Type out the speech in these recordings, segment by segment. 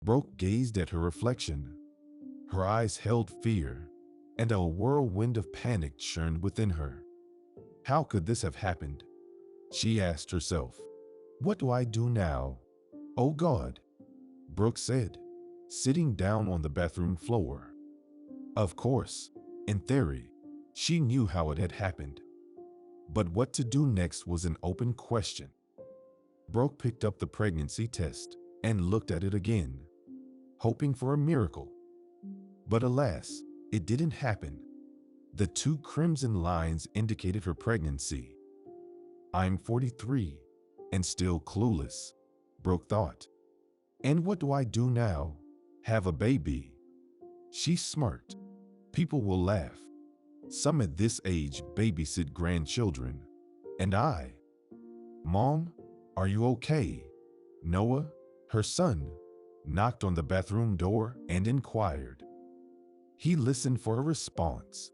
Brooke gazed at her reflection. Her eyes held fear, and a whirlwind of panic churned within her. How could this have happened? She asked herself. What do I do now? Oh God, Brooke said, sitting down on the bathroom floor. Of course, in theory, she knew how it had happened. But what to do next was an open question. Brooke picked up the pregnancy test and looked at it again, hoping for a miracle. But alas, it didn't happen. The two crimson lines indicated her pregnancy. I'm 43 and still clueless, Brooke thought. And what do I do now? Have a baby? She smirked. People will laugh. Some at this age babysit grandchildren. And I? Mom, are you okay? Noah, her son, knocked on the bathroom door and inquired. He listened for a response.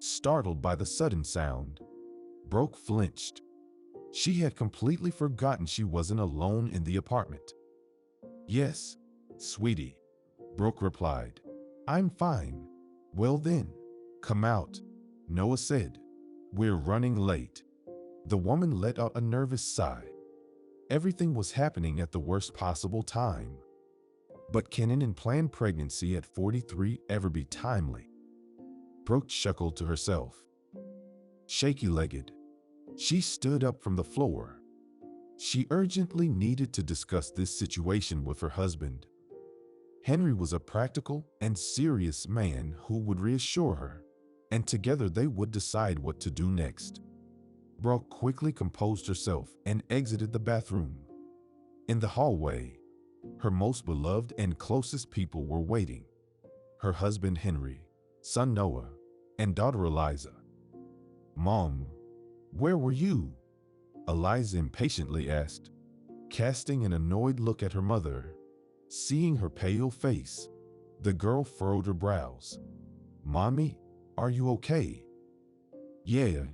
Startled by the sudden sound, Brooke flinched. She had completely forgotten she wasn't alone in the apartment. Yes, sweetie, Brooke replied. I'm fine. Well then, come out, Noah said. We're running late. The woman let out a nervous sigh. Everything was happening at the worst possible time. But can an unplanned pregnancy at 43 ever be timely? Brooke chuckled to herself. Shaky-legged, she stood up from the floor. She urgently needed to discuss this situation with her husband. Henry was a practical and serious man who would reassure her, and together they would decide what to do next. Brooke quickly composed herself and exited the bathroom. In the hallway, her most beloved and closest people were waiting. Her husband Henry, son Noah, and daughter Eliza. Mom, where were you? Eliza impatiently asked, casting an annoyed look at her mother. Seeing her pale face, the girl furrowed her brows. Mommy, are you okay? Yeah,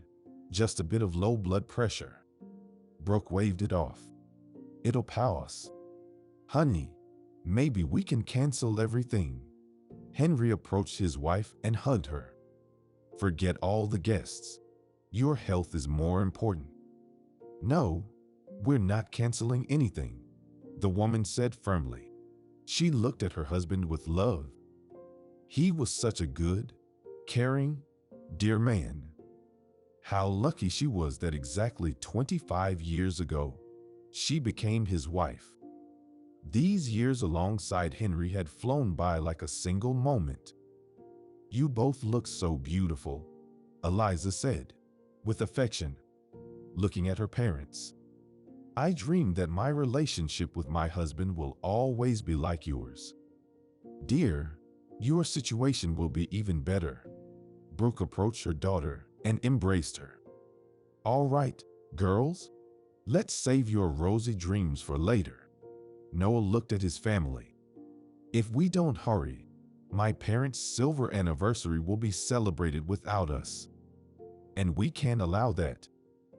just a bit of low blood pressure. Brooke waved it off. It'll pass. Honey, maybe we can cancel everything. Henry approached his wife and hugged her. Forget all the guests. Your health is more important. No, we're not canceling anything, the woman said firmly. She looked at her husband with love. He was such a good, caring, dear man. How lucky she was that exactly 25 years ago, she became his wife. These years alongside Henry had flown by like a single moment. You both look so beautiful, Eliza said, with affection, looking at her parents. I dream that my relationship with my husband will always be like yours. Dear, your situation will be even better. Brooke approached her daughter and embraced her. All right, girls, let's save your rosy dreams for later. Noah looked at his family. If we don't hurry, my parents' silver anniversary will be celebrated without us. And we can't allow that.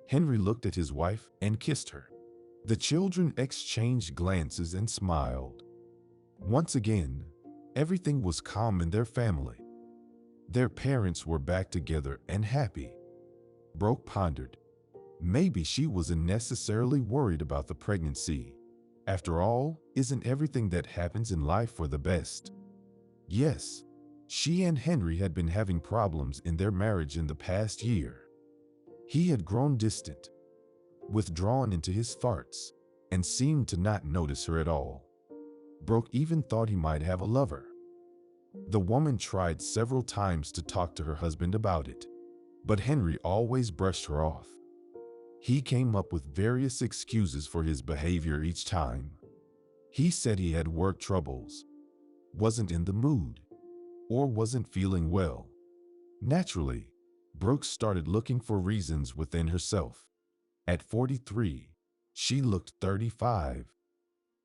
Henry looked at his wife and kissed her. The children exchanged glances and smiled. Once again, everything was calm in their family. Their parents were back together and happy. Brooke pondered. Maybe she wasn't necessarily worried about the pregnancy. After all, isn't everything that happens in life for the best? Yes, she and Henry had been having problems in their marriage in the past year. He had grown distant, withdrawn into his thoughts, and seemed to not notice her at all. Brooke even thought he might have a lover. The woman tried several times to talk to her husband about it, but Henry always brushed her off. He came up with various excuses for his behavior each time. He said he had work troubles, wasn't in the mood, or wasn't feeling well. Naturally, Brooke started looking for reasons within herself. At 43, she looked 35.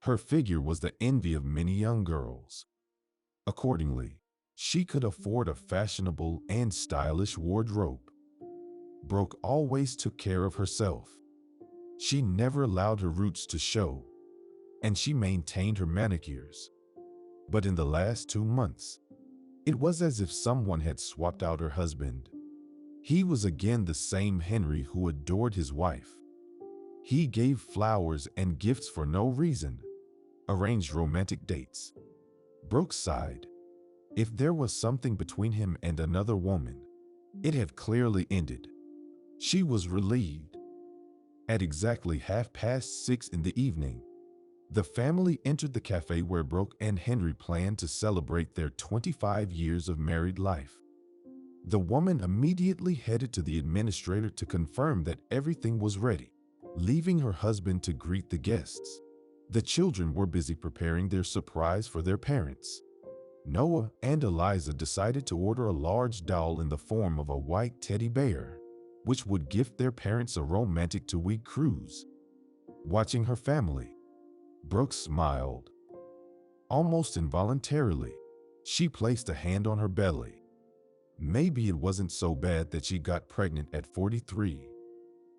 Her figure was the envy of many young girls. Accordingly, she could afford a fashionable and stylish wardrobe. Brooke always took care of herself. She never allowed her roots to show, and she maintained her manicures, But in the last 2 months, it was as if someone had swapped out her husband. He was again the same Henry who adored his wife. He gave flowers and gifts for no reason, arranged romantic dates. Brooke sighed. If there was something between him and another woman, it had clearly ended. She was relieved. At exactly 6:30 in the evening, the family entered the cafe where Brooke and Henry planned to celebrate their 25 years of married life. The woman immediately headed to the administrator to confirm that everything was ready, leaving her husband to greet the guests. The children were busy preparing their surprise for their parents. Noah and Eliza decided to order a large doll in the form of a white teddy bear, which would gift their parents a romantic two-week cruise. Watching her family, Brooke smiled. Almost involuntarily, she placed a hand on her belly. Maybe it wasn't so bad that she got pregnant at 43.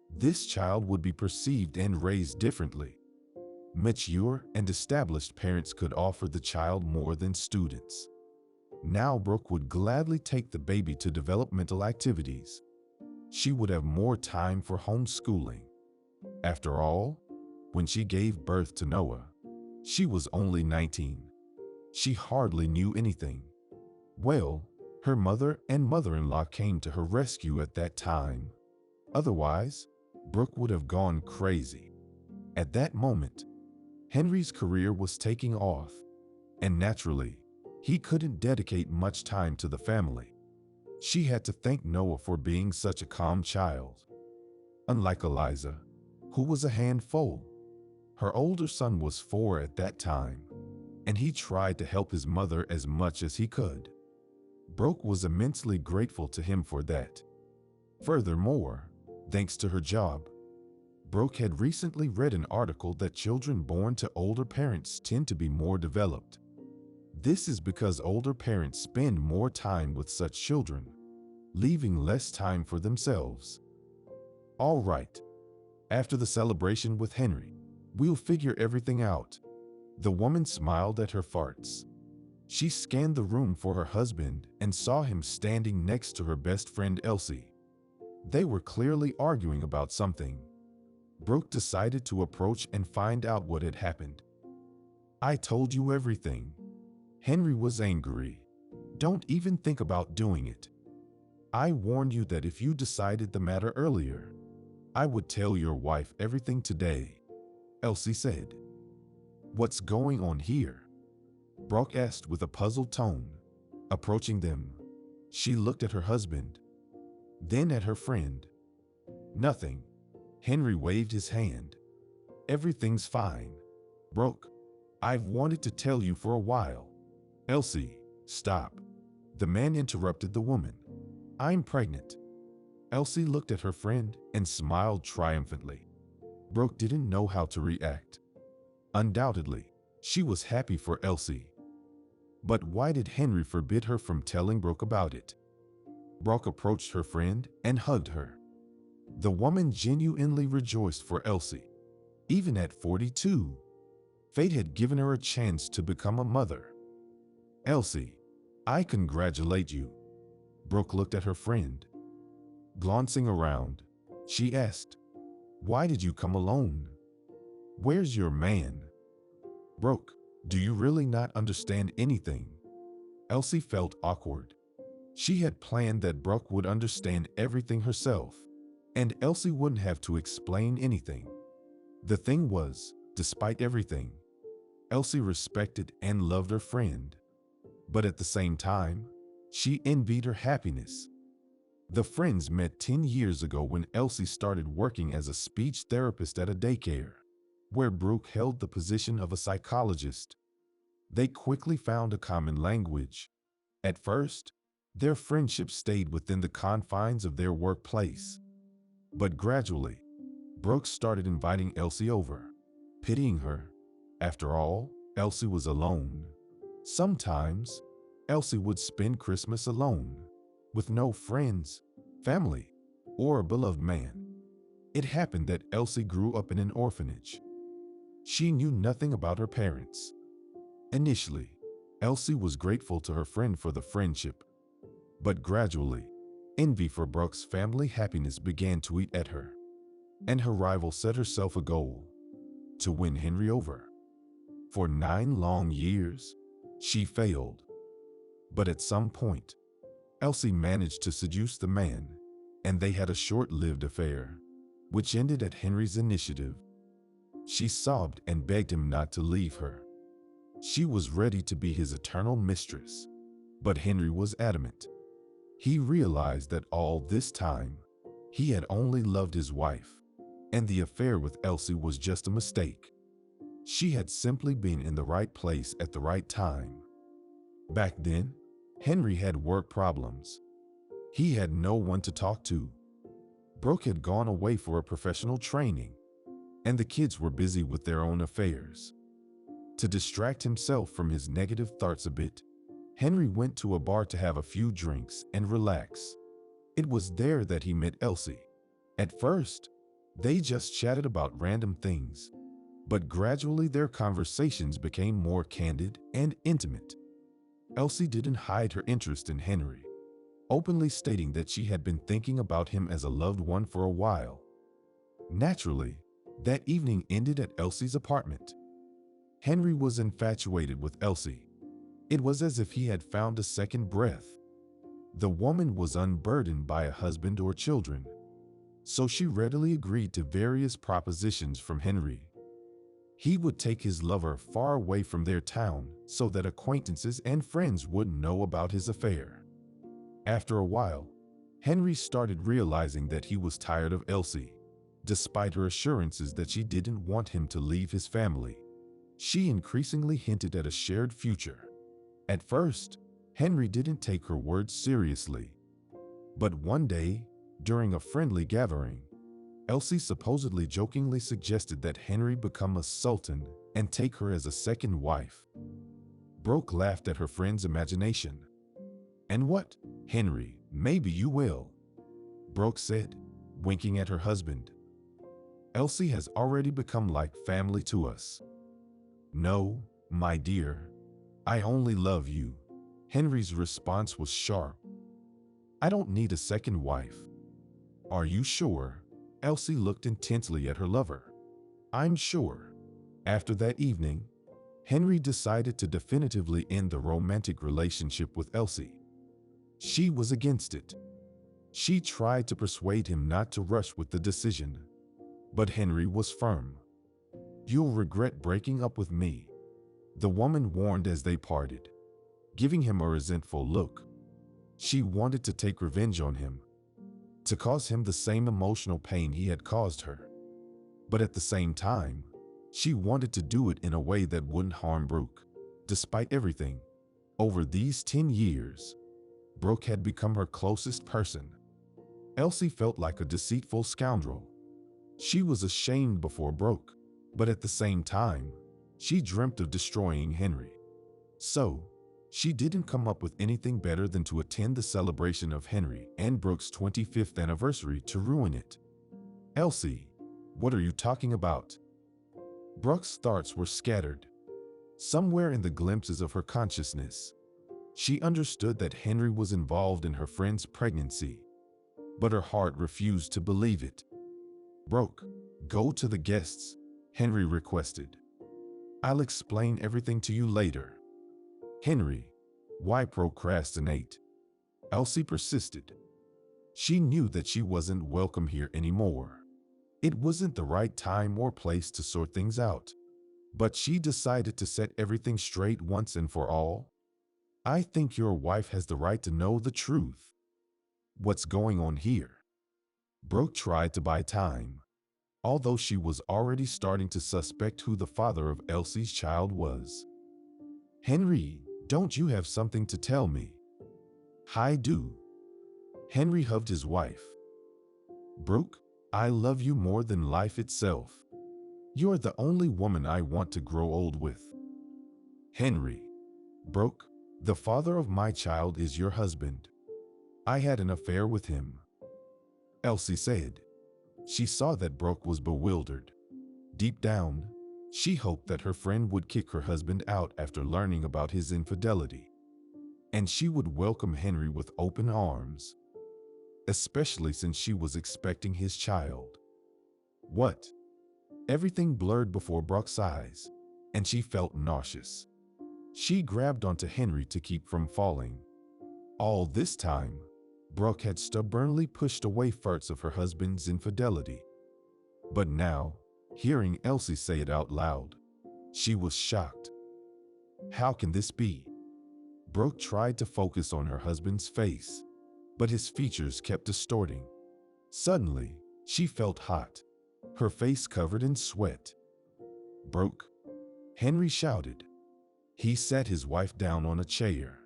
This child would be perceived and raised differently. Mature and established parents could offer the child more than students. Now Brooke would gladly take the baby to developmental activities. She would have more time for homeschooling. After all, when she gave birth to Noah, she was only 19. She hardly knew anything. Well, her mother and mother-in-law came to her rescue at that time. Otherwise, Brooke would have gone crazy. At that moment, Henry's career was taking off, and naturally, he couldn't dedicate much time to the family. She had to thank Noah for being such a calm child. Unlike Eliza, who was a handful, her older son was 4 at that time, and he tried to help his mother as much as he could. Brooke was immensely grateful to him for that. Furthermore, thanks to her job, Brooke had recently read an article that children born to older parents tend to be more developed. This is because older parents spend more time with such children, leaving less time for themselves. All right, after the celebration with Henry, we'll figure everything out. The woman smiled at her farts. She scanned the room for her husband and saw him standing next to her best friend Elsie. They were clearly arguing about something. Brooke decided to approach and find out what had happened. "I told you everything." Henry was angry. "Don't even think about doing it. I warned you that if you decided the matter earlier, I would tell your wife everything today," Elsie said. "What's going on here?" Brooke asked with a puzzled tone. Approaching them, she looked at her husband, then at her friend. "Nothing." Henry waved his hand. "Everything's fine." "Brooke, I've wanted to tell you for a while." "Elsie, stop." The man interrupted the woman. "I'm pregnant." Elsie looked at her friend and smiled triumphantly. Brooke didn't know how to react. Undoubtedly, she was happy for Elsie. But why did Henry forbid her from telling Brooke about it? Brooke approached her friend and hugged her. The woman genuinely rejoiced for Elsie. Even at 42, fate had given her a chance to become a mother. "Elsie, I congratulate you." Brooke looked at her friend. Glancing around, she asked, "Why did you come alone? Where's your man?" "Brooke, do you really not understand anything?" Elsie felt awkward. She had planned that Brooke would understand everything herself, and Elsie wouldn't have to explain anything. The thing was, despite everything, Elsie respected and loved her friend. But at the same time, she envied her happiness. The friends met 10 years ago when Elsie started working as a speech therapist at a daycare, where Brooke held the position of a psychologist. They quickly found a common language. At first, their friendship stayed within the confines of their workplace. But gradually, Brooke started inviting Elsie over, pitying her. After all, Elsie was alone. Sometimes, Elsie would spend Christmas alone, with no friends, family, or a beloved man. It happened that Elsie grew up in an orphanage. She knew nothing about her parents. Initially, Elsie was grateful to her friend for the friendship, but gradually, envy for Brooke's family happiness began to eat at her, and her rival set herself a goal to win Henry over. For 9 long years, she failed, but at some point, Elsie managed to seduce the man, and they had a short-lived affair, which ended at Henry's initiative. She sobbed and begged him not to leave her. She was ready to be his eternal mistress, but Henry was adamant. He realized that all this time, he had only loved his wife, and the affair with Elsie was just a mistake. She had simply been in the right place at the right time. Back then, Henry had work problems. He had no one to talk to. Brooke had gone away for a professional training, and the kids were busy with their own affairs. To distract himself from his negative thoughts a bit, Henry went to a bar to have a few drinks and relax. It was there that he met Elsie. At first, they just chatted about random things, but gradually their conversations became more candid and intimate. Elsie didn't hide her interest in Henry, openly stating that she had been thinking about him as a loved one for a while. Naturally, that evening ended at Elsie's apartment. Henry was infatuated with Elsie. It was as if he had found a second breath. The woman was unburdened by a husband or children, so she readily agreed to various propositions from Henry. He would take his lover far away from their town so that acquaintances and friends wouldn't know about his affair. After a while, Henry started realizing that he was tired of Elsie, despite her assurances that she didn't want him to leave his family. She increasingly hinted at a shared future. At first, Henry didn't take her words seriously. But one day, during a friendly gathering, Elsie supposedly jokingly suggested that Henry become a sultan and take her as a second wife. Brooke laughed at her friend's imagination. "And what, Henry, maybe you will," Brooke said, winking at her husband. "Elsie has already become like family to us." "No, my dear, I only love you." Henry's response was sharp. "I don't need a second wife." "Are you sure?" Elsie looked intensely at her lover. "I'm sure." After that evening, Henry decided to definitively end the romantic relationship with Elsie. She was against it. She tried to persuade him not to rush with the decision, but Henry was firm. "You'll regret breaking up with me," the woman warned as they parted, giving him a resentful look. She wanted to take revenge on him, to cause him the same emotional pain he had caused her. But at the same time, she wanted to do it in a way that wouldn't harm Brooke. Despite everything, over these 10 years, Brooke had become her closest person. Elsie felt like a deceitful scoundrel. She was ashamed before Brooke, but at the same time, she dreamt of destroying Henry. So, she didn't come up with anything better than to attend the celebration of Henry and Brooke's 25th anniversary to ruin it. "Elsie, what are you talking about?" Brooke's thoughts were scattered. Somewhere in the glimpses of her consciousness, she understood that Henry was involved in her friend's pregnancy, but her heart refused to believe it. "Brooke, go to the guests," Henry requested. "I'll explain everything to you later." "Henry, why procrastinate?" Elsie persisted. She knew that she wasn't welcome here anymore. It wasn't the right time or place to sort things out, but she decided to set everything straight once and for all. "I think your wife has the right to know the truth. What's going on here?" Brooke tried to buy time, although she was already starting to suspect who the father of Elsie's child was. "Henry, don't you have something to tell me?" "I do." Henry hugged his wife. "Brooke, I love you more than life itself. You're the only woman I want to grow old with." "Henry." "Brooke, the father of my child is your husband. I had an affair with him," Elsie said. She saw that Brooke was bewildered. Deep down, She hoped that her friend would kick her husband out after learning about his infidelity, and she would welcome Henry with open arms, especially since she was expecting his child. What? Everything blurred before Brooke's eyes, and she felt nauseous. She grabbed onto Henry to keep from falling. All this time, Brooke had stubbornly pushed away farts of her husband's infidelity. But now, hearing Elsie say it out loud, she was shocked. How can this be? Brooke tried to focus on her husband's face, but his features kept distorting. Suddenly, she felt hot, her face covered in sweat. "Brooke," Henry shouted. He sat his wife down on a chair.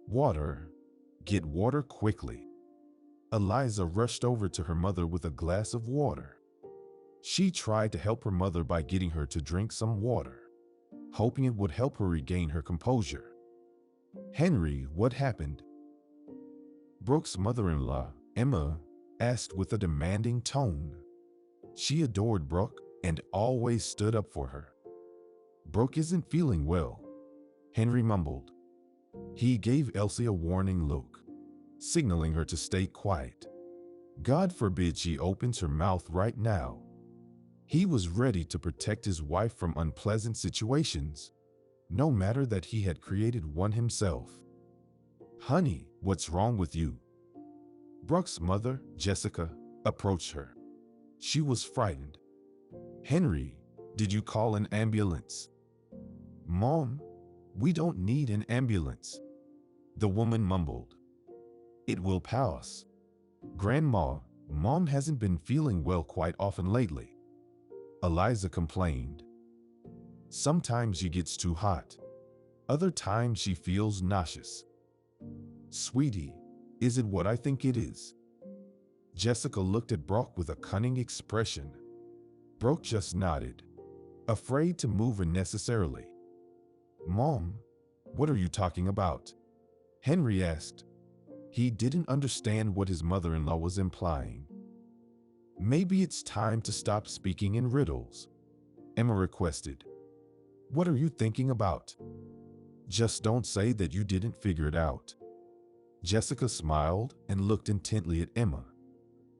"Water. Get water quickly." Eliza rushed over to her mother with a glass of water. She tried to help her mother by getting her to drink some water, hoping it would help her regain her composure. "Henry, what happened?" Brooke's mother-in-law, Emma, asked with a demanding tone. She adored Brooke and always stood up for her. "Brooke isn't feeling well," Henry mumbled. He gave Elsie a warning look, signaling her to stay quiet. God forbid she opens her mouth right now. He was ready to protect his wife from unpleasant situations, no matter that he had created one himself. "Honey, what's wrong with you?" Brooke's mother, Jessica, approached her. She was frightened. "Henry, did you call an ambulance?" "Mom, we don't need an ambulance," the woman mumbled. "It will pass. Grandma, Mom hasn't been feeling well quite often lately," Eliza complained. "Sometimes she gets too hot. Other times she feels nauseous." "Sweetie, is it what I think it is?" Jessica looked at Brooke with a cunning expression. Brooke just nodded, afraid to move unnecessarily. "Mom, what are you talking about?" Henry asked. He didn't understand what his mother-in-law was implying. "Maybe it's time to stop speaking in riddles," Emma requested. "What are you thinking about? Just don't say that you didn't figure it out." Jessica smiled and looked intently at Emma.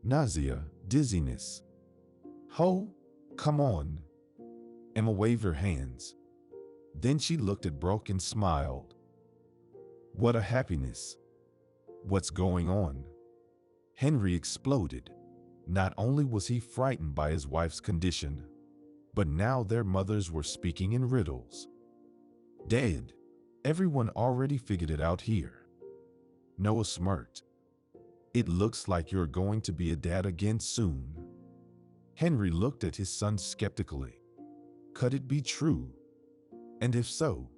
"Nausea, dizziness." "Ho, come on." Emma waved her hands. Then she looked at Brooke and smiled. "What a happiness. What's going on?" Henry exploded. Not only was he frightened by his wife's condition, but now their mothers were speaking in riddles. "Dad, everyone already figured it out here." Noah smirked. "It looks like you're going to be a dad again soon." Henry looked at his son skeptically. Could it be true? And if so,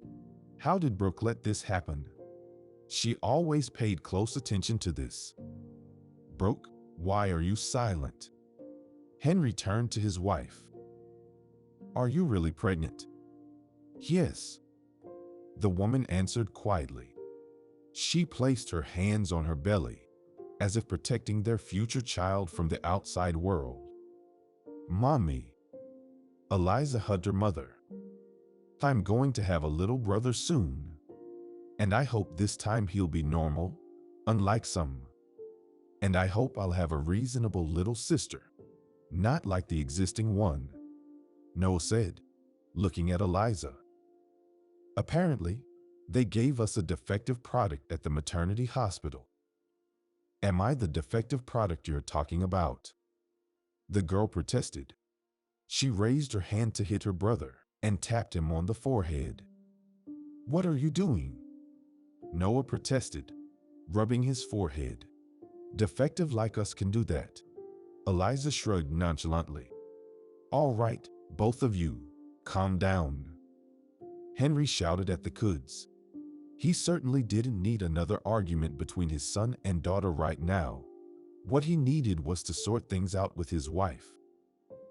how did Brooke let this happen? She always paid close attention to this. "Brooke, why are you silent?" Henry turned to his wife. "Are you really pregnant?" "Yes," the woman answered quietly. She placed her hands on her belly, as if protecting their future child from the outside world. "Mommy." Eliza hugged her mother. "I'm going to have a little brother soon. And I hope this time he'll be normal, unlike some. And I hope I'll have a reasonable little sister, not like the existing one," Noah said, looking at Eliza. "Apparently, they gave us a defective product at the maternity hospital." "Am I the defective product you're talking about?" the girl protested. She raised her hand to hit her brother and tapped him on the forehead. "What are you doing?" Noah protested, rubbing his forehead. "Defective like us can do that." Eliza shrugged nonchalantly. "All right, both of you, calm down." Henry shouted at the kids. He certainly didn't need another argument between his son and daughter right now. What he needed was to sort things out with his wife.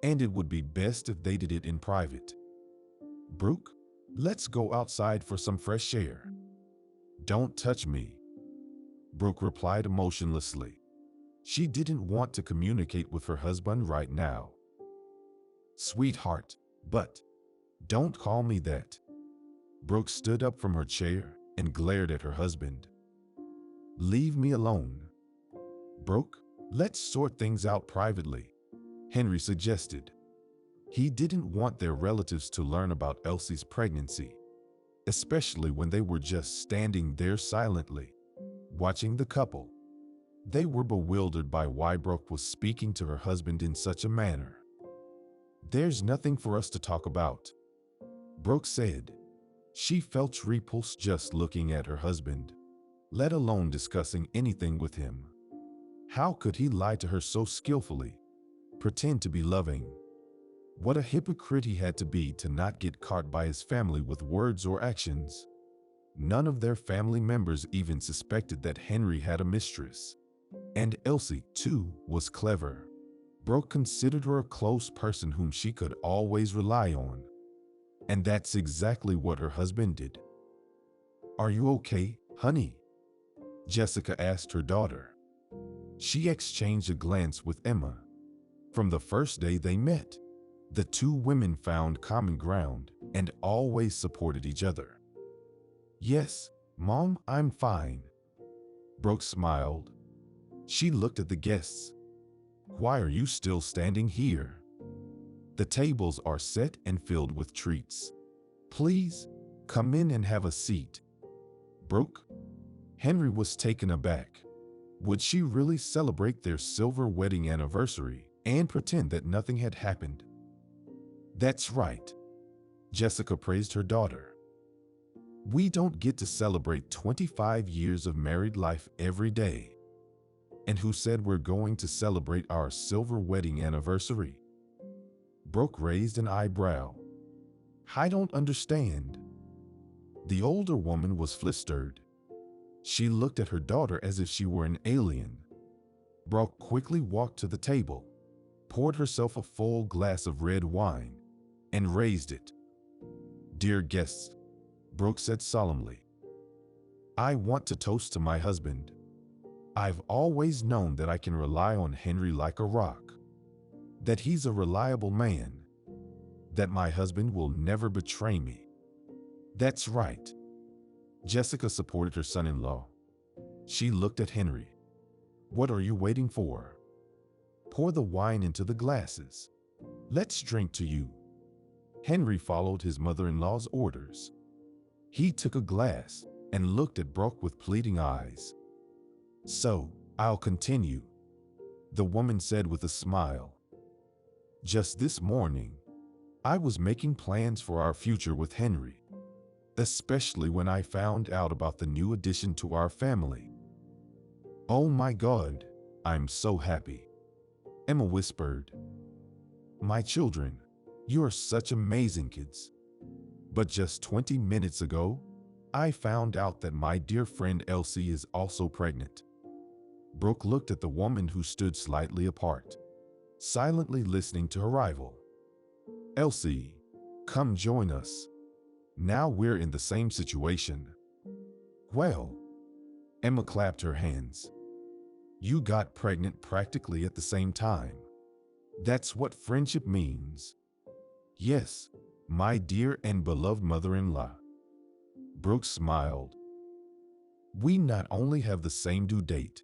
And it would be best if they did it in private. "Brooke, let's go outside for some fresh air." "Don't touch me," Brooke replied emotionlessly. She didn't want to communicate with her husband right now. "Sweetheart, but..." Don't call me that. Brooke stood up from her chair and glared at her husband. Leave me alone. Brooke, let's sort things out privately, Henry suggested. He didn't want their relatives to learn about Elsie's pregnancy, especially when they were just standing there silently, watching the couple. They were bewildered by why Brooke was speaking to her husband in such a manner. There's nothing for us to talk about, Brooke said. She felt repulsed just looking at her husband, let alone discussing anything with him. How could he lie to her so skillfully, pretend to be loving? What a hypocrite he had to be to not get caught by his family with words or actions. None of their family members even suspected that Henry had a mistress. And Elsie, too, was clever. Brooke considered her a close person whom she could always rely on. And that's exactly what her husband did. Are you okay, honey? Jessica asked her daughter. She exchanged a glance with Emma. From the first day they met, the two women found common ground and always supported each other. Yes, Mom, I'm fine. Brooke smiled. She looked at the guests. Why are you still standing here? The tables are set and filled with treats. Please, come in and have a seat. Brooke? Henry was taken aback. Would she really celebrate their silver wedding anniversary and pretend that nothing had happened? That's right. Jessica praised her daughter. We don't get to celebrate 25 years of married life every day. And who said we're going to celebrate our silver wedding anniversary? Brooke raised an eyebrow. I don't understand. The older woman was flustered. She looked at her daughter as if she were an alien. Brooke quickly walked to the table, poured herself a full glass of red wine, and raised it. Dear guests, Brooke said solemnly, I want to toast to my husband. I've always known that I can rely on Henry like a rock, that he's a reliable man, that my husband will never betray me. That's right. Jessica supported her son-in-law. She looked at Henry. What are you waiting for? Pour the wine into the glasses. Let's drink to you. Henry followed his mother-in-law's orders. He took a glass and looked at Brooke with pleading eyes. So, I'll continue, the woman said with a smile. Just this morning, I was making plans for our future with Henry, especially when I found out about the new addition to our family. Oh my God, I'm so happy, Emma whispered. My children, you're such amazing kids. But just 20 minutes ago, I found out that my dear friend Elsie is also pregnant. Brooke looked at the woman who stood slightly apart, silently listening to her rival. Elsie, come join us. Now we're in the same situation. Well, Emma clapped her hands. You got pregnant practically at the same time. That's what friendship means. Yes, my dear and beloved mother-in-law. Brooke smiled. We not only have the same due date,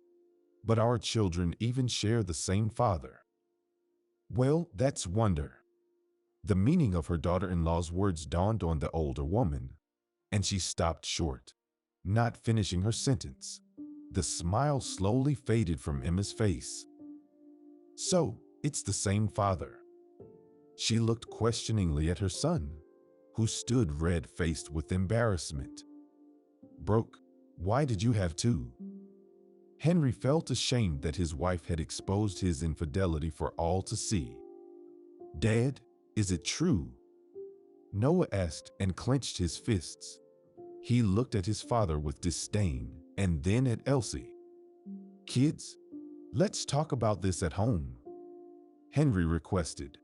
but our children even share the same father. Well, that's wonder. The meaning of her daughter-in-law's words dawned on the older woman, and she stopped short, not finishing her sentence. The smile slowly faded from Emma's face. So, it's the same father. She looked questioningly at her son, who stood red-faced with embarrassment. Brooke, why did you have two? Henry felt ashamed that his wife had exposed his infidelity for all to see. Dad, is it true? Noah asked and clenched his fists. He looked at his father with disdain and then at Elsie. Kids, let's talk about this at home, Henry requested.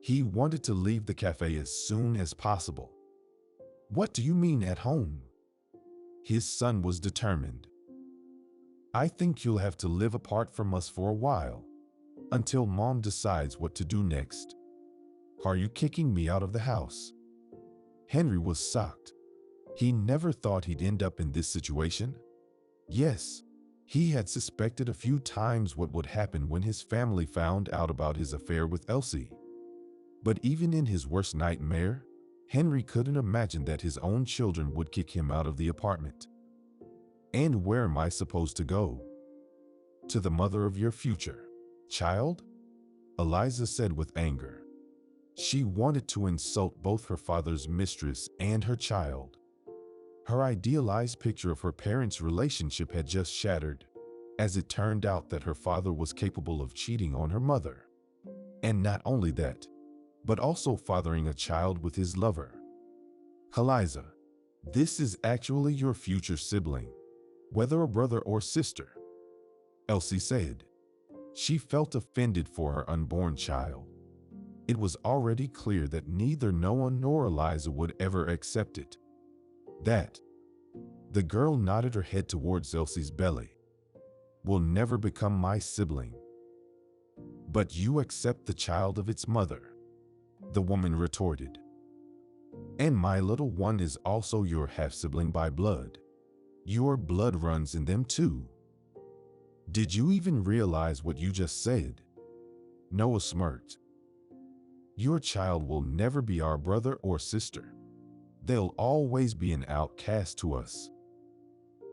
He wanted to leave the cafe as soon as possible. What do you mean at home? His son was determined. I think you'll have to live apart from us for a while, until Mom decides what to do next. Are you kicking me out of the house? Henry was shocked. He never thought he'd end up in this situation. Yes, he had suspected a few times what would happen when his family found out about his affair with Elsie. But even in his worst nightmare, Henry couldn't imagine that his own children would kick him out of the apartment. And where am I supposed to go? To the mother of your future child? Eliza said with anger. She wanted to insult both her father's mistress and her child. Her idealized picture of her parents' relationship had just shattered, as it turned out that her father was capable of cheating on her mother. And not only that, but also fathering a child with his lover. Eliza, this is actually your future sibling, whether a brother or sister, Elsie said. She felt offended for her unborn child. It was already clear that neither Noah nor Eliza would ever accept it. The girl nodded her head towards Elsie's belly. Will never become my sibling. But you accept the child of its mother, the woman retorted. And my little one is also your half-sibling by blood. Your blood runs in them too. Did you even realize what you just said? Noah smirked. Your child will never be our brother or sister. They'll always be an outcast to us.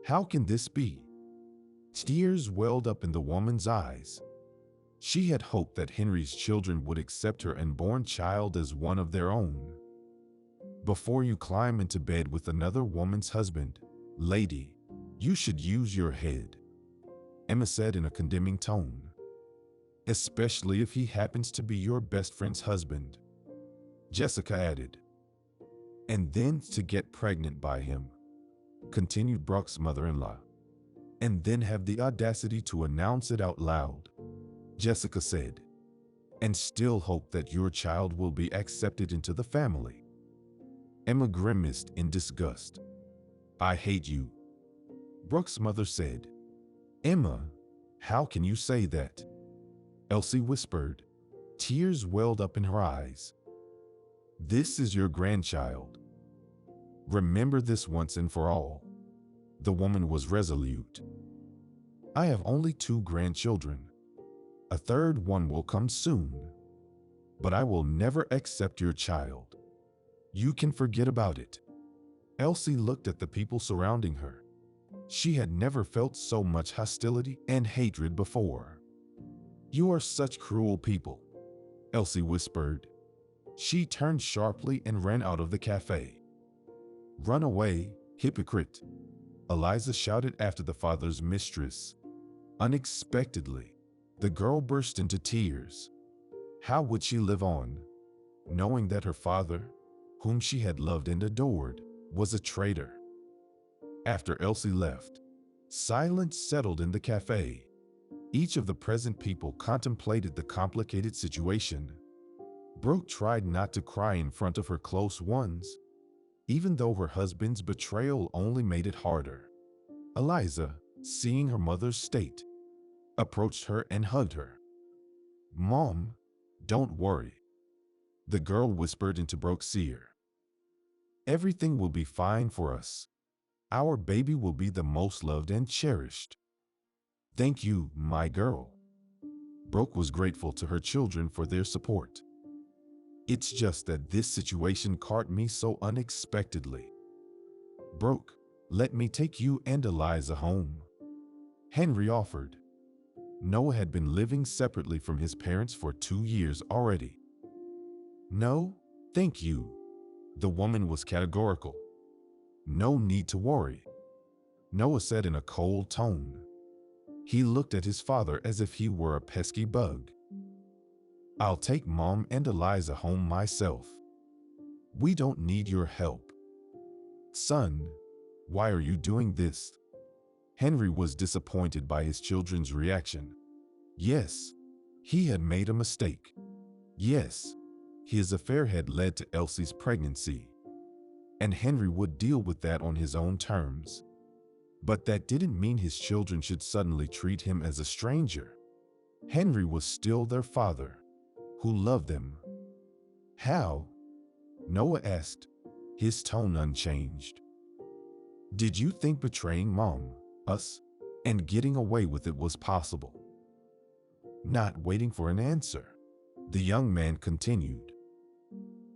How can this be? Tears welled up in the woman's eyes. She had hoped that Henry's children would accept her unborn child as one of their own. Before you climb into bed with another woman's husband, lady, you should use your head, Emma said in a condemning tone. Especially if he happens to be your best friend's husband, Jessica added. And then to get pregnant by him, continued Brooke's mother-in-law. And then have the audacity to announce it out loud, Jessica said. And still hope that your child will be accepted into the family. Emma grimaced in disgust. I hate you, Brooke's mother said. Emma, how can you say that? Elsie whispered. Tears welled up in her eyes. This is your grandchild. Remember this once and for all. The woman was resolute. I have only 2 grandchildren. A third one will come soon. But I will never accept your child. You can forget about it. Elsie looked at the people surrounding her. She had never felt so much hostility and hatred before. You are such cruel people, Elsie whispered. She turned sharply and ran out of the cafe. Run away, hypocrite, Eliza shouted after the father's mistress. Unexpectedly, the girl burst into tears. How would she live on, knowing that her father, whom she had loved and adored, was a traitor? After Elsie left, silence settled in the cafe. Each of the present people contemplated the complicated situation. Brooke tried not to cry in front of her close ones, even though her husband's betrayal only made it harder. Eliza, seeing her mother's state, approached her and hugged her. Mom, don't worry, the girl whispered into Brooke's ear. Everything will be fine for us. Our baby will be the most loved and cherished. Thank you, my girl. Brooke was grateful to her children for their support. It's just that this situation caught me so unexpectedly. Brooke, let me take you and Eliza home, Henry offered. Noah had been living separately from his parents for 2 years already. No, thank you. The woman was categorical. No need to worry, Noah said in a cold tone. He looked at his father as if he were a pesky bug. I'll take Mom and Eliza home myself. We don't need your help. Son, why are you doing this? Henry was disappointed by his children's reaction. Yes, he had made a mistake. Yes, his affair had led to Elsie's pregnancy. And Henry would deal with that on his own terms. But that didn't mean his children should suddenly treat him as a stranger. Henry was still their father, who loved them. How? Noah asked. his tone unchanged. Did you think betraying Mom, us, and getting away with it was possible? Not waiting for an answer, the young man continued.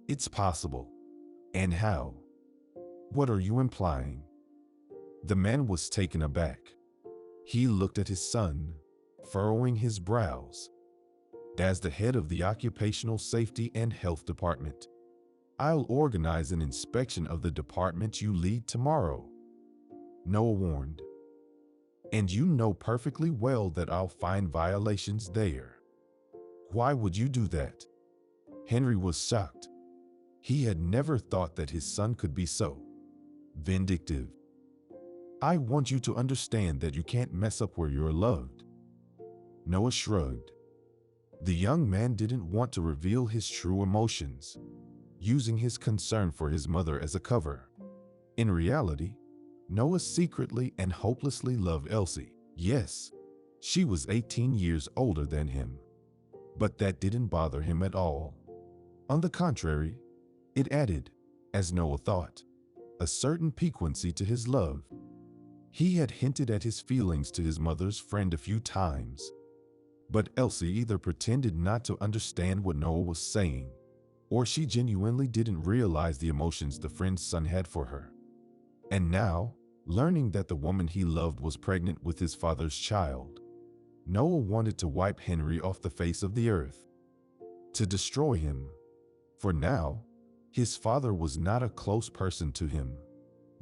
It's possible. And how? What are you implying? The man was taken aback. He looked at his son, furrowing his brows. As the head of the Occupational Safety and Health Department, I'll organize an inspection of the department you lead tomorrow, Noah warned. And you know perfectly well that I'll find violations there. Why would you do that? Henry was shocked. He had never thought that his son could be so vindictive. I want you to understand that you can't mess up where you're loved. Noah shrugged. The young man didn't want to reveal his true emotions, using his concern for his mother as a cover. In reality, Noah secretly and hopelessly loved Elsie. Yes, she was 18 years older than him, but that didn't bother him at all. On the contrary, it added, as Noah thought, a certain piquancy to his love. He had hinted at his feelings to his mother's friend a few times, but Elsie either pretended not to understand what Noah was saying, or she genuinely didn't realize the emotions the friend's son had for her. And now, learning that the woman he loved was pregnant with his father's child, Noah wanted to wipe Henry off the face of the earth, to destroy him. For now, his father was not a close person to him,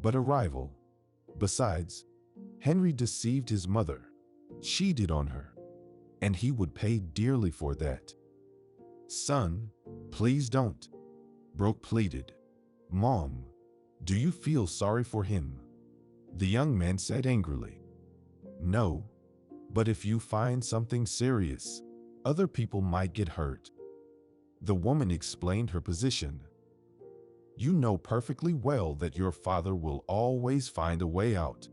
but a rival. Besides, Henry deceived his mother, cheated on her, and he would pay dearly for that. Son, please don't, Brooke pleaded. Mom, do you feel sorry for him? The young man said angrily. No, but if you find something serious, other people might get hurt. The woman explained her position. You know perfectly well that your father will always find a way out,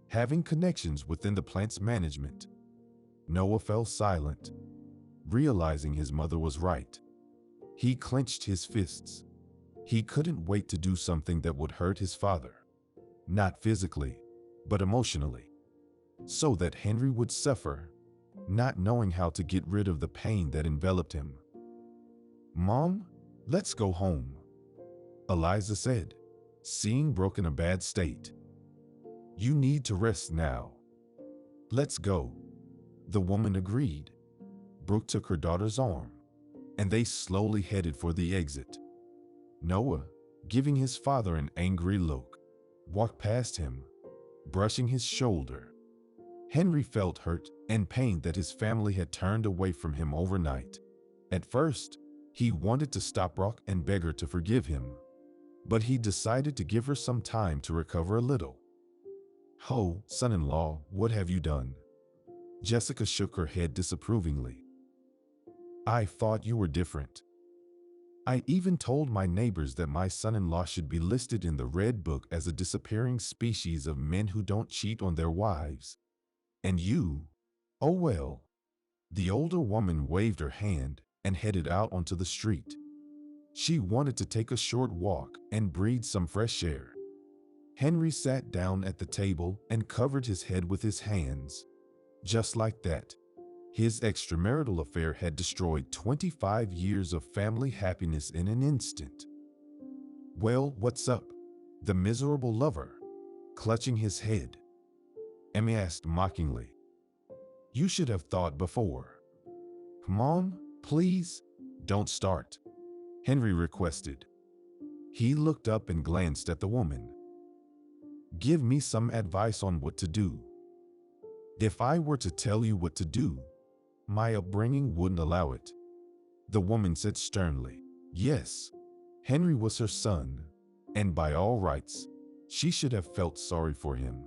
having connections within the plant's management. Noah fell silent, realizing his mother was right. He clenched his fists. He couldn't wait to do something that would hurt his father, not physically, but emotionally, so that Henry would suffer, not knowing how to get rid of the pain that enveloped him. Mom, let's go home, Eliza said, seeing Brooke in a bad state. You need to rest now. Let's go. The woman agreed. Brooke took her daughter's arm, and they slowly headed for the exit. Noah, giving his father an angry look, walked past him, brushing his shoulder. Henry felt hurt and pained that his family had turned away from him overnight. At first, he wanted to stop Brooke and beg her to forgive him, but he decided to give her some time to recover a little. Oh, son-in-law, what have you done? Jessica shook her head disapprovingly. I thought you were different. I even told my neighbors that my son-in-law should be listed in the Red Book as a disappearing species of men who don't cheat on their wives. And you? Oh well. The older woman waved her hand and headed out onto the street. She wanted to take a short walk and breathe some fresh air. Henry sat down at the table and covered his head with his hands. Just like that, his extramarital affair had destroyed 25 years of family happiness in an instant. Well, what's up? The miserable lover, clutching his head. Emmy asked mockingly. You should have thought before. Mom, please, don't start, Henry requested. He looked up and glanced at the woman. Give me some advice on what to do. If I were to tell you what to do, my upbringing wouldn't allow it, the woman said sternly. Yes, Henry was her son, and by all rights, she should have felt sorry for him.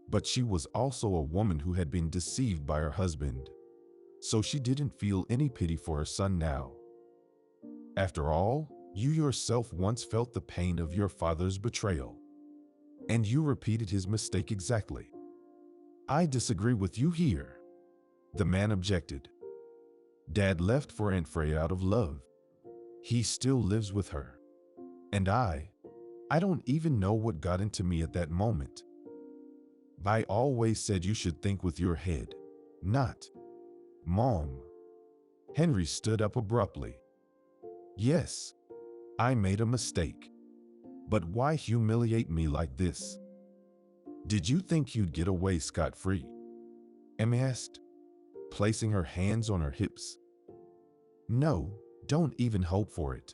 But she was also a woman who had been deceived by her husband, so she didn't feel any pity for her son now. After all, you yourself once felt the pain of your father's betrayal, and you repeated his mistake exactly. I disagree with you here, the man objected. Dad left for Aunt Freya out of love. He still lives with her. And I, I don't even know what got into me at that moment. I always said you should think with your head, not. Mom. Henry stood up abruptly. Yes, I made a mistake. But why humiliate me like this? Did you think you'd get away scot-free? Emma asked, placing her hands on her hips. No, don't even hope for it.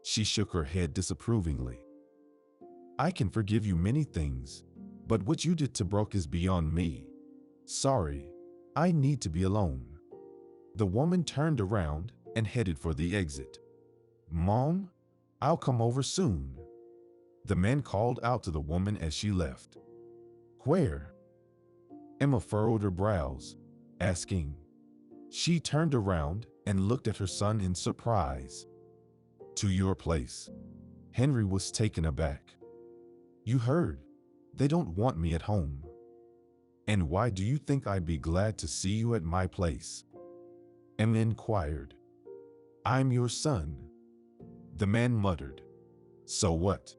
She shook her head disapprovingly. I can forgive you many things, but what you did to Brooke is beyond me. Sorry, I need to be alone. The woman turned around and headed for the exit. Mom, I'll come over soon. The man called out to the woman as she left. Where? Emma furrowed her brows, asking. She turned around and looked at her son in surprise. To your place. Henry was taken aback. You heard. They don't want me at home. And why do you think I'd be glad to see you at my place? Emma inquired. I'm your son. The man muttered. So what?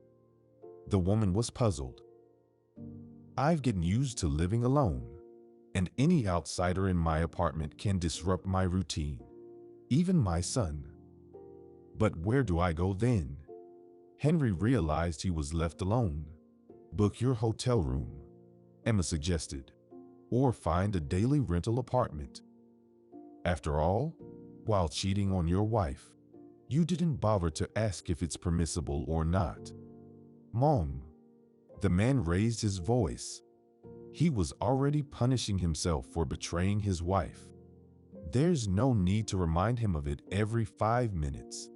The woman was puzzled. I've gotten used to living alone, and any outsider in my apartment can disrupt my routine, even my son. But where do I go then? Henry realized he was left alone. Book your hotel room, Emma suggested, or find a daily rental apartment. After all, while cheating on your wife, you didn't bother to ask if it's permissible or not. Mom. The man raised his voice. He was already punishing himself for betraying his wife. There's no need to remind him of it every 5 minutes.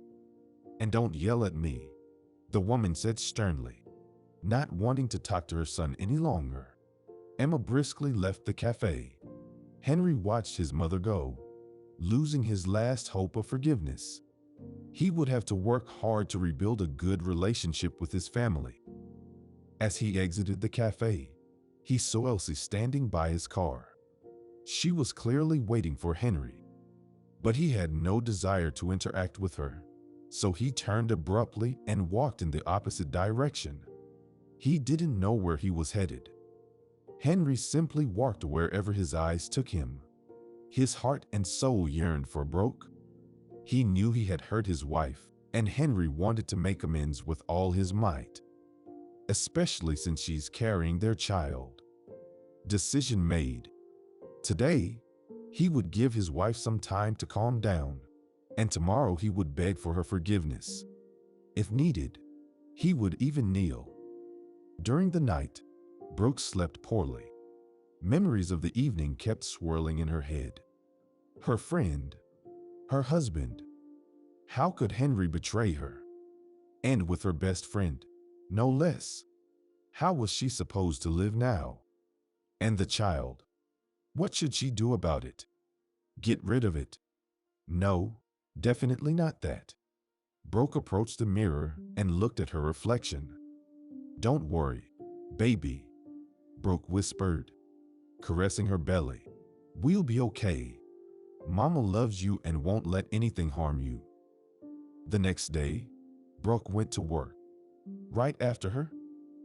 And don't yell at me, the woman said sternly, not wanting to talk to her son any longer. Emma briskly left the cafe. Henry watched his mother go, losing his last hope of forgiveness. He would have to work hard to rebuild a good relationship with his family. As he exited the cafe, he saw Elsie standing by his car. She was clearly waiting for Henry, but he had no desire to interact with her, so he turned abruptly and walked in the opposite direction. He didn't know where he was headed. Henry simply walked wherever his eyes took him. His heart and soul yearned for Brooke. He knew he had hurt his wife, and Henry wanted to make amends with all his might, especially since she's carrying their child. Decision made. Today, he would give his wife some time to calm down, and tomorrow he would beg for her forgiveness. If needed, he would even kneel. During the night, Brooke slept poorly. Memories of the evening kept swirling in her head. Her friend, her husband. How could Henry betray her? And with her best friend, no less. How was she supposed to live now? And the child? What should she do about it? Get rid of it? No, definitely not that. Brooke approached the mirror and looked at her reflection. Don't worry, baby, Brooke whispered, caressing her belly. We'll be okay. Mama loves you and won't let anything harm you. The next day, Brooke went to work. Right after her,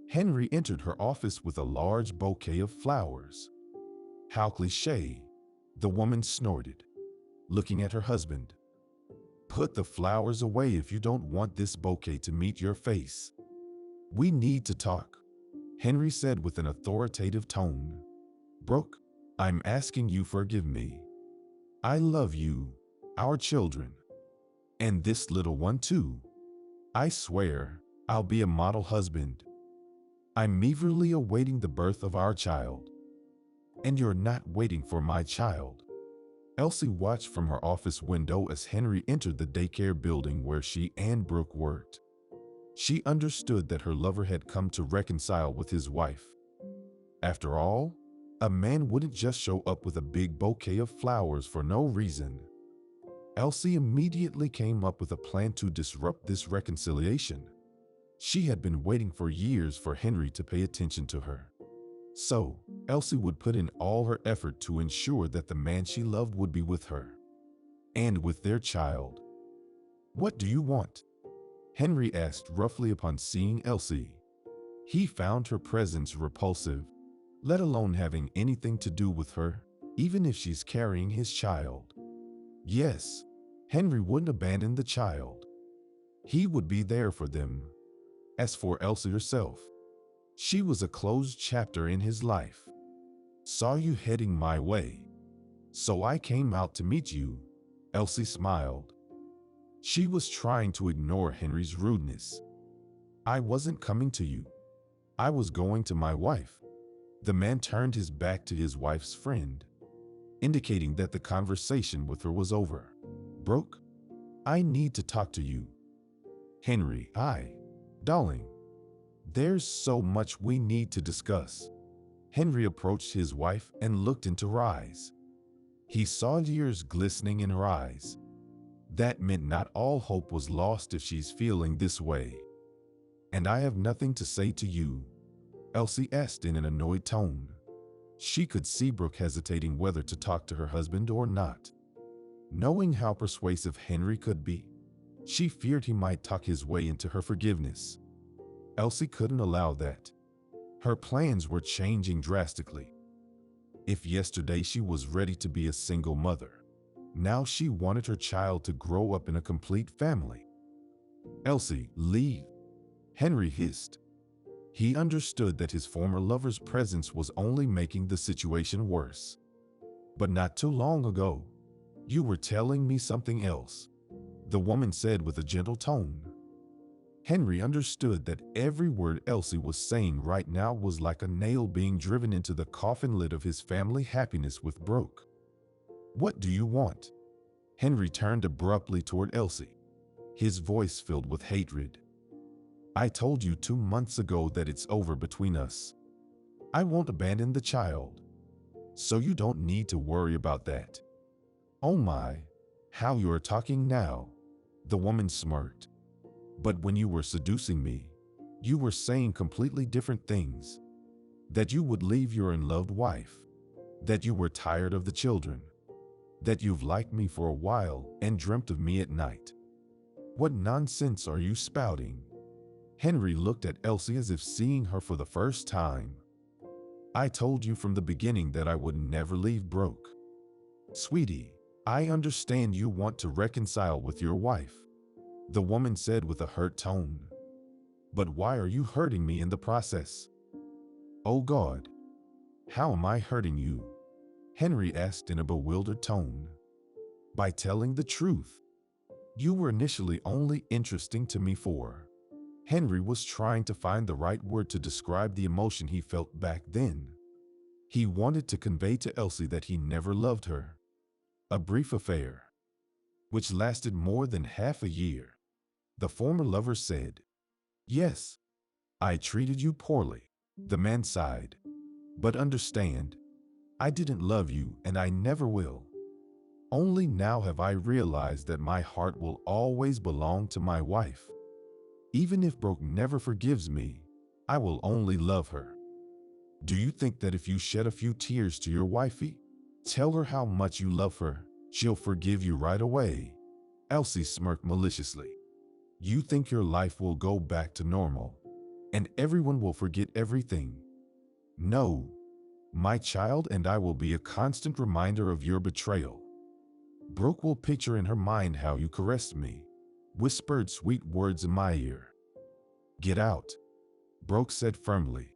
Henry entered her office with a large bouquet of flowers. How cliché, the woman snorted, looking at her husband. Put the flowers away if you don't want this bouquet to meet your face. We need to talk, Henry said with an authoritative tone. Brooke, I'm asking you forgive me. I love you, our children, and this little one too. I swear, I'll be a model husband. I'm eagerly awaiting the birth of our child. And you're not waiting for my child. Elsie watched from her office window as Henry entered the daycare building where she and Brooke worked. She understood that her lover had come to reconcile with his wife. After all, a man wouldn't just show up with a big bouquet of flowers for no reason. Elsie immediately came up with a plan to disrupt this reconciliation. She had been waiting for years for Henry to pay attention to her. So, Elsie would put in all her effort to ensure that the man she loved would be with her. And with their child. What do you want? Henry asked roughly upon seeing Elsie. He found her presence repulsive, let alone having anything to do with her, even if she's carrying his child. Yes, Henry wouldn't abandon the child. He would be there for them. As for Elsie herself, she was a closed chapter in his life. Saw you heading my way, so I came out to meet you. Elsie smiled. She was trying to ignore Henry's rudeness. I wasn't coming to you. I was going to my wife. The man turned his back to his wife's friend, indicating that the conversation with her was over. Brooke, I need to talk to you. Henry, darling, there's so much we need to discuss. Henry approached his wife and looked into her eyes. He saw tears glistening in her eyes. That meant not all hope was lost if she's feeling this way. And I have nothing to say to you, Elsie asked in an annoyed tone. She could see Brooke hesitating whether to talk to her husband or not. Knowing how persuasive Henry could be, she feared he might talk his way into her forgiveness. Elsie couldn't allow that. Her plans were changing drastically. If yesterday she was ready to be a single mother, now she wanted her child to grow up in a complete family. Elsie, leave, Henry hissed. He understood that his former lover's presence was only making the situation worse. But not too long ago, you were telling me something else, the woman said with a gentle tone. Henry understood that every word Elsie was saying right now was like a nail being driven into the coffin lid of his family happiness with Brooke. What do you want? Henry turned abruptly toward Elsie, his voice filled with hatred. I told you 2 months ago that it's over between us. I won't abandon the child, so you don't need to worry about that. Oh my, how you are talking now, the woman smirked. But when you were seducing me, you were saying completely different things. That you would leave your unloved wife, that you were tired of the children, that you've liked me for a while and dreamt of me at night. What nonsense are you spouting? Henry looked at Elsie as if seeing her for the first time. I told you from the beginning that I would never leave Brooke. Sweetie, I understand you want to reconcile with your wife, the woman said with a hurt tone. But why are you hurting me in the process? Oh God, how am I hurting you? Henry asked in a bewildered tone. By telling the truth. You were initially only interesting to me for. Henry was trying to find the right word to describe the emotion he felt back then. He wanted to convey to Elsie that he never loved her. A brief affair, which lasted more than half a year. The former lover said, Yes, I treated you poorly, the man sighed. But understand, I didn't love you and I never will. Only now have I realized that my heart will always belong to my wife. Even if Brooke never forgives me, I will only love her. Do you think that if you shed a few tears to your wifey, tell her how much you love her, she'll forgive you right away? Elsie smirked maliciously. You think your life will go back to normal, and everyone will forget everything? No, my child and I will be a constant reminder of your betrayal. Brooke will picture in her mind how you caressed me, whispered sweet words in my ear. Get out, Brooke said firmly.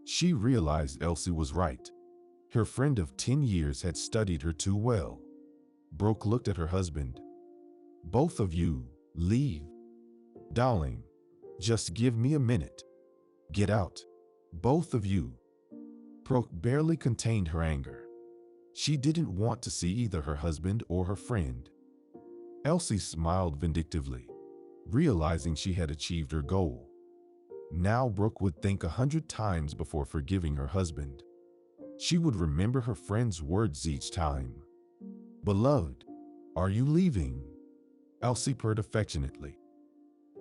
She realized Elsie was right. Her friend of 10 years had studied her too well. Brooke looked at her husband. Both of you, leave. Darling, just give me a minute. Get out, both of you. Brooke barely contained her anger. She didn't want to see either her husband or her friend. Elsie smiled vindictively, realizing she had achieved her goal. Now Brooke would think 100 times before forgiving her husband. She would remember her friend's words each time. Beloved, are you leaving? Elsie purred affectionately,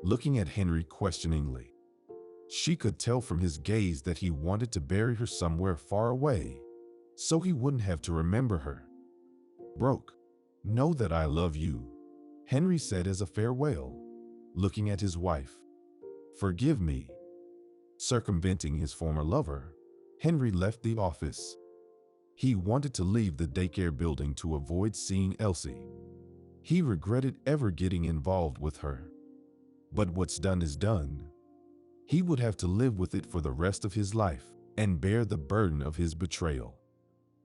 looking at Henry questioningly. She could tell from his gaze that he wanted to bury her somewhere far away, so he wouldn't have to remember her. Brooke, know that I love you, Henry said as a farewell. looking at his wife. "Forgive me." Circumventing his former lover, Henry left the office. He wanted to leave the daycare building to avoid seeing Elsie. He regretted ever getting involved with her. But what's done is done. He would have to live with it for the rest of his life and bear the burden of his betrayal.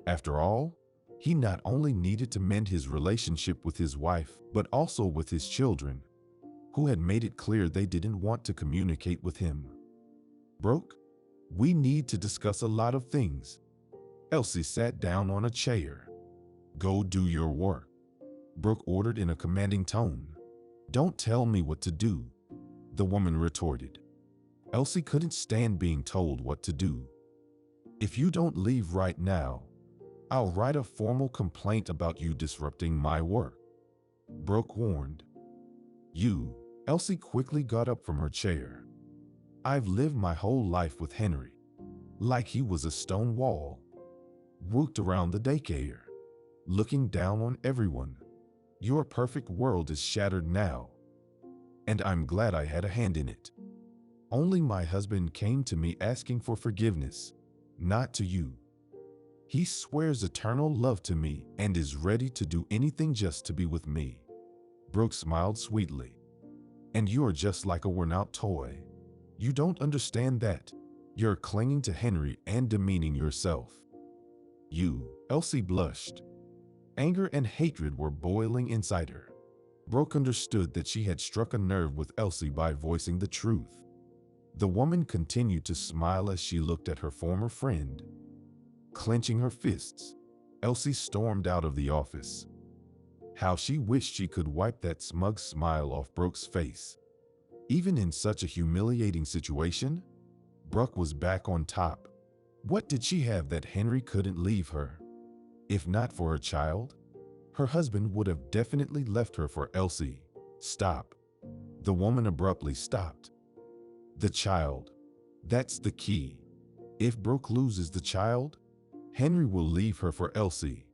After all, he not only needed to mend his relationship with his wife, but also with his children, who had made it clear they didn't want to communicate with him. "Brooke, we need to discuss a lot of things." Elsie sat down on a chair. "Go do your work," Brooke ordered in a commanding tone. "Don't tell me what to do," the woman retorted. Elsie couldn't stand being told what to do. "If you don't leave right now, I'll write a formal complaint about you disrupting my work," Brooke warned. "You," Elsie quickly got up from her chair. "I've lived my whole life with Henry, like he was a stone wall. Walked around the daycare, looking down on everyone. Your perfect world is shattered now, and I'm glad I had a hand in it. Only my husband came to me asking for forgiveness, not to you. He swears eternal love to me and is ready to do anything just to be with me." Brooke smiled sweetly. "And you're just like a worn-out toy. You don't understand that. You're clinging to Henry and demeaning yourself." "You," Elsie blushed. Anger and hatred were boiling inside her. Brooke understood that she had struck a nerve with Elsie by voicing the truth. The woman continued to smile as she looked at her former friend. Clenching her fists, Elsie stormed out of the office. How she wished she could wipe that smug smile off Brooke's face. Even in such a humiliating situation, Brooke was back on top. What did she have that Henry couldn't leave her? If not for her child, her husband would have definitely left her for Elsie. "Stop." The woman abruptly stopped. "The child. That's the key. If Brooke loses the child, Henry will leave her for Elsie.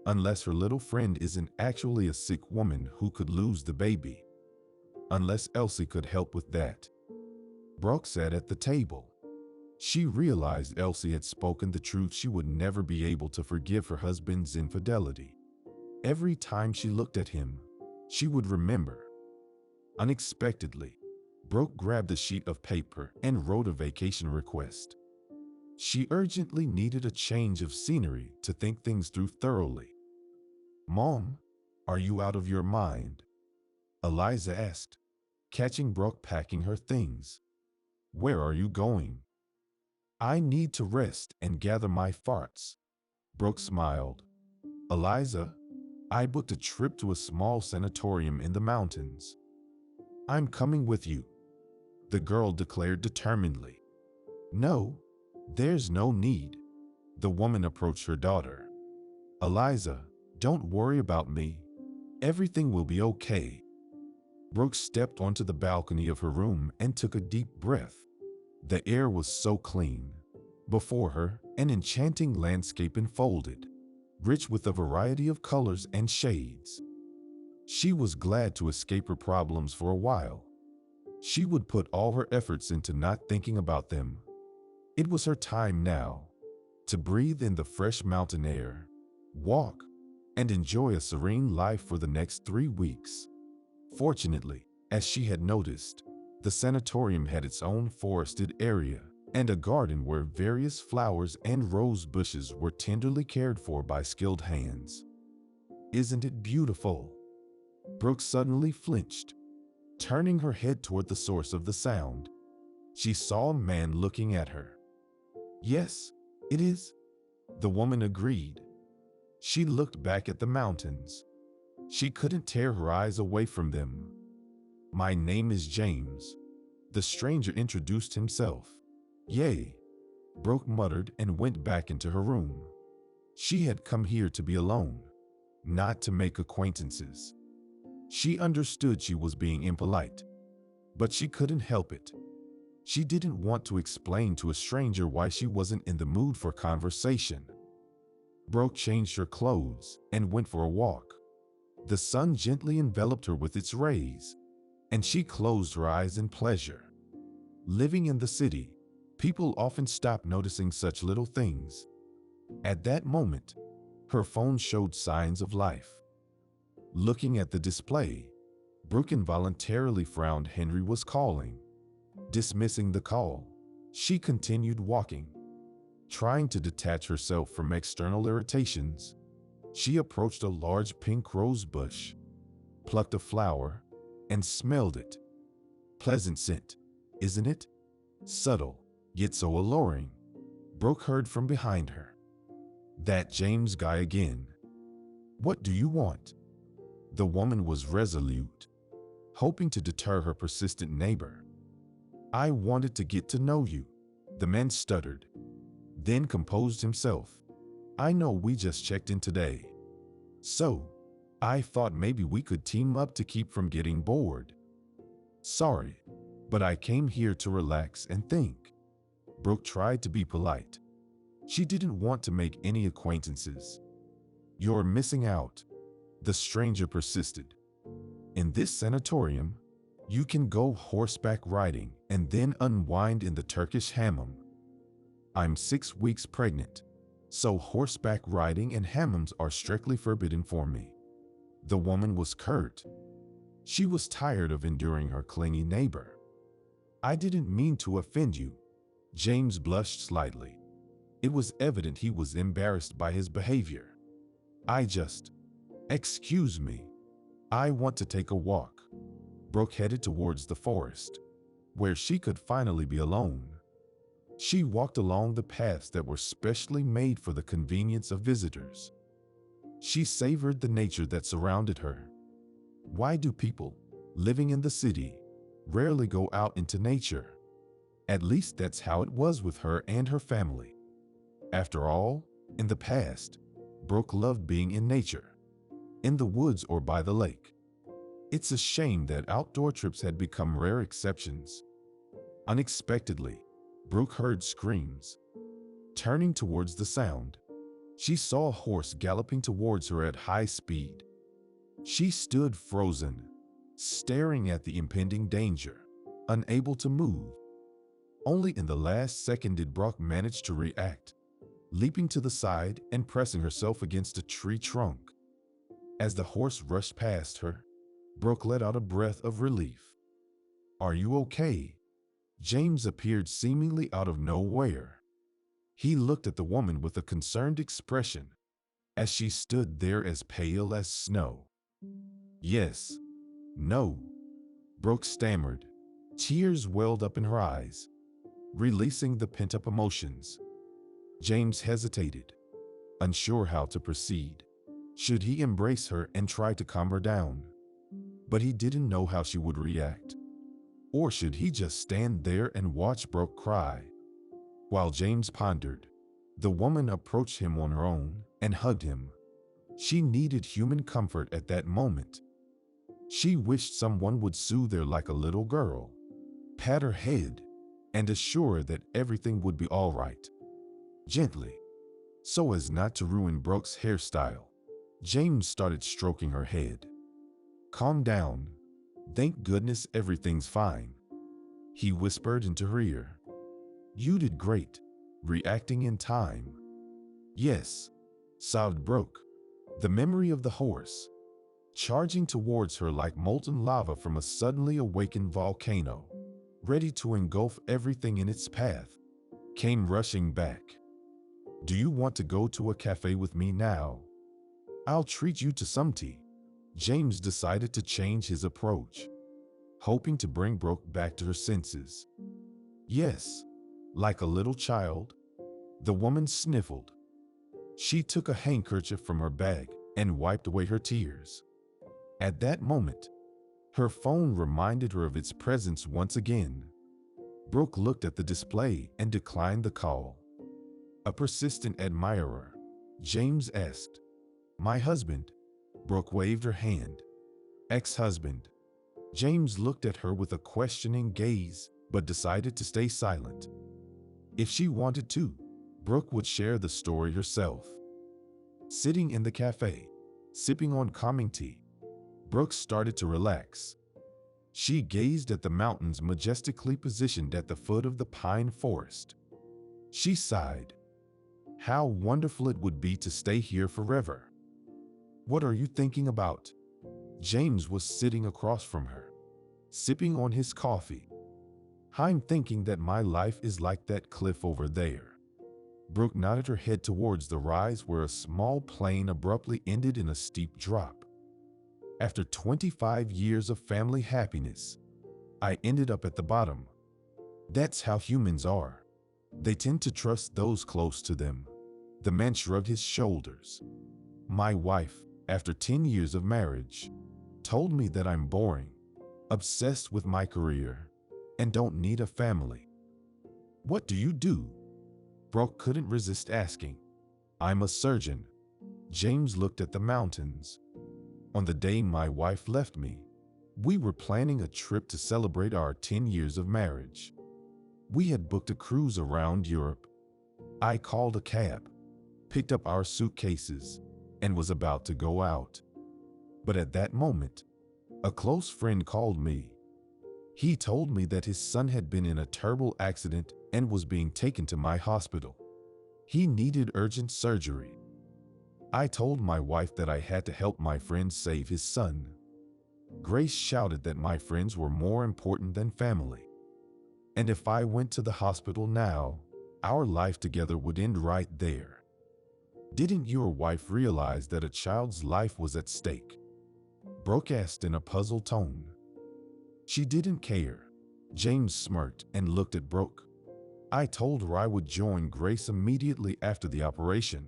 Unless her little friend isn't actually a sick woman who could lose the baby. Unless Elsie could help with that." Brooke sat at the table. She realized Elsie had spoken the truth. She would never be able to forgive her husband's infidelity. Every time she looked at him, she would remember. Unexpectedly, Brooke grabbed a sheet of paper and wrote a vacation request. She urgently needed a change of scenery to think things through thoroughly. "Mom, are you out of your mind?" Eliza asked, catching Brooke packing her things. "Where are you going?" "I need to rest and gather my thoughts." Brooke smiled. "Eliza, I booked a trip to a small sanatorium in the mountains." "I'm coming with you," the girl declared determinedly. "No, there's no need." The woman approached her daughter. "Eliza, don't worry about me. Everything will be okay." Brooke stepped onto the balcony of her room and took a deep breath. The air was so clean. Before her, an enchanting landscape unfolded, rich with a variety of colors and shades. She was glad to escape her problems for a while. She would put all her efforts into not thinking about them. It was her time now, to breathe in the fresh mountain air, walk, and enjoy a serene life for the next 3 weeks. Fortunately, as she had noticed, the sanatorium had its own forested area and a garden where various flowers and rose bushes were tenderly cared for by skilled hands. "Isn't it beautiful?" Brooke suddenly flinched, turning her head toward the source of the sound. She saw a man looking at her. "Yes, it is," the woman agreed. She looked back at the mountains. She couldn't tear her eyes away from them. "My name is James," the stranger introduced himself. "Yay," Brooke muttered and went back into her room. She had come here to be alone, not to make acquaintances. She understood she was being impolite, but she couldn't help it. She didn't want to explain to a stranger why she wasn't in the mood for conversation. Brooke changed her clothes and went for a walk. The sun gently enveloped her with its rays, and she closed her eyes in pleasure. Living in the city, people often stop noticing such little things. At that moment, her phone showed signs of life. Looking at the display, Brooke involuntarily frowned. Henry was calling. Dismissing the call, she continued walking. Trying to detach herself from external irritations, she approached a large pink rose bush, plucked a flower, and smelled it. Pleasant scent, isn't it? Subtle, yet so alluring. Brooke heard from behind her. That James guy again. What do you want? The woman was resolute, hoping to deter her persistent neighbor. I wanted to get to know you, the man stuttered, then composed himself. I know we just checked in today, so I thought maybe we could team up to keep from getting bored. Sorry, but I came here to relax and think. Brooke tried to be polite. She didn't want to make any acquaintances. You're missing out, the stranger persisted. In this sanatorium, you can go horseback riding and then unwind in the Turkish hammam. I'm 6 weeks pregnant, so horseback riding and hammams are strictly forbidden for me. The woman was curt. She was tired of enduring her clingy neighbor. I didn't mean to offend you. James blushed slightly. It was evident he was embarrassed by his behavior. Excuse me. I want to take a walk. Brooke headed towards the forest, where she could finally be alone. She walked along the paths that were specially made for the convenience of visitors. She savored the nature that surrounded her. Why do people, living in the city, rarely go out into nature? At least that's how it was with her and her family. After all, in the past, Brooke loved being in nature, in the woods or by the lake. It's a shame that outdoor trips had become rare exceptions. Unexpectedly, Brooke heard screams. Turning towards the sound, she saw a horse galloping towards her at high speed. She stood frozen, staring at the impending danger, unable to move. Only in the last second did Brooke manage to react, leaping to the side and pressing herself against a tree trunk. As the horse rushed past her, Brooke let out a breath of relief. Are you okay? James appeared seemingly out of nowhere. He looked at the woman with a concerned expression, as she stood there as pale as snow. Yes. No. Brooke stammered. Tears welled up in her eyes, releasing the pent-up emotions. James hesitated, unsure how to proceed. Should he embrace her and try to calm her down? But he didn't know how she would react. Or should he just stand there and watch Brooke cry? While James pondered, the woman approached him on her own and hugged him. She needed human comfort at that moment. She wished someone would soothe her like a little girl, pat her head, and assure her that everything would be all right. Gently, so as not to ruin Brooke's hairstyle, James started stroking her head. Calm down. Thank goodness everything's fine, he whispered into her ear. You did great, reacting in time. Yes, sobbed Brooke, the memory of the horse, charging towards her like molten lava from a suddenly awakened volcano, ready to engulf everything in its path, came rushing back. Do you want to go to a cafe with me now? I'll treat you to some tea. James decided to change his approach, hoping to bring Brooke back to her senses. Yes, like a little child, the woman sniffled. She took a handkerchief from her bag and wiped away her tears. At that moment, her phone reminded her of its presence once again. Brooke looked at the display and declined the call. A persistent admirer, James asked. My husband. Brooke waved her hand. Ex-husband. James looked at her with a questioning gaze, but decided to stay silent. If she wanted to, Brooke would share the story herself. Sitting in the cafe, sipping on calming tea, Brooke started to relax. She gazed at the mountains majestically positioned at the foot of the pine forest. She sighed. How wonderful it would be to stay here forever. What are you thinking about? James was sitting across from her, sipping on his coffee. I'm thinking that my life is like that cliff over there. Brooke nodded her head towards the rise where a small plane abruptly ended in a steep drop. After 25 years of family happiness, I ended up at the bottom. That's how humans are. They tend to trust those close to them. The man shrugged his shoulders. My wife, after 10 years of marriage, told me that I'm boring, obsessed with my career, and don't need a family. What do you do? Brooke couldn't resist asking. I'm a surgeon. James looked at the mountains. On the day my wife left me, we were planning a trip to celebrate our 10 years of marriage. We had booked a cruise around Europe. I called a cab, picked up our suitcases, and was about to go out. But at that moment, a close friend called me. He told me that his son had been in a terrible accident and was being taken to my hospital. He needed urgent surgery. I told my wife that I had to help my friend save his son. Grace shouted that my friends were more important than family. And if I went to the hospital now, our life together would end right there. Didn't your wife realize that a child's life was at stake? Brooke asked in a puzzled tone. She didn't care. James smirked and looked at Brooke. I told her I would join Grace immediately after the operation.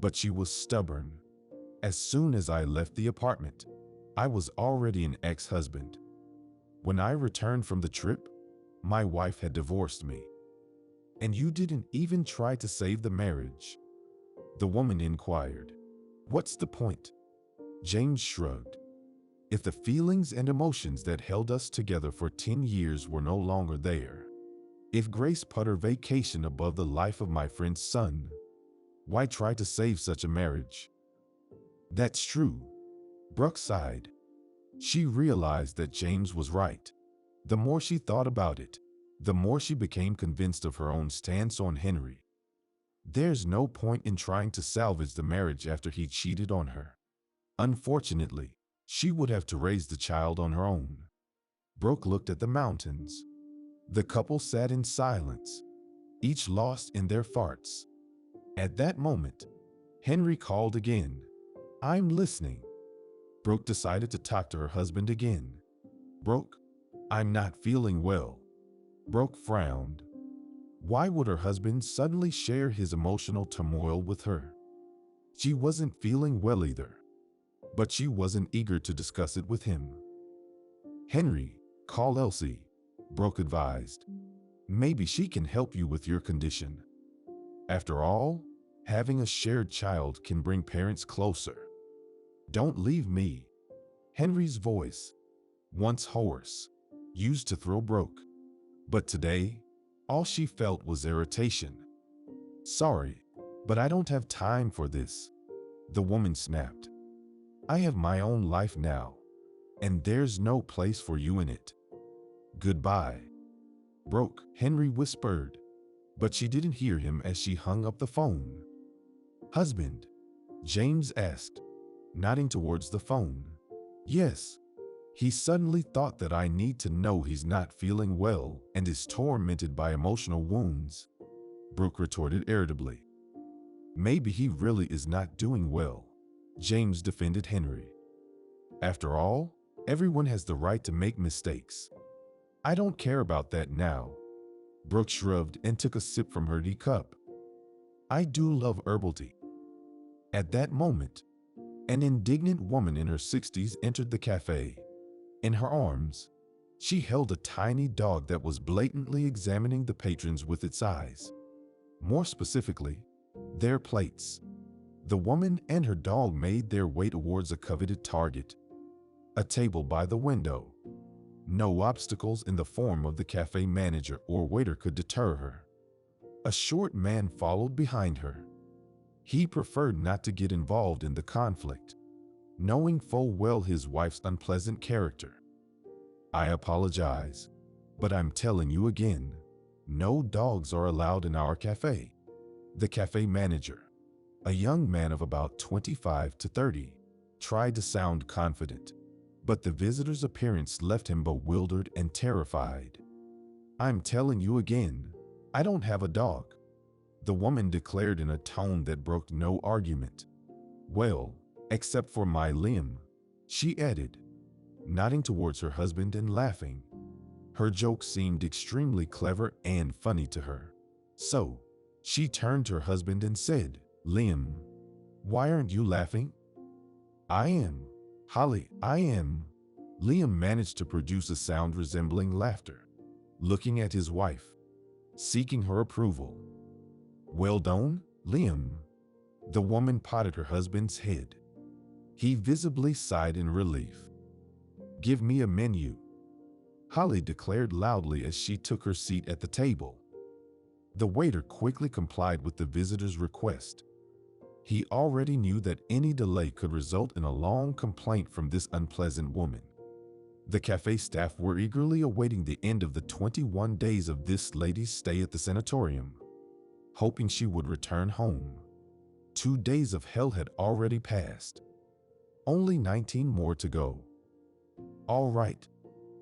But she was stubborn. As soon as I left the apartment, I was already an ex-husband. When I returned from the trip, my wife had divorced me. And you didn't even try to save the marriage? The woman inquired. What's the point? James shrugged. If the feelings and emotions that held us together for 10 years were no longer there, if Grace put her vacation above the life of my friend's son, why try to save such a marriage? That's true. Brooke sighed. She realized that James was right. The more she thought about it, the more she became convinced of her own stance on Henry. There's no point in trying to salvage the marriage after he cheated on her. Unfortunately, she would have to raise the child on her own. Brooke looked at the mountains. The couple sat in silence, each lost in their thoughts. At that moment, Henry called again. I'm listening. Brooke decided to talk to her husband again. Brooke, I'm not feeling well. Brooke frowned. Why would her husband suddenly share his emotional turmoil with her? She wasn't feeling well either, but she wasn't eager to discuss it with him. Henry, call Elsie, Brooke advised. Maybe she can help you with your condition. After all, having a shared child can bring parents closer. Don't leave me. Henry's voice, once hoarse, used to thrill Brooke. But today, all she felt was irritation. Sorry, but I don't have time for this, the woman snapped. I have my own life now, and there's no place for you in it. Goodbye. Brooke, Henry whispered, but she didn't hear him as she hung up the phone. Husband? James asked, nodding towards the phone. Yes. He suddenly thought that I need to know he's not feeling well and is tormented by emotional wounds, Brooke retorted irritably. Maybe he really is not doing well, James defended Henry. After all, everyone has the right to make mistakes. I don't care about that now. Brooke shrugged and took a sip from her teacup. I do love herbal tea. At that moment, an indignant woman in her 60s entered the cafe. In her arms, she held a tiny dog that was blatantly examining the patrons with its eyes. More specifically, their plates. The woman and her dog made their way towards a coveted target, a table by the window. No obstacles in the form of the cafe manager or waiter could deter her. A short man followed behind her. He preferred not to get involved in the conflict, knowing full well his wife's unpleasant character. I apologize, but I'm telling you again, no dogs are allowed in our cafe. The cafe manager, a young man of about 25 to 30, tried to sound confident, but the visitor's appearance left him bewildered and terrified. I'm telling you again, I don't have a dog, the woman declared in a tone that broke no argument. Well, except for my Liam, she added, nodding towards her husband and laughing. Her joke seemed extremely clever and funny to her. So, she turned to her husband and said, Liam, why aren't you laughing? I am. Holly, I am. Liam managed to produce a sound resembling laughter, looking at his wife, seeking her approval. Well done, Liam. The woman patted her husband's head. He visibly sighed in relief. Give me a menu, Holly declared loudly as she took her seat at the table. The waiter quickly complied with the visitor's request. He already knew that any delay could result in a long complaint from this unpleasant woman. The cafe staff were eagerly awaiting the end of the 21 days of this lady's stay at the sanatorium, hoping she would return home. 2 days of hell had already passed. Only 19 more to go. All right,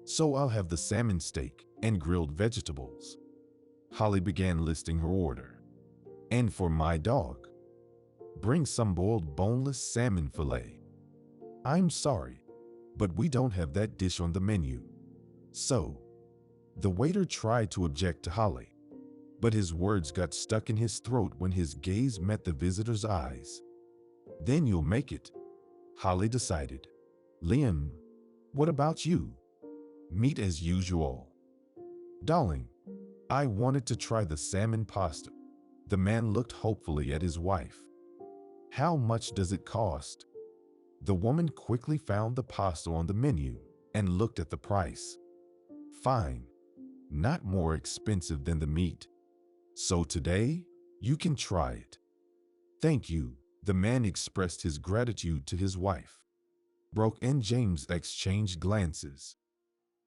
so I'll have the salmon steak and grilled vegetables. Holly began listing her order. And for my dog, bring some boiled boneless salmon fillet. I'm sorry, but we don't have that dish on the menu. So, the waiter tried to object to Holly, but his words got stuck in his throat when his gaze met the visitor's eyes. Then you'll make it, Holly decided. Liam, what about you? Meat as usual. Darling, I wanted to try the salmon pasta. The man looked hopefully at his wife. How much does it cost? The woman quickly found the pasta on the menu and looked at the price. Fine, not more expensive than the meat. So today, you can try it. Thank you, the man expressed his gratitude to his wife. Brooke and James exchanged glances.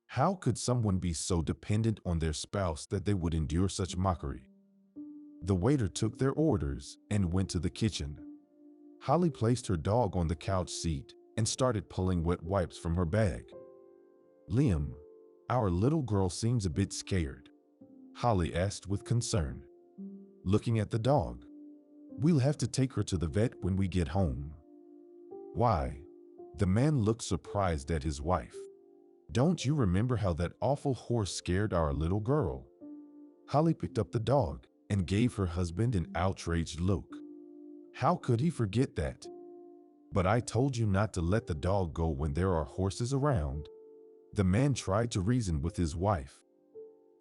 How could someone be so dependent on their spouse that they would endure such mockery? The waiter took their orders and went to the kitchen. Holly placed her dog on the couch seat and started pulling wet wipes from her bag. Liam, our little girl seems a bit scared, Holly asked with concern. Looking at the dog, we'll have to take her to the vet when we get home. Why? The man looked surprised at his wife. Don't you remember how that awful horse scared our little girl? Holly picked up the dog and gave her husband an outraged look. How could he forget that? But I told you not to let the dog go when there are horses around. The man tried to reason with his wife.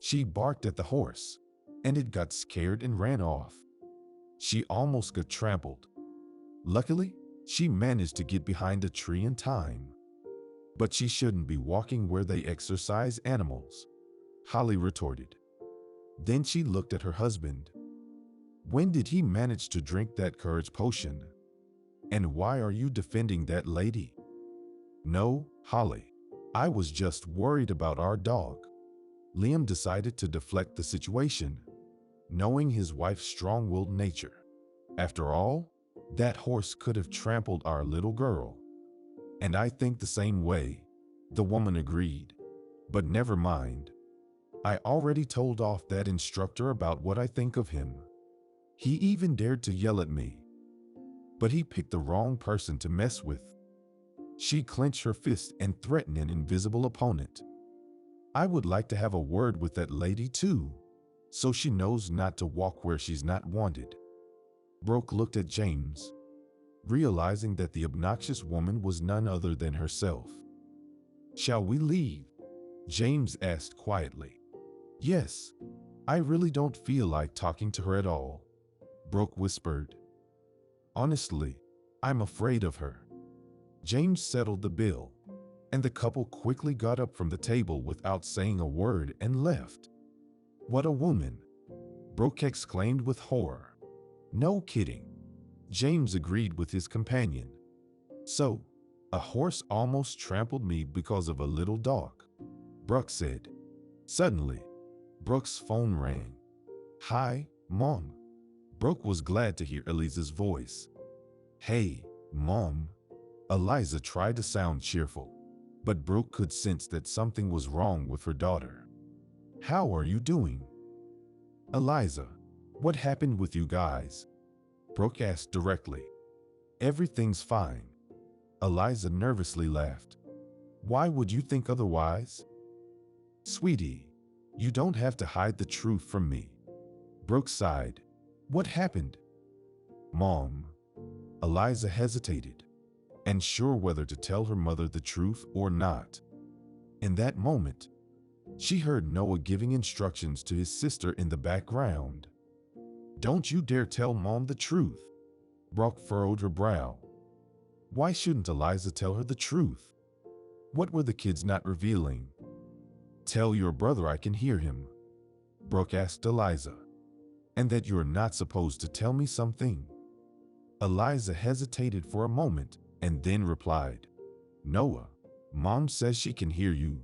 She barked at the horse, and it got scared and ran off. She almost got trampled. Luckily, she managed to get behind a tree in time. But she shouldn't be walking where they exercise animals, Holly retorted. Then she looked at her husband. When did he manage to drink that courage potion? And why are you defending that lady? No, Holly, I was just worried about our dog. Liam decided to deflect the situation, knowing his wife's strong-willed nature. After all, that horse could have trampled our little girl. And I think the same way, the woman agreed. But never mind. I already told off that instructor about what I think of him. He even dared to yell at me. But he picked the wrong person to mess with. She clenched her fist and threatened an invisible opponent. I would like to have a word with that lady too, so she knows not to walk where she's not wanted. Brooke looked at James, realizing that the obnoxious woman was none other than herself. Shall we leave? James asked quietly. Yes, I really don't feel like talking to her at all, Brooke whispered. Honestly, I'm afraid of her. James settled the bill, and the couple quickly got up from the table without saying a word and left. What a woman! Brooke exclaimed with horror. No kidding. James agreed with his companion. So, a horse almost trampled me because of a little dog. Brooke said. Suddenly, Brooke's phone rang. Hi, Mom. Brooke was glad to hear Eliza's voice. Hey, Mom. Eliza tried to sound cheerful, but Brooke could sense that something was wrong with her daughter. How are you doing? Eliza, what happened with you guys? Brooke asked directly. Everything's fine. Eliza nervously laughed. Why would you think otherwise? Sweetie, you don't have to hide the truth from me. Brooke sighed. What happened? Mom. Eliza hesitated, unsure whether to tell her mother the truth or not. In that moment, she heard Noah giving instructions to his sister in the background. Don't you dare tell Mom the truth. Brooke furrowed her brow. Why shouldn't Eliza tell her the truth? What were the kids not revealing? Tell your brother I can hear him, Brooke asked Eliza. And that you're not supposed to tell me something. Eliza hesitated for a moment and then replied, Noah, Mom says she can hear you.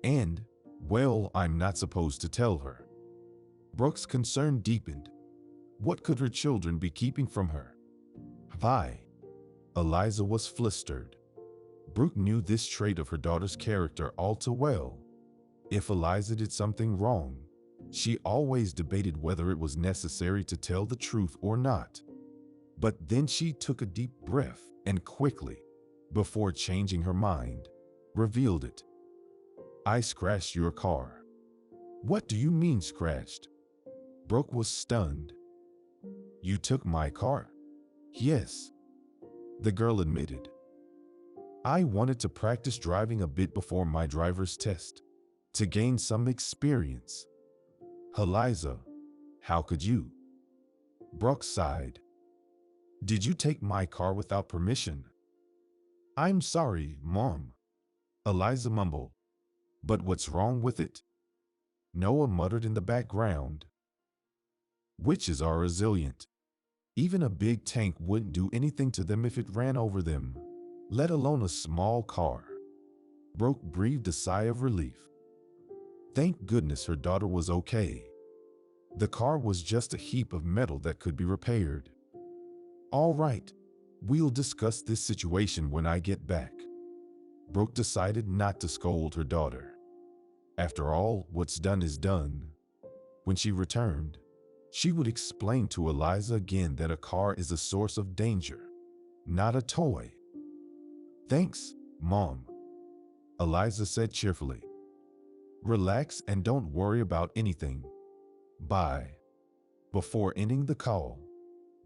And, well, I'm not supposed to tell her. Brooke's concern deepened. What could her children be keeping from her? Why? Eliza was flustered. Brooke knew this trait of her daughter's character all too well. If Eliza did something wrong, she always debated whether it was necessary to tell the truth or not. But then she took a deep breath and quickly, before changing her mind, revealed it. I scratched your car. What do you mean scratched? Brooke was stunned. You took my car? Yes, the girl admitted. I wanted to practice driving a bit before my driver's test, to gain some experience. Eliza, how could you? Brooke sighed. Did you take my car without permission? I'm sorry, Mom. Eliza mumbled. But what's wrong with it? Noah muttered in the background. Witches are resilient. Even a big tank wouldn't do anything to them if it ran over them, let alone a small car. Brooke breathed a sigh of relief. Thank goodness her daughter was okay. The car was just a heap of metal that could be repaired. All right, we'll discuss this situation when I get back. Brooke decided not to scold her daughter. After all, what's done is done. When she returned, she would explain to Eliza again that a car is a source of danger, not a toy. Thanks, Mom, Eliza said cheerfully. Relax and don't worry about anything. Bye. Before ending the call,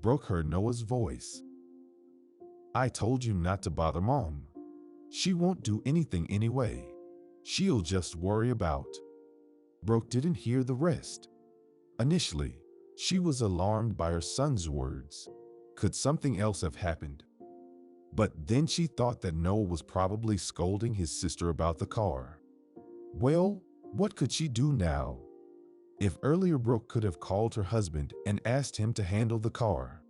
Brooke heard Noah's voice. I told you not to bother Mom. She won't do anything anyway. She'll just worry about. Brooke didn't hear the rest. Initially, she was alarmed by her son's words. Could something else have happened? But then she thought that Noah was probably scolding his sister about the car. Well, what could she do now? If earlier Brooke could have called her husband and asked him to handle the car,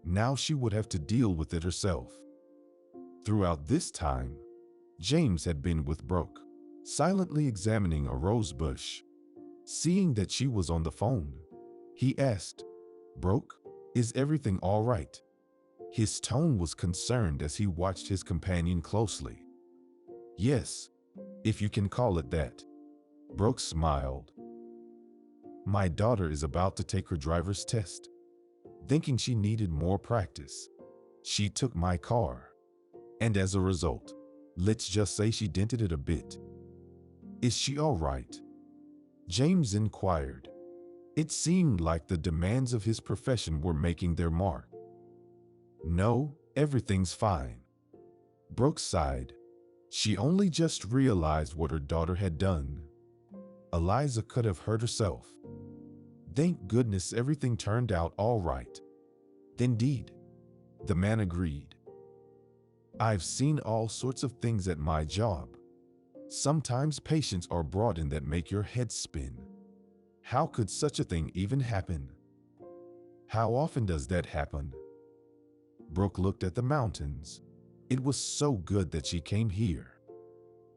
now she would have to deal with it herself. Throughout this time, James had been with Brooke, silently examining a rose bush. Seeing that she was on the phone, he asked, Brooke, is everything all right? His tone was concerned as he watched his companion closely. Yes, if you can call it that. Brooke smiled. My daughter is about to take her driver's test. Thinking she needed more practice, she took my car. And as a result, let's just say she dented it a bit. Is she all right? James inquired. It seemed like the demands of his profession were making their mark. No, everything's fine. Brooke sighed. She only just realized what her daughter had done. Eliza could have hurt herself. Thank goodness everything turned out all right. Indeed, the man agreed. I've seen all sorts of things at my job. Sometimes patients are brought in that make your head spin. How could such a thing even happen? How often does that happen? Brooke looked at the mountains. It was so good that she came here.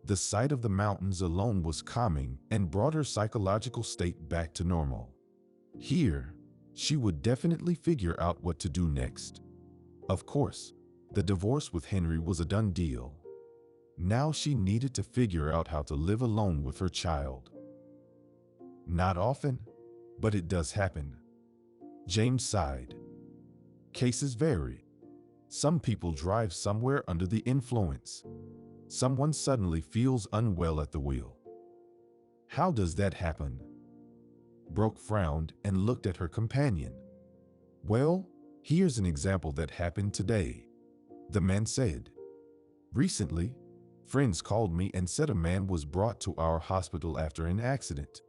The sight of the mountains alone was calming and brought her psychological state back to normal. Here, she would definitely figure out what to do next. Of course, the divorce with Henry was a done deal. Now she needed to figure out how to live alone with her child. Not often, but it does happen. James sighed. Cases vary. Some people drive somewhere under the influence. Someone suddenly feels unwell at the wheel. How does that happen? Brooke frowned and looked at her companion. Well, here's an example that happened today, the man said. Recently, friends called me and said a man was brought to our hospital after an accident.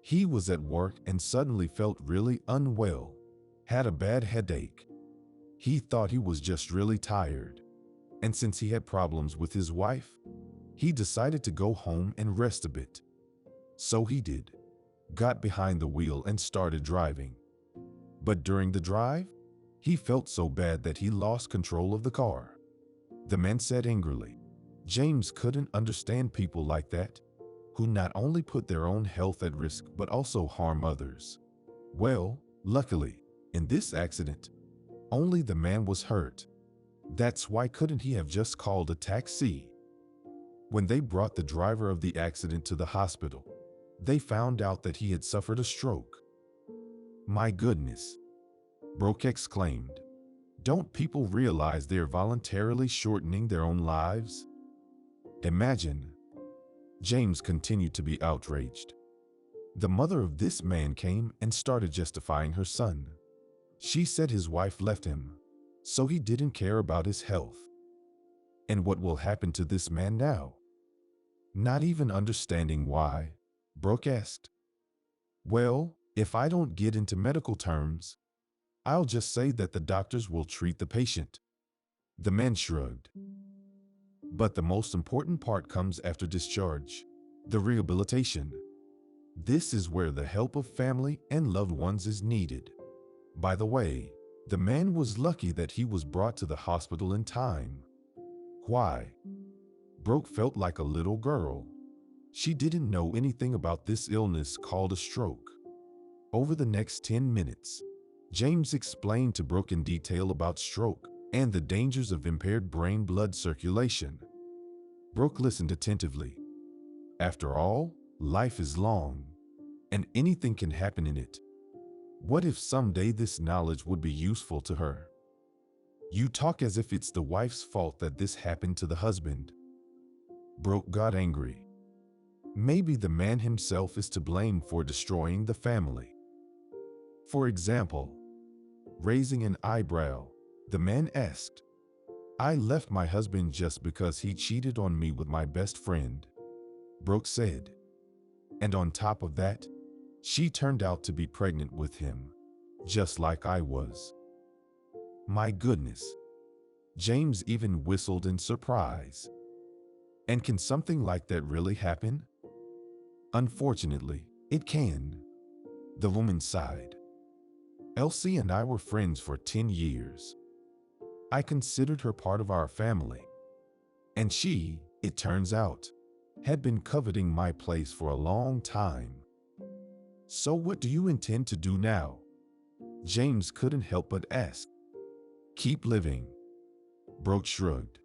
He was at work and suddenly felt really unwell, had a bad headache. He thought he was just really tired, and since he had problems with his wife, he decided to go home and rest a bit. So he did, got behind the wheel and started driving. But during the drive, he felt so bad that he lost control of the car. The man said angrily. James couldn't understand people like that, who not only put their own health at risk but also harm others. Well, luckily, in this accident, only the man was hurt. That's why couldn't he have just called a taxi? When they brought the driver of the accident to the hospital, they found out that he had suffered a stroke. My goodness, Brooke exclaimed. Don't people realize they're voluntarily shortening their own lives? Imagine. James continued to be outraged. The mother of this man came and started justifying her son. She said his wife left him, so he didn't care about his health. And what will happen to this man now? Not even understanding why, Brooke asked. Well, if I don't get into medical terms, I'll just say that the doctors will treat the patient. The man shrugged. But the most important part comes after discharge, the rehabilitation. This is where the help of family and loved ones is needed. By the way, the man was lucky that he was brought to the hospital in time. Why? Brooke felt like a little girl. She didn't know anything about this illness called a stroke. Over the next 10 minutes, James explained to Brooke in detail about stroke and the dangers of impaired brain blood circulation. Brooke listened attentively. After all, life is long, and anything can happen in it. What if someday this knowledge would be useful to her? You talk as if it's the wife's fault that this happened to the husband. Brooke got angry. Maybe the man himself is to blame for destroying the family. For example, raising an eyebrow, the man asked, I left my husband just because he cheated on me with my best friend, Brooke said. And on top of that, she turned out to be pregnant with him, just like I was. My goodness. James even whistled in surprise. And can something like that really happen? Unfortunately, it can. The woman sighed. Elsie and I were friends for 10 years. I considered her part of our family. And she, it turns out, had been coveting my place for a long time. So what do you intend to do now? James couldn't help but ask. Keep living. Brooke shrugged.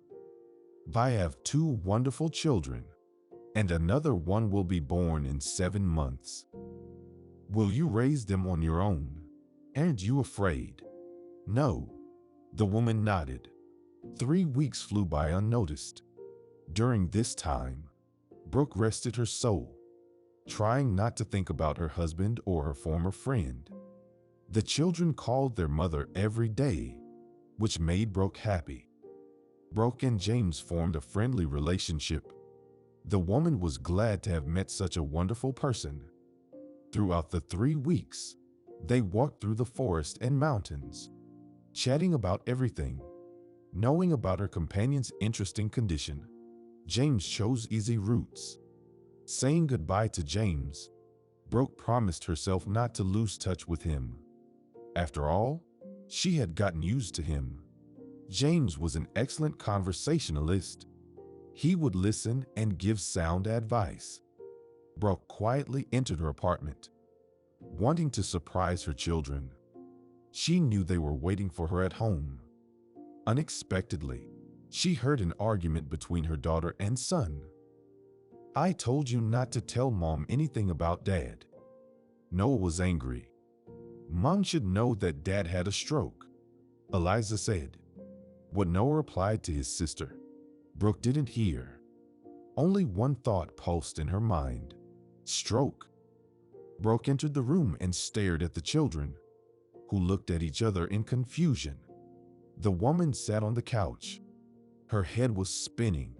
I have 2 wonderful children, and another one will be born in 7 months. Will you raise them on your own? Aren't you afraid? No. The woman nodded. 3 weeks flew by unnoticed. During this time, Brooke rested her soul, trying not to think about her husband or her former friend. The children called their mother every day, which made Brooke happy. Brooke and James formed a friendly relationship. The woman was glad to have met such a wonderful person. Throughout the 3 weeks, they walked through the forest and mountains, chatting about everything. Knowing about her companion's interesting condition, James chose easy routes. Saying goodbye to James, Brooke promised herself not to lose touch with him. After all, she had gotten used to him. James was an excellent conversationalist. He would listen and give sound advice. Brooke quietly entered her apartment, wanting to surprise her children. She knew they were waiting for her at home. Unexpectedly, she heard an argument between her daughter and son. "I told you not to tell Mom anything about Dad." Noah was angry. "Mom should know that Dad had a stroke," Eliza said. What Noah replied to his sister, Brooke didn't hear. Only one thought pulsed in her mind: stroke. Brooke entered the room and stared at the children, who looked at each other in confusion. The woman sat on the couch. Her head was spinning.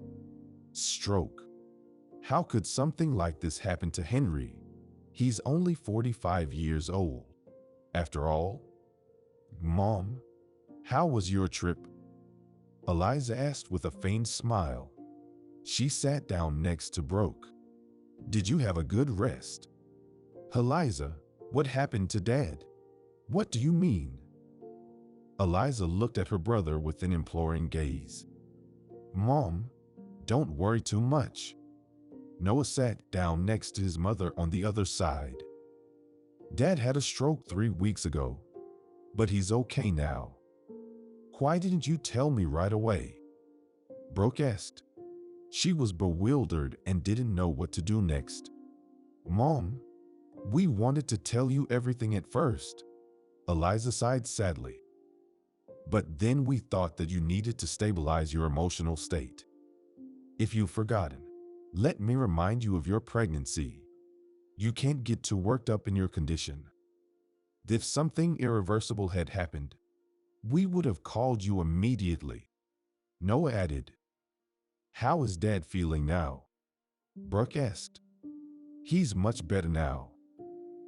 Stroke. How could something like this happen to Henry? He's only 45 years old. After all. "Mom, how was your trip?" Eliza asked with a faint smile. She sat down next to Brooke. "Did you have a good rest?" "Eliza, what happened to Dad?" "What do you mean?" Eliza looked at her brother with an imploring gaze. "Mom, don't worry too much." Noah sat down next to his mother on the other side. "Dad had a stroke 3 weeks ago, but he's okay now." "Why didn't you tell me right away?" Brooke asked. She was bewildered and didn't know what to do next. "Mom, we wanted to tell you everything at first," Eliza sighed sadly. "But then we thought that you needed to stabilize your emotional state. If you've forgotten, let me remind you of your pregnancy. You can't get too worked up in your condition. If something irreversible had happened, we would have called you immediately." Noah added. "How is Dad feeling now?" Brooke asked. "He's much better now."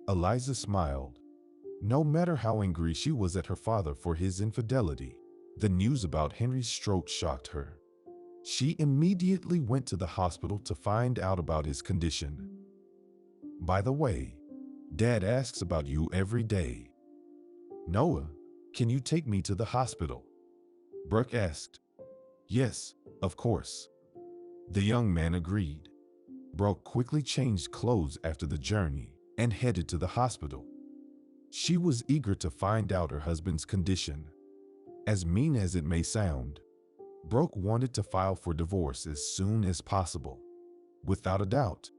Eliza smiled. No matter how angry she was at her father for his infidelity, the news about Henry's stroke shocked her. She immediately went to the hospital to find out about his condition. "By the way, Dad asks about you every day. Noah, can you take me to the hospital?" Brooke asked. "Yes, of course." The young man agreed. Brooke quickly changed clothes after the journey and headed to the hospital. She was eager to find out her husband's condition. As mean as it may sound, Brooke wanted to file for divorce as soon as possible. Without a doubt,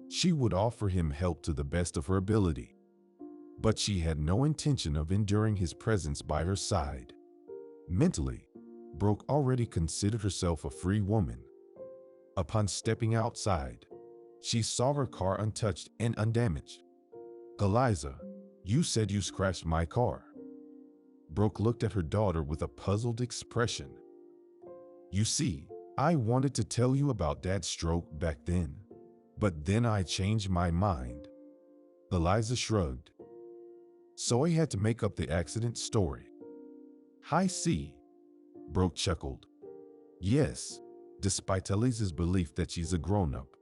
she would offer him help to the best of her ability. But she had no intention of enduring his presence by her side. Mentally, Brooke already considered herself a free woman. Upon stepping outside, she saw her car untouched and undamaged. "Eliza, you said you scratched my car." Brooke looked at her daughter with a puzzled expression. "You see, I wanted to tell you about Dad's stroke back then, but then I changed my mind." Eliza shrugged. "So I had to make up the accident story." "I see," Brooke chuckled. Yes, despite Eliza's belief that she's a grown-up,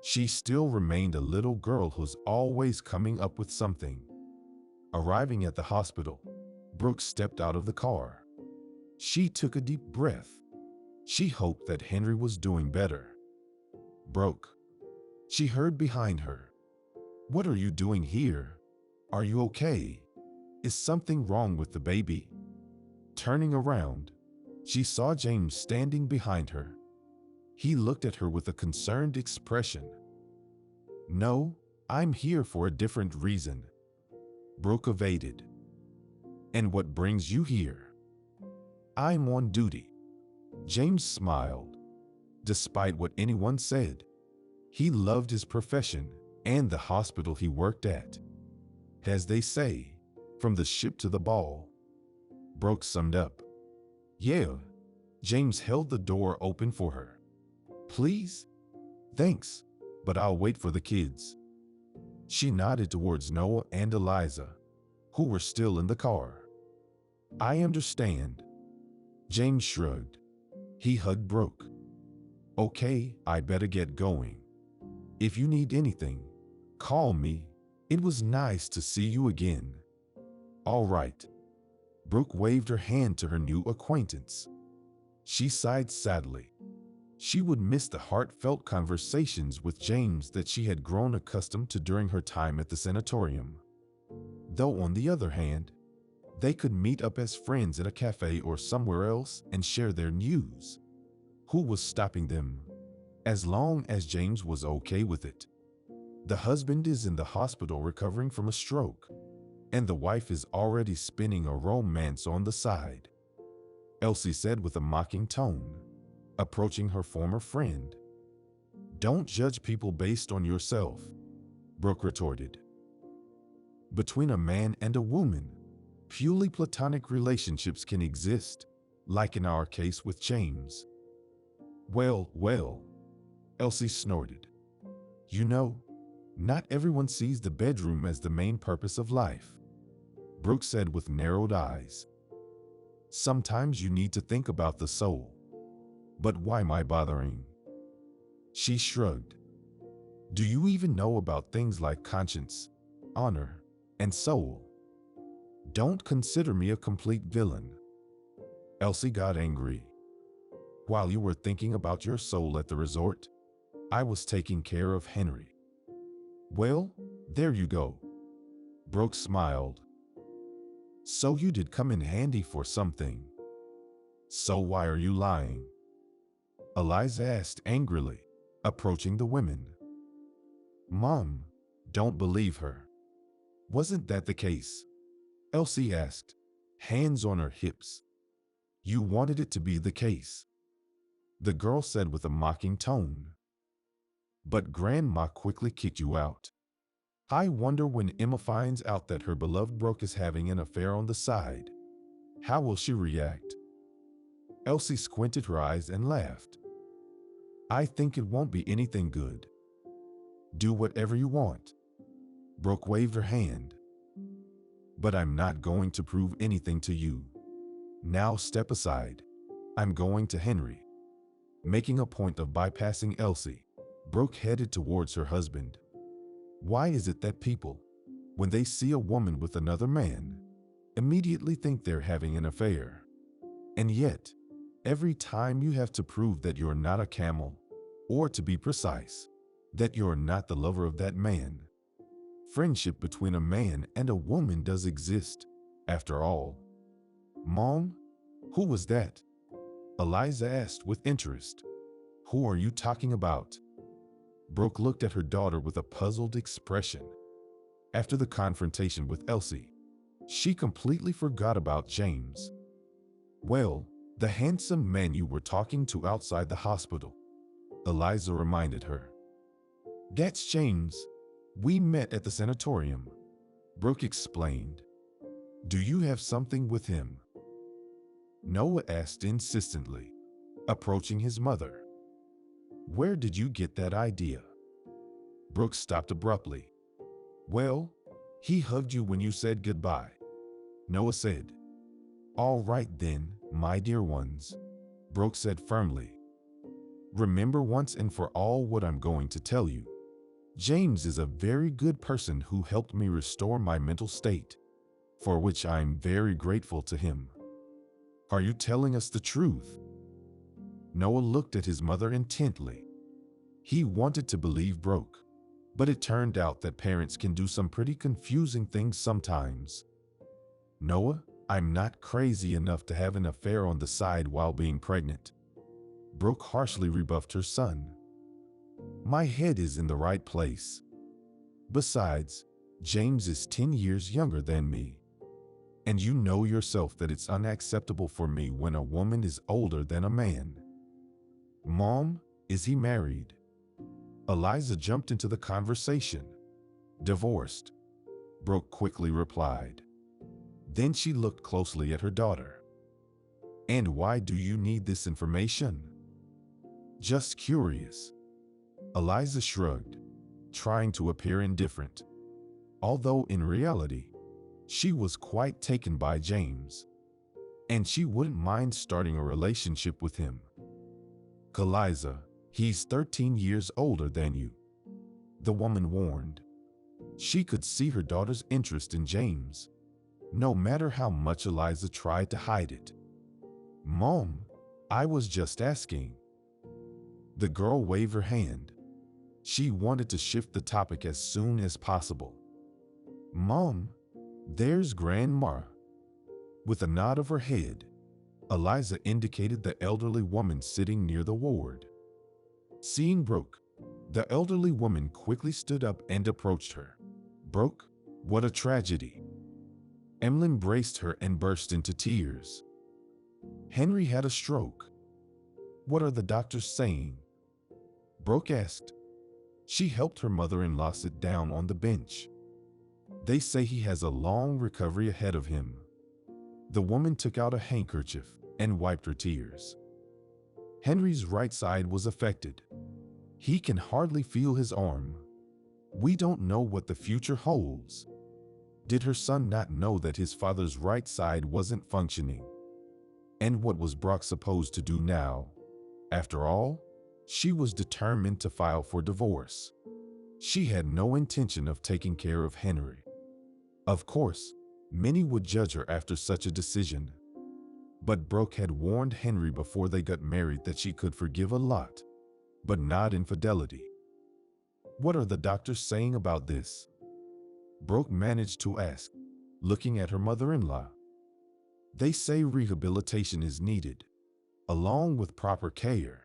she still remained a little girl who's always coming up with something. Arriving at the hospital, Brooke stepped out of the car. She took a deep breath. She hoped that Henry was doing better. "Brooke," she heard behind her. "What are you doing here? Are you okay? Is something wrong with the baby?" Turning around, she saw James standing behind her. He looked at her with a concerned expression. "No, I'm here for a different reason," Brooke evaded. "And what brings you here?" "I'm on duty." James smiled. Despite what anyone said, he loved his profession and the hospital he worked at. As they say, from the ship to the ball. Brooke summed up. "Yeah." James held the door open for her. "Please?" "Thanks, but I'll wait for the kids." She nodded towards Noah and Eliza, who were still in the car. "I understand." James shrugged. He hugged Brooke. "Okay, I better get going. If you need anything, call me. It was nice to see you again." "All right." Brooke waved her hand to her new acquaintance. She sighed sadly. She would miss the heartfelt conversations with James that she had grown accustomed to during her time at the sanatorium. Though on the other hand, they could meet up as friends at a cafe or somewhere else and share their news. Who was stopping them? As long as James was okay with it. The husband is in the hospital recovering from a stroke, and the wife is already spinning a romance on the side, Elsie said with a mocking tone, approaching her former friend. Don't judge people based on yourself, Brooke retorted. Between a man and a woman, purely platonic relationships can exist, like in our case with James. Well, Elsie snorted. You know, not everyone sees the bedroom as the main purpose of life, Brooke said with narrowed eyes. Sometimes you need to think about the soul. But why am I bothering? She shrugged. Do you even know about things like conscience, honor, and soul? Don't consider me a complete villain. Elsie got angry. While you were thinking about your soul at the resort, I was taking care of Henry. Well, there you go. Brooke smiled. So you did come in handy for something. So why are you lying? Eliza asked angrily, approaching the women. Mom, don't believe her. Wasn't that the case? Elsie asked, hands on her hips. You wanted it to be the case, the girl said with a mocking tone. But Grandma quickly kicked you out. I wonder when Emma finds out that her beloved Brooke is having an affair on the side. How will she react? Elsie squinted her eyes and laughed. I think it won't be anything good. Do whatever you want. Brooke waved her hand. But I'm not going to prove anything to you. Now step aside. I'm going to Henry. Making a point of bypassing Elsie, Brooke headed towards her husband. Why is it that people, when they see a woman with another man, immediately think they're having an affair? And yet, every time you have to prove that you're not a camel, or to be precise, that you're not the lover of that man. Friendship between a man and a woman does exist, after all. Mom, who was that? Eliza asked with interest. Who are you talking about? Brooke looked at her daughter with a puzzled expression. After the confrontation with Elsie, she completely forgot about James. Well, the handsome man you were talking to outside the hospital, Eliza reminded her. That's James. We met at the sanatorium, Brooke explained. Do you have something with him? Noah asked insistently, approaching his mother. Where did you get that idea? Brooke stopped abruptly. Well, he hugged you when you said goodbye, Noah said. All right then, my dear ones, Brooke said firmly. Remember once and for all what I'm going to tell you. James is a very good person who helped me restore my mental state, for which I'm very grateful to him. Are you telling us the truth? Noah looked at his mother intently. He wanted to believe Brooke, but it turned out that parents can do some pretty confusing things sometimes. Noah, I'm not crazy enough to have an affair on the side while being pregnant, Brooke harshly rebuffed her son. My head is in the right place. Besides, James is 10 years younger than me. And you know yourself that it's unacceptable for me when a woman is older than a man. Mom, is he married? Eliza jumped into the conversation. Divorced, Brooke quickly replied. Then she looked closely at her daughter. And why do you need this information? Just curious. Eliza shrugged, trying to appear indifferent, although in reality, she was quite taken by James, and she wouldn't mind starting a relationship with him. Eliza, he's 13 years older than you, the woman warned. She could see her daughter's interest in James, no matter how much Eliza tried to hide it. Mom, I was just asking. The girl waved her hand. She wanted to shift the topic as soon as possible. "Mom, there's Grandma." With a nod of her head, Eliza indicated the elderly woman sitting near the ward. Seeing Brooke, the elderly woman quickly stood up and approached her. "Brooke, what a tragedy." Emlyn braced her and burst into tears. "Henry had a stroke." "What are the doctors saying?" Brooke asked. She helped her mother-in-law sit down on the bench. "They say he has a long recovery ahead of him." The woman took out a handkerchief and wiped her tears. "Henry's right side was affected. He can hardly feel his arm. We don't know what the future holds." Did her son not know that his father's right side wasn't functioning? And what was Brooke supposed to do now? After all, she was determined to file for divorce. She had no intention of taking care of Henry. Of course, many would judge her after such a decision. But Brooke had warned Henry before they got married that she could forgive a lot, but not infidelity. "What are the doctors saying about this?" Brooke managed to ask, looking at her mother-in-law. "They say rehabilitation is needed, along with proper care."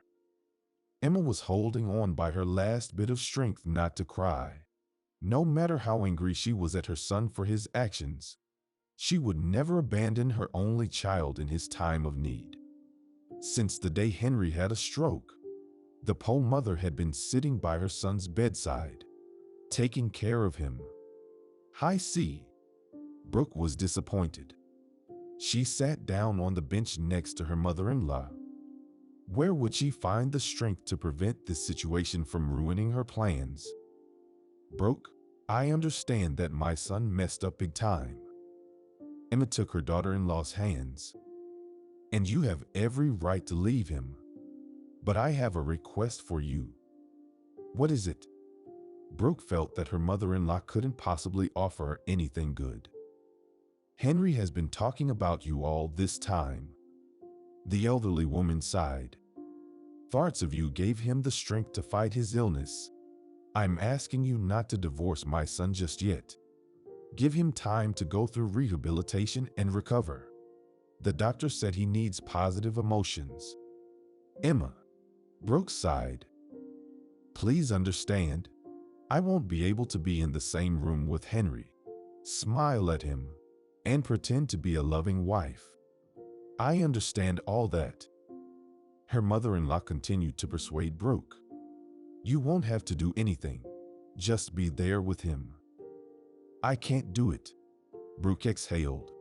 Emma was holding on by her last bit of strength not to cry. No matter how angry she was at her son for his actions, she would never abandon her only child in his time of need. Since the day Henry had a stroke, the Poe mother had been sitting by her son's bedside, taking care of him. "I see." Brooke was disappointed. She sat down on the bench next to her mother-in-law. Where would she find the strength to prevent this situation from ruining her plans? "Brooke, I understand that my son messed up big time." Emma took her daughter-in-law's hands. "And you have every right to leave him. But I have a request for you." "What is it?" Brooke felt that her mother-in-law couldn't possibly offer her anything good. "Henry has been talking about you all this time." The elderly woman sighed. "Thoughts of you gave him the strength to fight his illness. I'm asking you not to divorce my son just yet. Give him time to go through rehabilitation and recover. The doctor said he needs positive emotions." "Emma," Brooke sighed. "Please understand, I won't be able to be in the same room with Henry, smile at him, and pretend to be a loving wife. I understand all that." Her mother-in-law continued to persuade Brooke. "You won't have to do anything. Just be there with him." "I can't do it," Brooke exhaled.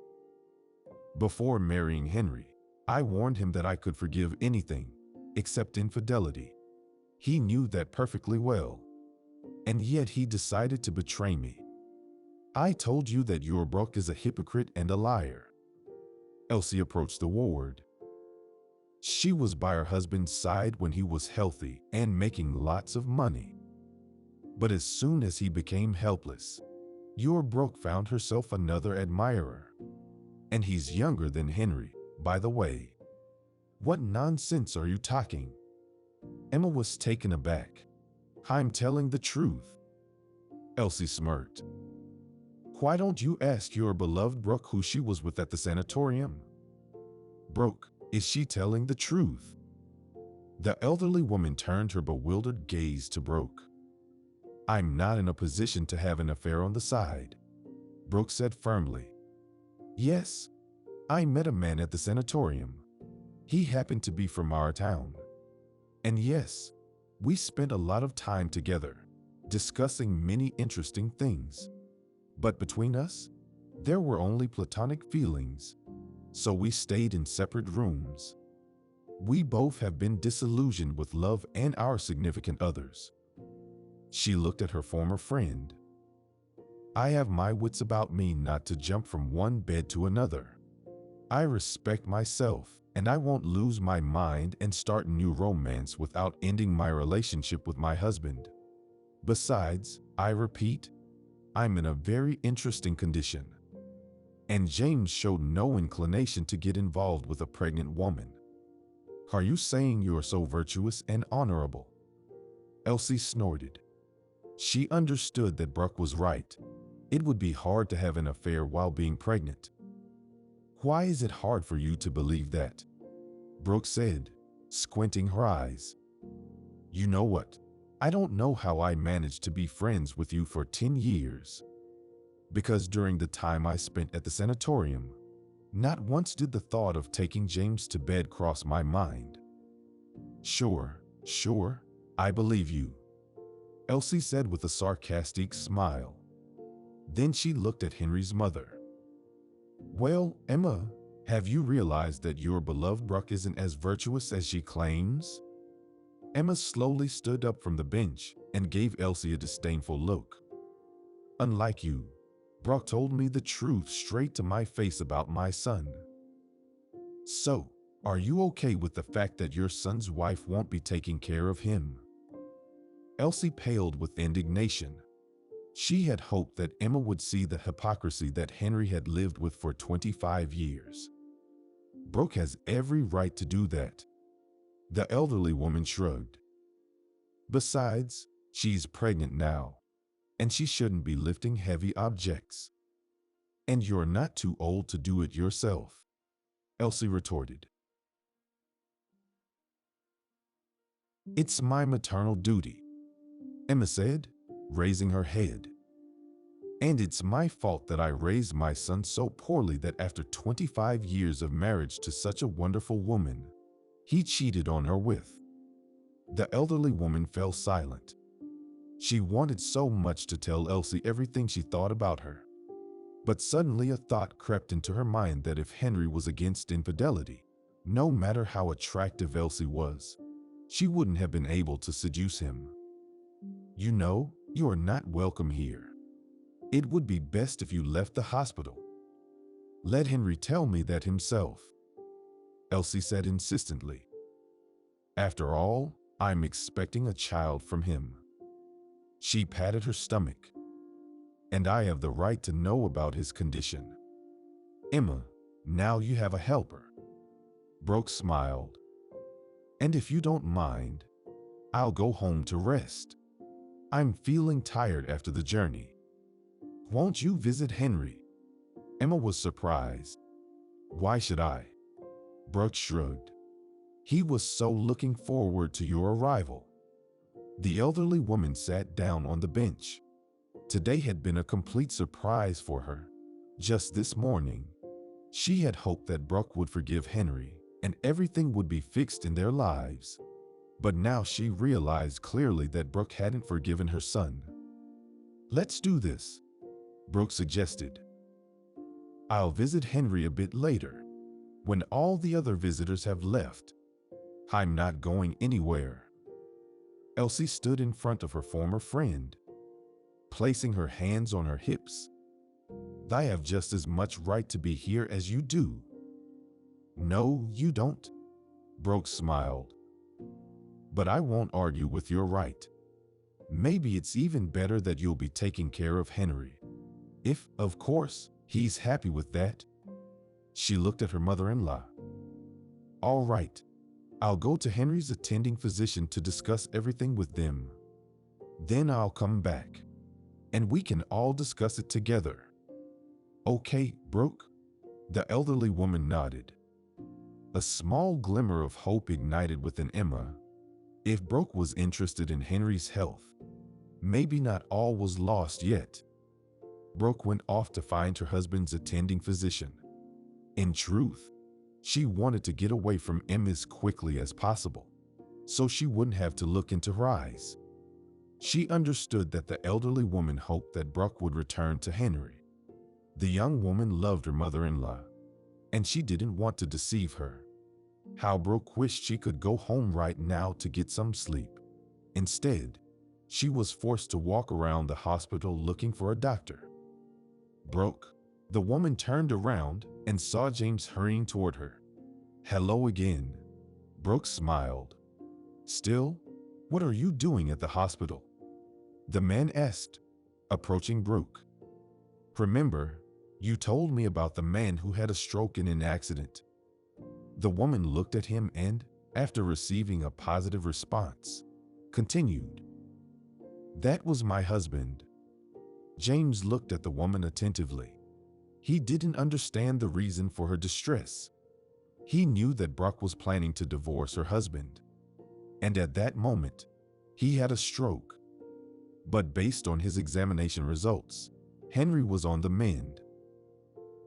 "Before marrying Henry, I warned him that I could forgive anything, except infidelity. He knew that perfectly well. And yet he decided to betray me. I told you that your Brooke is a hypocrite and a liar." Elsie approached the ward. She was by her husband's side when he was healthy and making lots of money. But as soon as he became helpless, your Brooke found herself another admirer. And he's younger than Henry, by the way. "What nonsense are you talking?" Emma was taken aback. "I'm telling the truth." Elsie smirked. "Why don't you ask your beloved Brooke who she was with at the sanatorium?" "Brooke, is she telling the truth?" The elderly woman turned her bewildered gaze to Brooke. "I'm not in a position to have an affair on the side," Brooke said firmly. "Yes, I met a man at the sanatorium. He happened to be from our town. And yes, we spent a lot of time together, discussing many interesting things. But between us, there were only platonic feelings, so we stayed in separate rooms. We both have been disillusioned with love and our significant others." She looked at her former friend. "I have my wits about me not to jump from one bed to another. I respect myself, and I won't lose my mind and start new romance without ending my relationship with my husband. Besides, I repeat, I'm in a very interesting condition. And James showed no inclination to get involved with a pregnant woman." Are you saying you are so virtuous and honorable? Elsie snorted. She understood that Brooke was right. It would be hard to have an affair while being pregnant. Why is it hard for you to believe that? Brooke said, squinting her eyes. You know what? I don't know how I managed to be friends with you for 10 years. Because during the time I spent at the sanatorium, not once did the thought of taking James to bed cross my mind. Sure, I believe you, Elsie said with a sarcastic smile. Then she looked at Henry's mother. Well, Emma, have you realized that your beloved Brooke isn't as virtuous as she claims? Emma slowly stood up from the bench and gave Elsie a disdainful look. Unlike you, Brooke told me the truth straight to my face about my son. So, are you okay with the fact that your son's wife won't be taking care of him? Elsie paled with indignation. She had hoped that Emma would see the hypocrisy that Henry had lived with for 25 years. Brooke has every right to do that. The elderly woman shrugged. Besides, she's pregnant now, and she shouldn't be lifting heavy objects. And you're not too old to do it yourself, Elsie retorted. It's my maternal duty, Emma said, raising her head. And it's my fault that I raised my son so poorly that after 25 years of marriage to such a wonderful woman, he cheated on her with. The elderly woman fell silent. She wanted so much to tell Elsie everything she thought about her. But suddenly a thought crept into her mind that if Henry was against infidelity, no matter how attractive Elsie was, she wouldn't have been able to seduce him. You know, you are not welcome here. It would be best if you left the hospital. Let Henry tell me that himself, Elsie said insistently. After all, I'm expecting a child from him. She patted her stomach. And I have the right to know about his condition. Emma, now you have a helper. Brooke smiled. And if you don't mind, I'll go home to rest. I'm feeling tired after the journey. Won't you visit Henry? Emma was surprised. Why should I? Brooke shrugged. He was so looking forward to your arrival. The elderly woman sat down on the bench. Today had been a complete surprise for her. Just this morning, she had hoped that Brooke would forgive Henry and everything would be fixed in their lives. But now she realized clearly that Brooke hadn't forgiven her son. Let's do this, Brooke suggested. I'll visit Henry a bit later, when all the other visitors have left. I'm not going anywhere. Elsie stood in front of her former friend, placing her hands on her hips. I have just as much right to be here as you do. No, you don't, Brooke smiled. But I won't argue with your right. Maybe it's even better that you'll be taking care of Henry. If, of course, he's happy with that. She looked at her mother-in-law. All right, I'll go to Henry's attending physician to discuss everything with them. Then I'll come back, and we can all discuss it together. Okay, Brooke? The elderly woman nodded. A small glimmer of hope ignited within Emma. If Brooke was interested in Henry's health, maybe not all was lost yet. Brooke went off to find her husband's attending physician. In truth, she wanted to get away from Emma as quickly as possible, so she wouldn't have to look into her eyes. She understood that the elderly woman hoped that Brooke would return to Henry. The young woman loved her mother-in-law, and she didn't want to deceive her. How Brooke wished she could go home right now to get some sleep. Instead, she was forced to walk around the hospital looking for a doctor. Brooke, the woman turned around and saw James hurrying toward her. Hello again. Brooke smiled. Still, what are you doing at the hospital? The man asked, approaching Brooke. Remember, you told me about the man who had a stroke in an accident. The woman looked at him and, after receiving a positive response, continued, "That was my husband." James looked at the woman attentively. He didn't understand the reason for her distress. He knew that Brooke was planning to divorce her husband. And at that moment, he had a stroke. But based on his examination results, Henry was on the mend.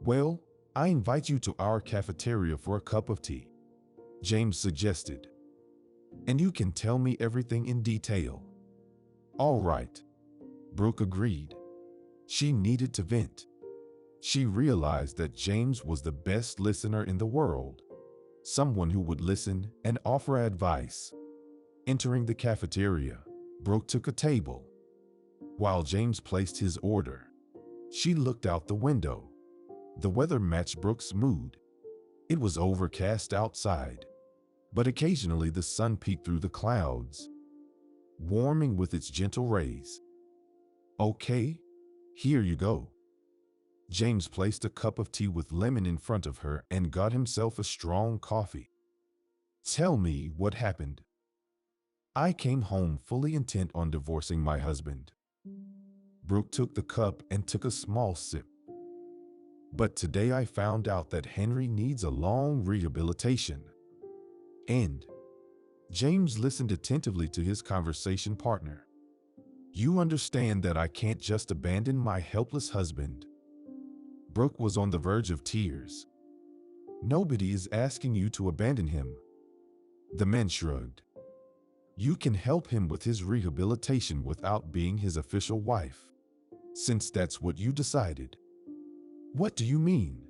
"Well, I invite you to our cafeteria for a cup of tea," James suggested. "And you can tell me everything in detail." "All right," Brooke agreed. She needed to vent. She realized that James was the best listener in the world, someone who would listen and offer advice. Entering the cafeteria, Brooke took a table. While James placed his order, she looked out the window. The weather matched Brooke's mood. It was overcast outside, but occasionally the sun peeked through the clouds, warming with its gentle rays. "Okay, here you go." James placed a cup of tea with lemon in front of her and got himself a strong coffee. "Tell me what happened." "I came home fully intent on divorcing my husband." Brooke took the cup and took a small sip. "But today I found out that Henry needs a long rehabilitation." And James listened attentively to his conversation partner. "You understand that I can't just abandon my helpless husband." Brooke was on the verge of tears. "Nobody is asking you to abandon him." The man shrugged. "You can help him with his rehabilitation without being his official wife, since that's what you decided." "What do you mean?"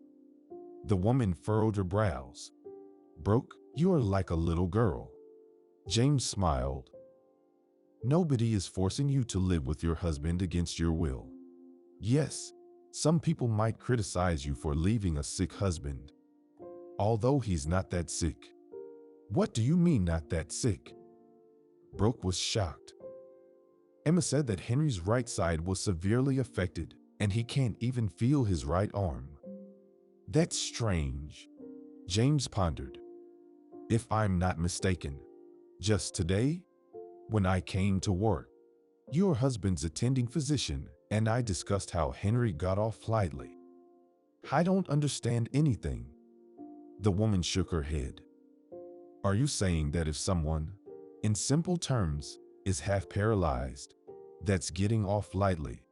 The woman furrowed her brows. "Brooke, you are like a little girl." James smiled. "Nobody is forcing you to live with your husband against your will. Yes, some people might criticize you for leaving a sick husband, although he's not that sick." "What do you mean not that sick?" Brooke was shocked. "Emma said that Henry's right side was severely affected, and he can't even feel his right arm." "That's strange," James pondered. "If I'm not mistaken, just today, when I came to work, your husband's attending physician and I discussed how Henry got off lightly." "I don't understand anything." The woman shook her head. "Are you saying that if someone, in simple terms, is half paralyzed, that's getting off lightly?"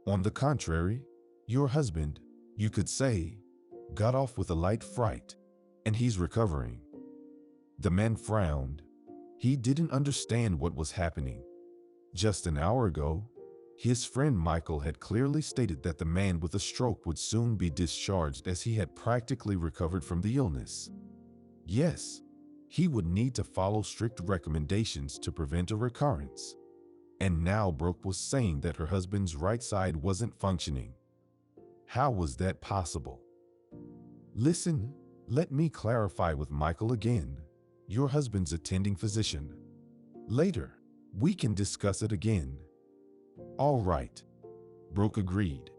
"On the contrary, your husband, you could say, got off with a light fright, and he's recovering." The man frowned. He didn't understand what was happening. Just an hour ago, his friend Michael had clearly stated that the man with a stroke would soon be discharged as he had practically recovered from the illness. Yes, he would need to follow strict recommendations to prevent a recurrence. And now Brooke was saying that her husband's right side wasn't functioning. How was that possible? "Listen, let me clarify with Michael again. Your husband's attending physician. Later, we can discuss it again." "All right," Brooke agreed.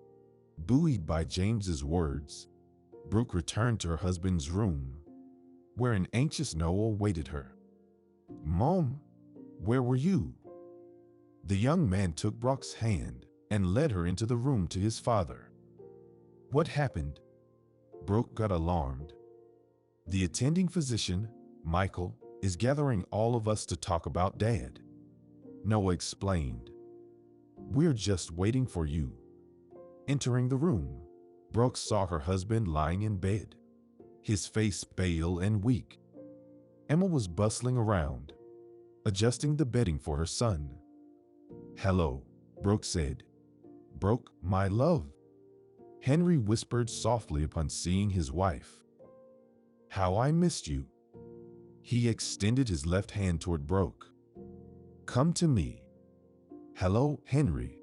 Buoyed by James's words, Brooke returned to her husband's room, where an anxious Noah awaited her. "Mom, where were you?" The young man took Brooke's hand and led her into the room to his father. "What happened?" Brooke got alarmed. "The attending physician, Michael, is gathering all of us to talk about Dad," Noah explained. "We're just waiting for you." Entering the room, Brooke saw her husband lying in bed, his face pale and weak. Emma was bustling around, adjusting the bedding for her son. "Hello," Brooke said. "Brooke, my love," Henry whispered softly upon seeing his wife. "How I missed you." He extended his left hand toward Brooke. "Come to me." "Hello, Henry."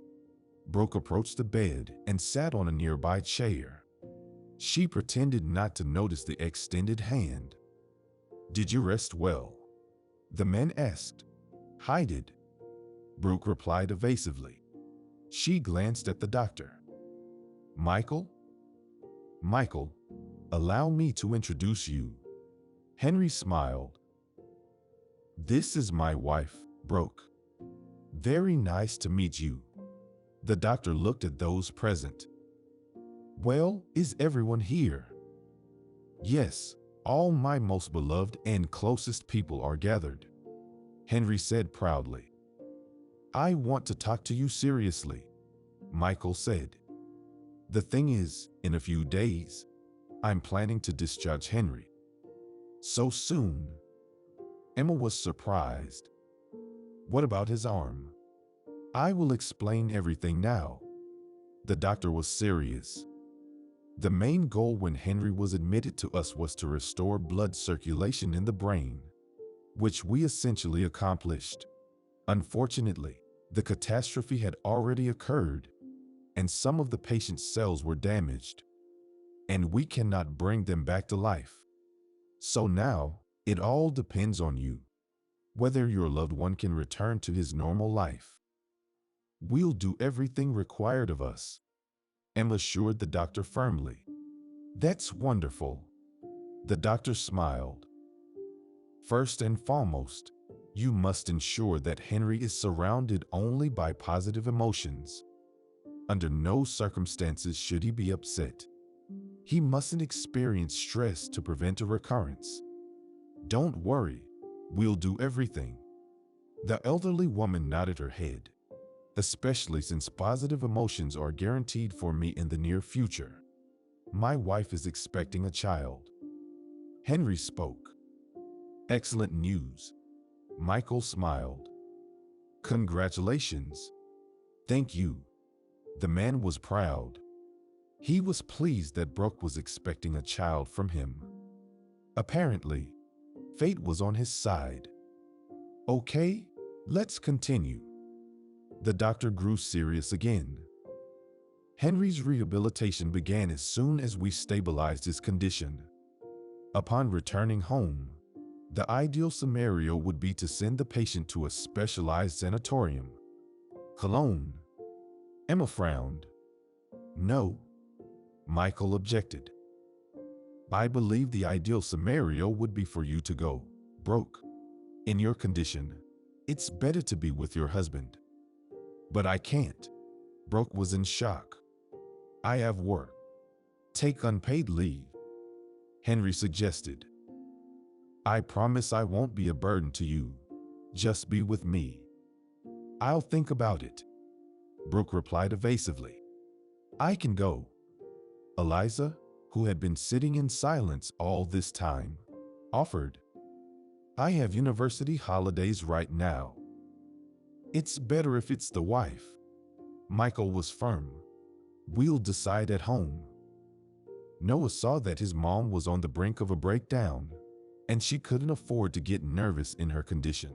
Brooke approached the bed and sat on a nearby chair. She pretended not to notice the extended hand. "Did you rest well?" the man asked. "I did," Brooke replied evasively. She glanced at the doctor. "Michael?" "Michael, allow me to introduce you." Henry smiled. This is my wife, Brooke. Very nice to meet you. The doctor looked at those present. Well, is everyone here? Yes, all my most beloved and closest people are gathered, Henry said proudly. I want to talk to you seriously, Michael said. The thing is, in a few days, I'm planning to discharge Henry. So soon? Emma was surprised. What about his arm? I will explain everything now. The doctor was serious. The main goal when Henry was admitted to us was to restore blood circulation in the brain, which we essentially accomplished. Unfortunately, the catastrophe had already occurred, and some of the patient's cells were damaged, and we cannot bring them back to life. So now, it all depends on you, whether your loved one can return to his normal life. We'll do everything required of us, Emma assured the doctor firmly. That's wonderful. The doctor smiled. First and foremost, you must ensure that Henry is surrounded only by positive emotions. Under no circumstances should he be upset. He mustn't experience stress to prevent a recurrence. Don't worry, we'll do everything. The elderly woman nodded her head. Especially since positive emotions are guaranteed for me in the near future. My wife is expecting a child. Henry spoke. Excellent news. Michael smiled. Congratulations. Thank you. The man was proud. He was pleased that Brooke was expecting a child from him. Apparently, fate was on his side. Okay, let's continue. The doctor grew serious again. Henry's rehabilitation began as soon as we stabilized his condition. Upon returning home, the ideal scenario would be to send the patient to a specialized sanatorium. Cologne. Emma frowned. No. Michael objected. I believe the ideal scenario would be for you to go, Brooke. In your condition, it's better to be with your husband. But I can't. Brooke was in shock. I have work. Take unpaid leave, Henry suggested. I promise I won't be a burden to you. Just be with me. I'll think about it, Brooke replied evasively. I can go. Eliza, who had been sitting in silence all this time, offered. I have university holidays right now. It's better if it's the wife. Michael was firm. We'll decide at home. Noah saw that his mom was on the brink of a breakdown, and she couldn't afford to get nervous in her condition.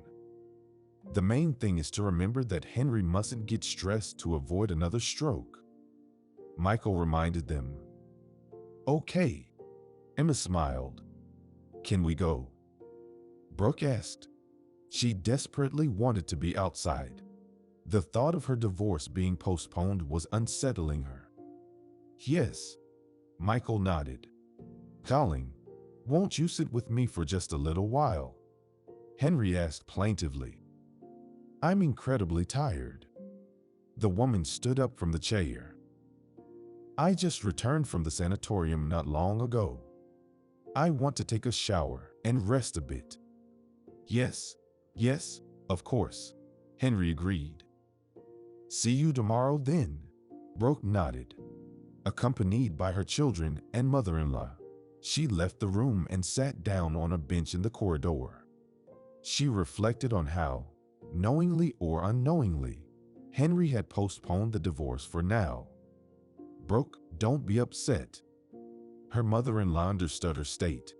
The main thing is to remember that Henry mustn't get stressed to avoid another stroke. Michael reminded them. Okay. Emma smiled. Can we go? Brooke asked. She desperately wanted to be outside. The thought of her divorce being postponed was unsettling her. Yes. Michael nodded. Colin, won't you sit with me for just a little while? Henry asked plaintively. I'm incredibly tired. The woman stood up from the chair. I just returned from the sanatorium not long ago. I want to take a shower and rest a bit. Yes, of course, Henry agreed. See you tomorrow then, Brooke nodded. Accompanied by her children and mother-in-law, she left the room and sat down on a bench in the corridor. She reflected on how, knowingly or unknowingly, Henry had postponed the divorce for now. Brooke, don't be upset. Her mother-in-law understood her state.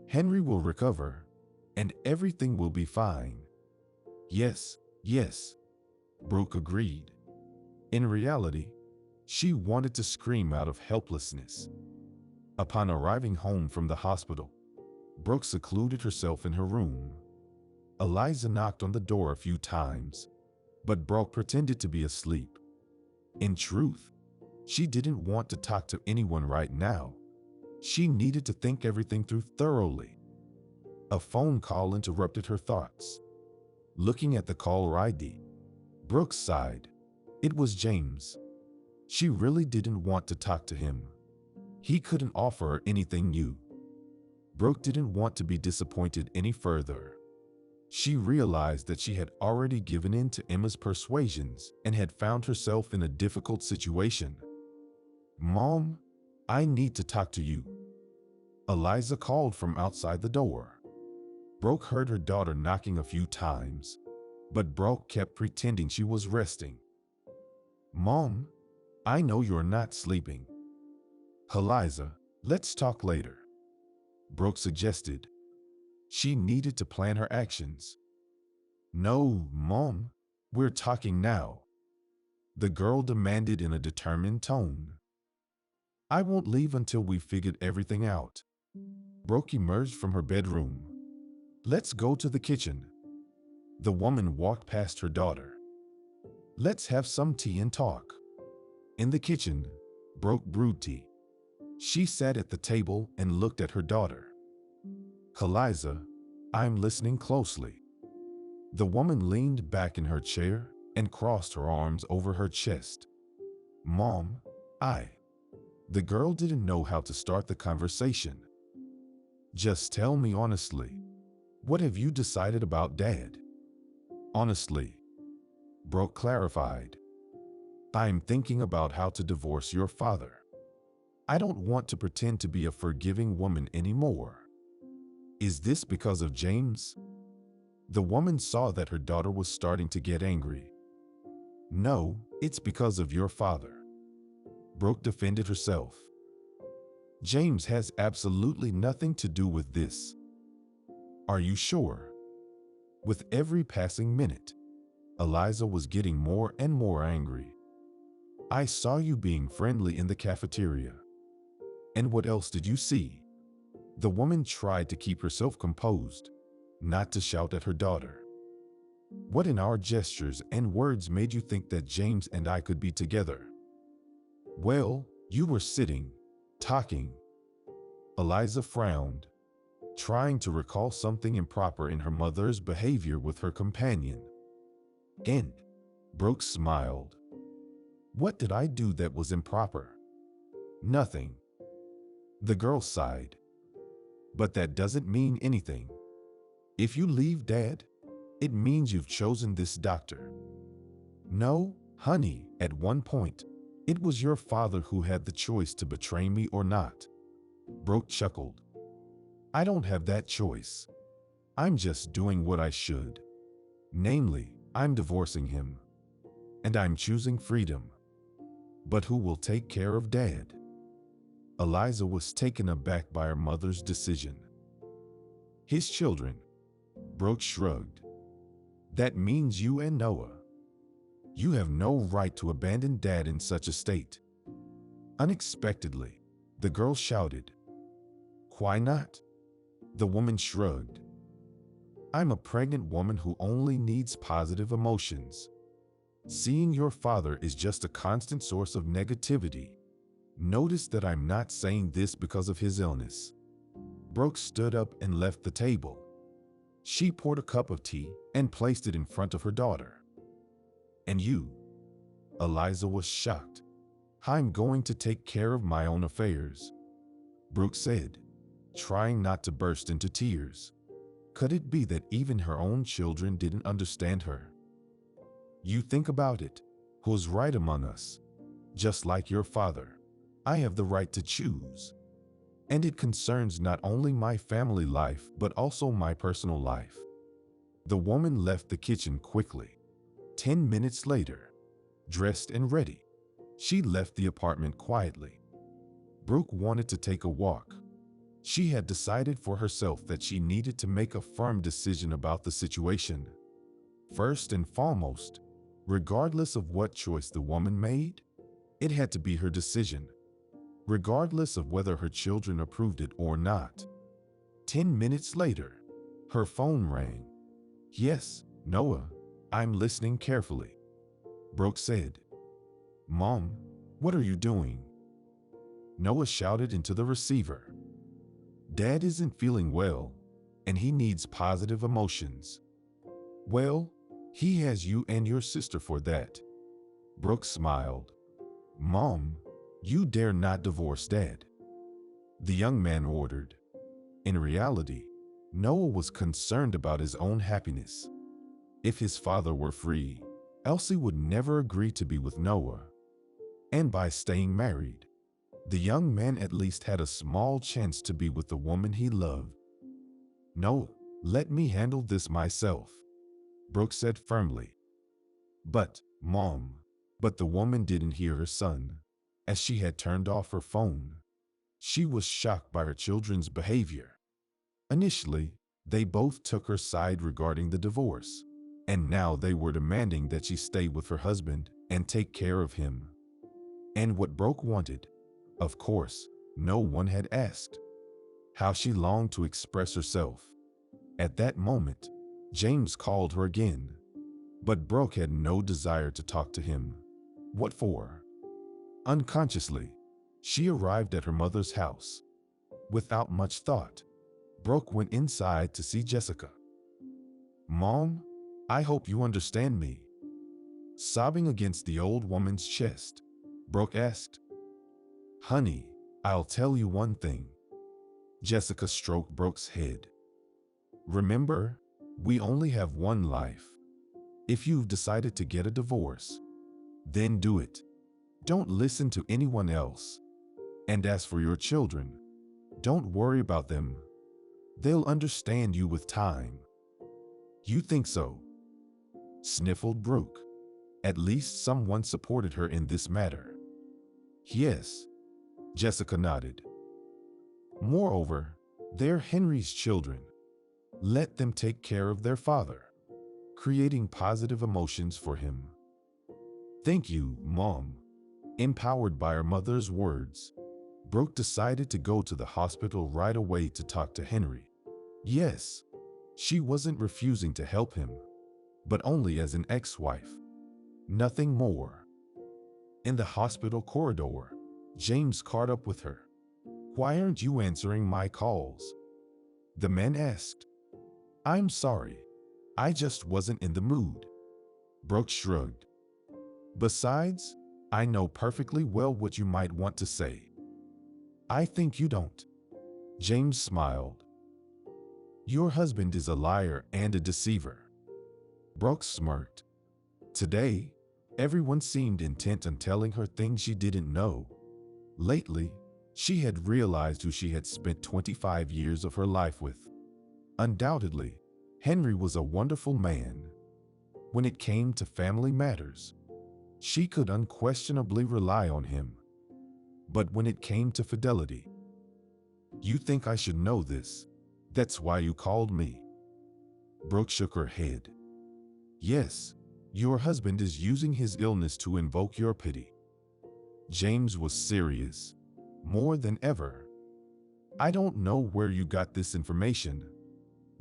Henry will recover, and everything will be fine. Yes, Brooke agreed. In reality, she wanted to scream out of helplessness. Upon arriving home from the hospital, Brooke secluded herself in her room. Eliza knocked on the door a few times, but Brooke pretended to be asleep. In truth, she didn't want to talk to anyone right now. She needed to think everything through thoroughly. A phone call interrupted her thoughts. Looking at the caller ID, Brooke sighed. It was James. She really didn't want to talk to him. He couldn't offer her anything new. Brooke didn't want to be disappointed any further. She realized that she had already given in to Emma's persuasions and had found herself in a difficult situation. "Mom, I need to talk to you." Eliza called from outside the door. Brooke heard her daughter knocking a few times, but Brooke kept pretending she was resting. "Mom, I know you're not sleeping." "Eliza, let's talk later," Brooke suggested. She needed to plan her actions. "No, Mom, we're talking now," the girl demanded in a determined tone. "I won't leave until we've figured everything out." Brooke emerged from her bedroom. "Let's go to the kitchen." The woman walked past her daughter. "Let's have some tea and talk." In the kitchen, Brooke brewed tea. She sat at the table and looked at her daughter. "Eliza, I'm listening closely." The woman leaned back in her chair and crossed her arms over her chest. "Mom, The girl didn't know how to start the conversation. "Just tell me honestly, what have you decided about Dad?" "Honestly," Brooke clarified, "I'm thinking about how to divorce your father. I don't want to pretend to be a forgiving woman anymore." "Is this because of James?" The woman saw that her daughter was starting to get angry. "No, it's because of your father," Brooke defended herself. "James has absolutely nothing to do with this." "Are you sure?" With every passing minute, Eliza was getting more and more angry. "I saw you being friendly in the cafeteria." "And what else did you see?" The woman tried to keep herself composed, not to shout at her daughter. "What in our gestures and words made you think that James and I could be together?" "Well, you were sitting, talking." Eliza frowned, trying to recall something improper in her mother's behavior with her companion. "And," Brooke smiled, "what did I do that was improper?" "Nothing." The girl sighed. "But that doesn't mean anything. If you leave Dad, it means you've chosen this doctor." "No, honey, at one point, it was your father who had the choice to betray me or not." Brooke chuckled. "I don't have that choice. I'm just doing what I should. Namely, I'm divorcing him. And I'm choosing freedom. But who will take care of Dad?" Eliza was taken aback by her mother's decision. "His children," Brooke shrugged. "That means you and Noah. You have no right to abandon Dad in such a state." Unexpectedly, the girl shouted. "Why not?" The woman shrugged. "I'm a pregnant woman who only needs positive emotions. Seeing your father is just a constant source of negativity. Notice that I'm not saying this because of his illness." Brooke stood up and left the table. She poured a cup of tea and placed it in front of her daughter. "And you?" Eliza was shocked. "I'm going to take care of my own affairs," Brooke said, trying not to burst into tears. Could it be that even her own children didn't understand her? "You think about it. Who's right among us? Just like your father, I have the right to choose. And it concerns not only my family life but also my personal life." The woman left the kitchen quickly. 10 minutes later, dressed and ready, she left the apartment quietly. Brooke wanted to take a walk. She had decided for herself that she needed to make a firm decision about the situation. First and foremost, regardless of what choice the woman made, it had to be her decision, regardless of whether her children approved it or not. 10 minutes later, her phone rang. "Yes, Noah, I'm listening carefully," Brooke said. "Mom, what are you doing?" Noah shouted into the receiver. "Dad isn't feeling well. and he needs positive emotions. Well, he has you and your sister for that. Brooke smiled. Mom, you dare not divorce Dad. The young man ordered. In reality, Noah was concerned about his own happiness. If his father were free, Elsie would never agree to be with Noah. And by staying married, the young man at least had a small chance to be with the woman he loved. No, let me handle this myself, Brooke said firmly. But, Mom, but the woman didn't hear her son, as she had turned off her phone. She was shocked by her children's behavior. Initially, they both took her side regarding the divorce, and now they were demanding that she stay with her husband and take care of him. And what Brooke wanted, of course, no one had asked. How she longed to express herself. At that moment, James called her again, but Brooke had no desire to talk to him. What for? Unconsciously, she arrived at her mother's house. Without much thought, Brooke went inside to see Jessica. Mom, I hope you understand me. Sobbing against the old woman's chest, Brooke asked. Honey, I'll tell you one thing. Jessica stroked Brooke's head. Remember, we only have one life. If you've decided to get a divorce, then do it. Don't listen to anyone else. And as for your children, don't worry about them. They'll understand you with time. You think so? Sniffled Brooke. At least someone supported her in this matter. Yes, Jessica nodded. Moreover, they're Henry's children. Let them take care of their father, creating positive emotions for him. Thank you, Mom. Empowered by her mother's words, Brooke decided to go to the hospital right away to talk to Henry. Yes, she wasn't refusing to help him, but only as an ex-wife. Nothing more. In the hospital corridor, James caught up with her. Why aren't you answering my calls? The man asked. I'm sorry. I just wasn't in the mood. Brooke shrugged. Besides, I know perfectly well what you might want to say. I think you don't. James smiled. Your husband is a liar and a deceiver. Brooke smirked. Today, everyone seemed intent on telling her things she didn't know. Lately, she had realized who she had spent 25 years of her life with. Undoubtedly, Henry was a wonderful man. When it came to family matters, she could unquestionably rely on him. But when it came to fidelity, you think I should know this? That's why you called me. Brooke shook her head. Yes, your husband is using his illness to invoke your pity. James was serious, more than ever. I don't know where you got this information,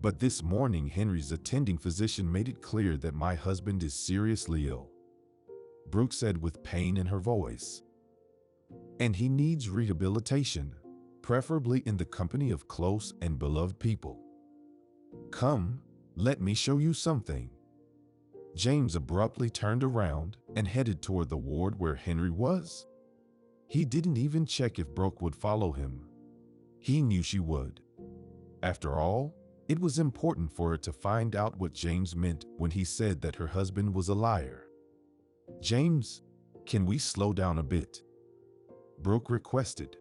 but this morning Henry's attending physician made it clear that my husband is seriously ill. Brooke said with pain in her voice. And he needs rehabilitation, preferably in the company of close and beloved people. Come, let me show you something. James abruptly turned around and headed toward the ward where Henry was. He didn't even check if Brooke would follow him. He knew she would. After all, it was important for her to find out what James meant when he said that her husband was a liar. James, can we slow down a bit? Brooke requested,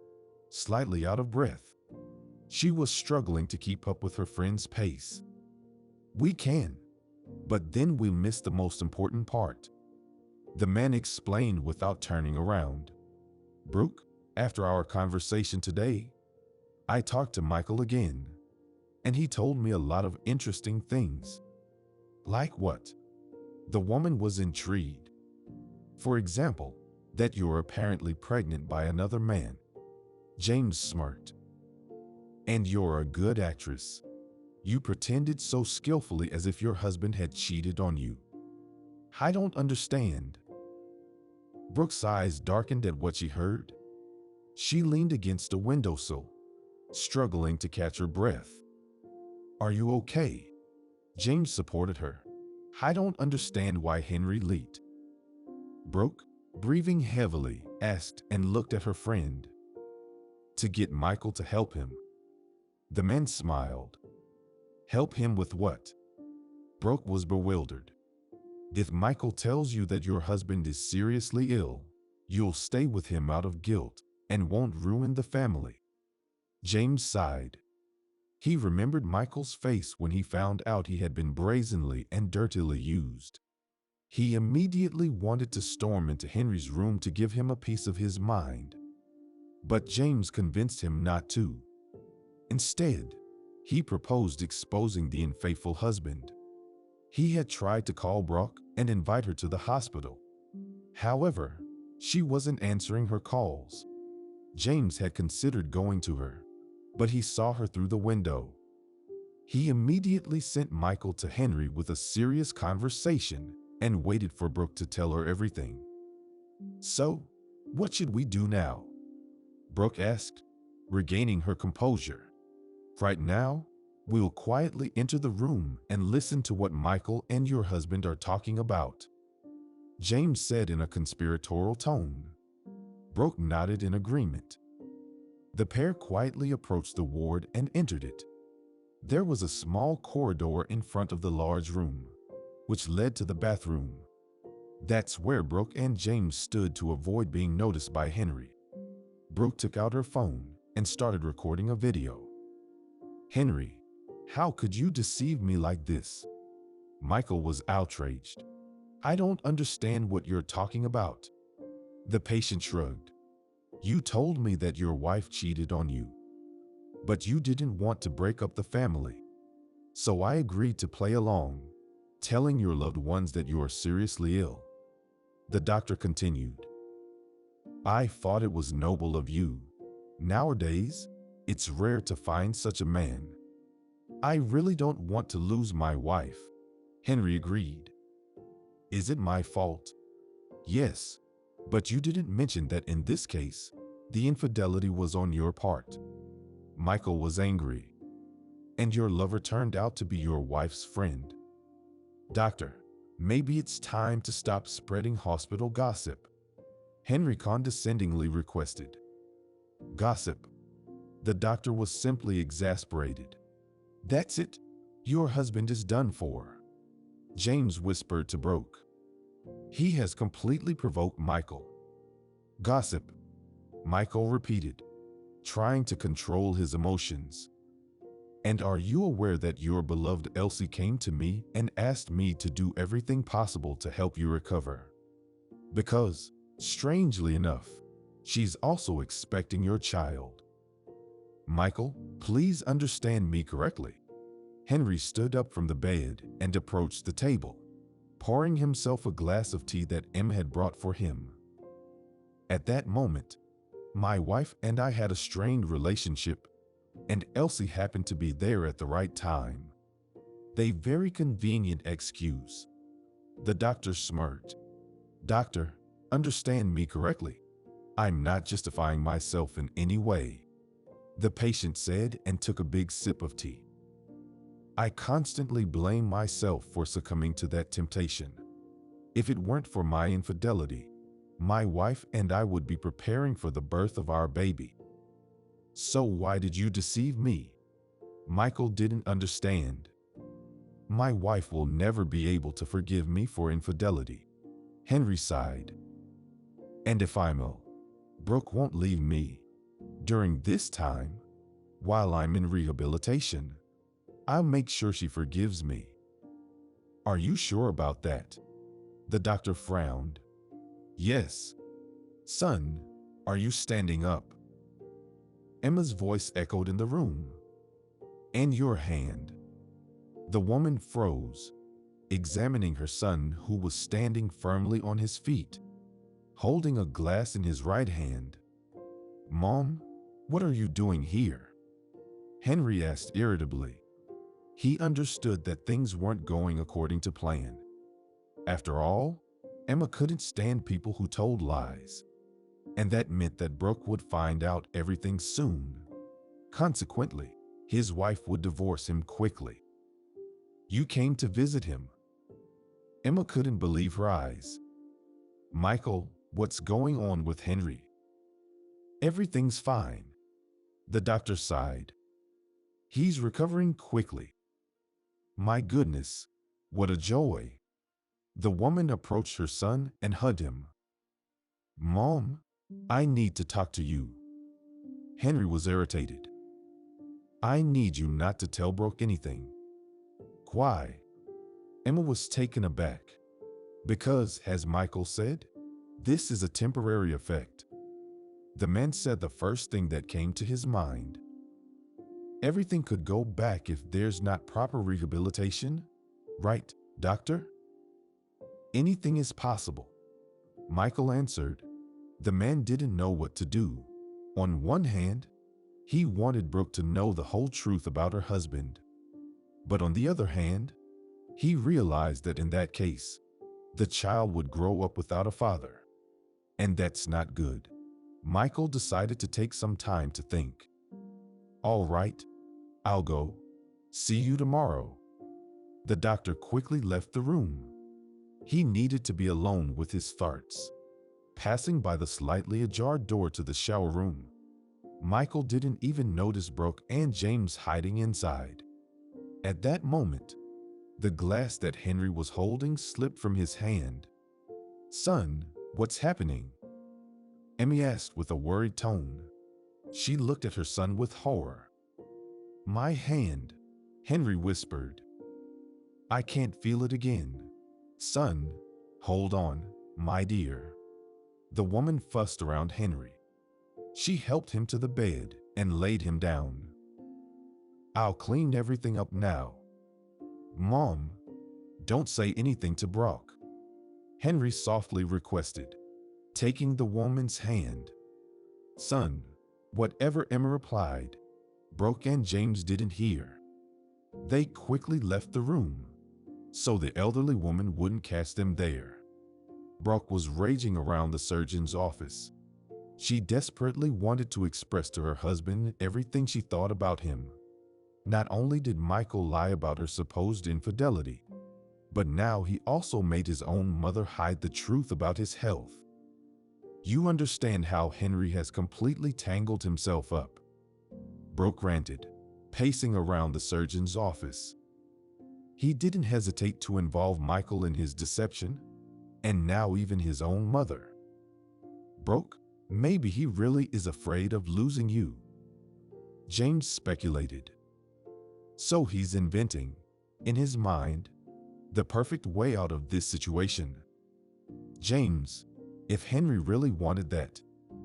slightly out of breath. She was struggling to keep up with her friend's pace. We can, but then we miss the most important part. The man explained without turning around. Brooke, after our conversation today, I talked to Michael again, and he told me a lot of interesting things. Like what? The woman was intrigued. For example, that you're apparently pregnant by another man. James smirked. And you're a good actress. You pretended so skillfully as if your husband had cheated on you. I don't understand. Brooke's eyes darkened at what she heard. She leaned against a windowsill, struggling to catch her breath. Are you okay? James supported her. I don't understand why Henry leaked. Brooke, breathing heavily, asked and looked at her friend. To get Michael to help him. The man smiled. Help him with what? Brooke was bewildered. If Michael tells you that your husband is seriously ill, you'll stay with him out of guilt and won't ruin the family. James sighed. He remembered Michael's face when he found out he had been brazenly and dirtily used. He immediately wanted to storm into Henry's room to give him a piece of his mind. But James convinced him not to. Instead, he proposed exposing the unfaithful husband. He had tried to call Brooke and invite her to the hospital. However, she wasn't answering her calls. James had considered going to her, but he saw her through the window. He immediately sent Michael to Henry with a serious conversation and waited for Brooke to tell her everything. So, what should we do now? Brooke asked, regaining her composure. Right now, we'll quietly enter the room and listen to what Michael and your husband are talking about, James said in a conspiratorial tone. Brooke nodded in agreement. The pair quietly approached the ward and entered it. There was a small corridor in front of the large room, which led to the bathroom. That's where Brooke and James stood to avoid being noticed by Henry. Brooke took out her phone and started recording a video. Henry, how could you deceive me like this? Michael was outraged. I don't understand what you're talking about. The patient shrugged. You told me that your wife cheated on you, but you didn't want to break up the family. So I agreed to play along, telling your loved ones that you are seriously ill. The doctor continued. I thought it was noble of you. Nowadays, it's rare to find such a man. I really don't want to lose my wife, Henry agreed. Is it my fault? Yes, but you didn't mention that in this case, the infidelity was on your part. Michael was angry. And your lover turned out to be your wife's friend. Doctor, maybe it's time to stop spreading hospital gossip, Henry condescendingly requested. Gossip? The doctor was simply exasperated. That's it. Your husband is done for, James whispered to Brooke. He has completely provoked Michael. Gossip, Michael repeated, trying to control his emotions. And are you aware that your beloved Elsie came to me and asked me to do everything possible to help you recover? Because, strangely enough, she's also expecting your child. Michael, please understand me correctly. Henry stood up from the bed and approached the table, pouring himself a glass of tea that Em had brought for him. At that moment, my wife and I had a strained relationship, and Elsie happened to be there at the right time. A very convenient excuse. The doctor smirked. Doctor, understand me correctly. I'm not justifying myself in any way, the patient said and took a big sip of tea. I constantly blame myself for succumbing to that temptation. If it weren't for my infidelity, my wife and I would be preparing for the birth of our baby. So why did you deceive me? Michael didn't understand. My wife will never be able to forgive me for infidelity, Henry sighed. And if I'm ill, Brooke won't leave me. During this time, while I'm in rehabilitation, I'll make sure she forgives me. Are you sure about that? The doctor frowned. Yes. Son, are you standing up? Emma's voice echoed in the room. And your hand. The woman froze, examining her son who was standing firmly on his feet, holding a glass in his right hand. Mom, what are you doing here? Henry asked irritably. He understood that things weren't going according to plan. After all, Emma couldn't stand people who told lies, and that meant that Brooke would find out everything soon. Consequently, his wife would divorce him quickly. You came to visit him. Emma couldn't believe her eyes. Michael, what's going on with Henry? Everything's fine. The doctor sighed. He's recovering quickly. My goodness, what a joy. The woman approached her son and hugged him. Mom, I need to talk to you. Henry was irritated. I need you not to tell Brooke anything. Why? Emma was taken aback. Because, as Michael said, this is a temporary effect. The man said the first thing that came to his mind. Everything could go back if there's not proper rehabilitation, right, doctor? Anything is possible, Michael answered. The man didn't know what to do. On one hand, he wanted Brooke to know the whole truth about her husband. But on the other hand, he realized that in that case, the child would grow up without a father. And that's not good. Michael decided to take some time to think. All right, I'll go. See you tomorrow. The doctor quickly left the room. He needed to be alone with his thoughts. Passing by the slightly ajar door to the shower room, Michael didn't even notice Brooke and James hiding inside. At that moment, the glass that Henry was holding slipped from his hand. Son, what's happening? Emmy asked with a worried tone. She looked at her son with horror. My hand, Henry whispered. I can't feel it again. Son, hold on, my dear. The woman fussed around Henry. She helped him to the bed and laid him down. I'll clean everything up now. Mom, don't say anything to Brooke, Henry softly requested, taking the woman's hand. Son, whatever Emma replied, Brooke and James didn't hear. They quickly left the room, so the elderly woman wouldn't catch them there. Brooke was raging around the surgeon's office. She desperately wanted to express to her husband everything she thought about him. Not only did Michael lie about her supposed infidelity, but now he also made his own mother hide the truth about his health. You understand how Henry has completely tangled himself up, Brooke ranted, pacing around the surgeon's office. He didn't hesitate to involve Michael in his deception, and now even his own mother. Brooke, maybe he really is afraid of losing you, James speculated. So he's inventing, in his mind, the perfect way out of this situation. James, if Henry really wanted that,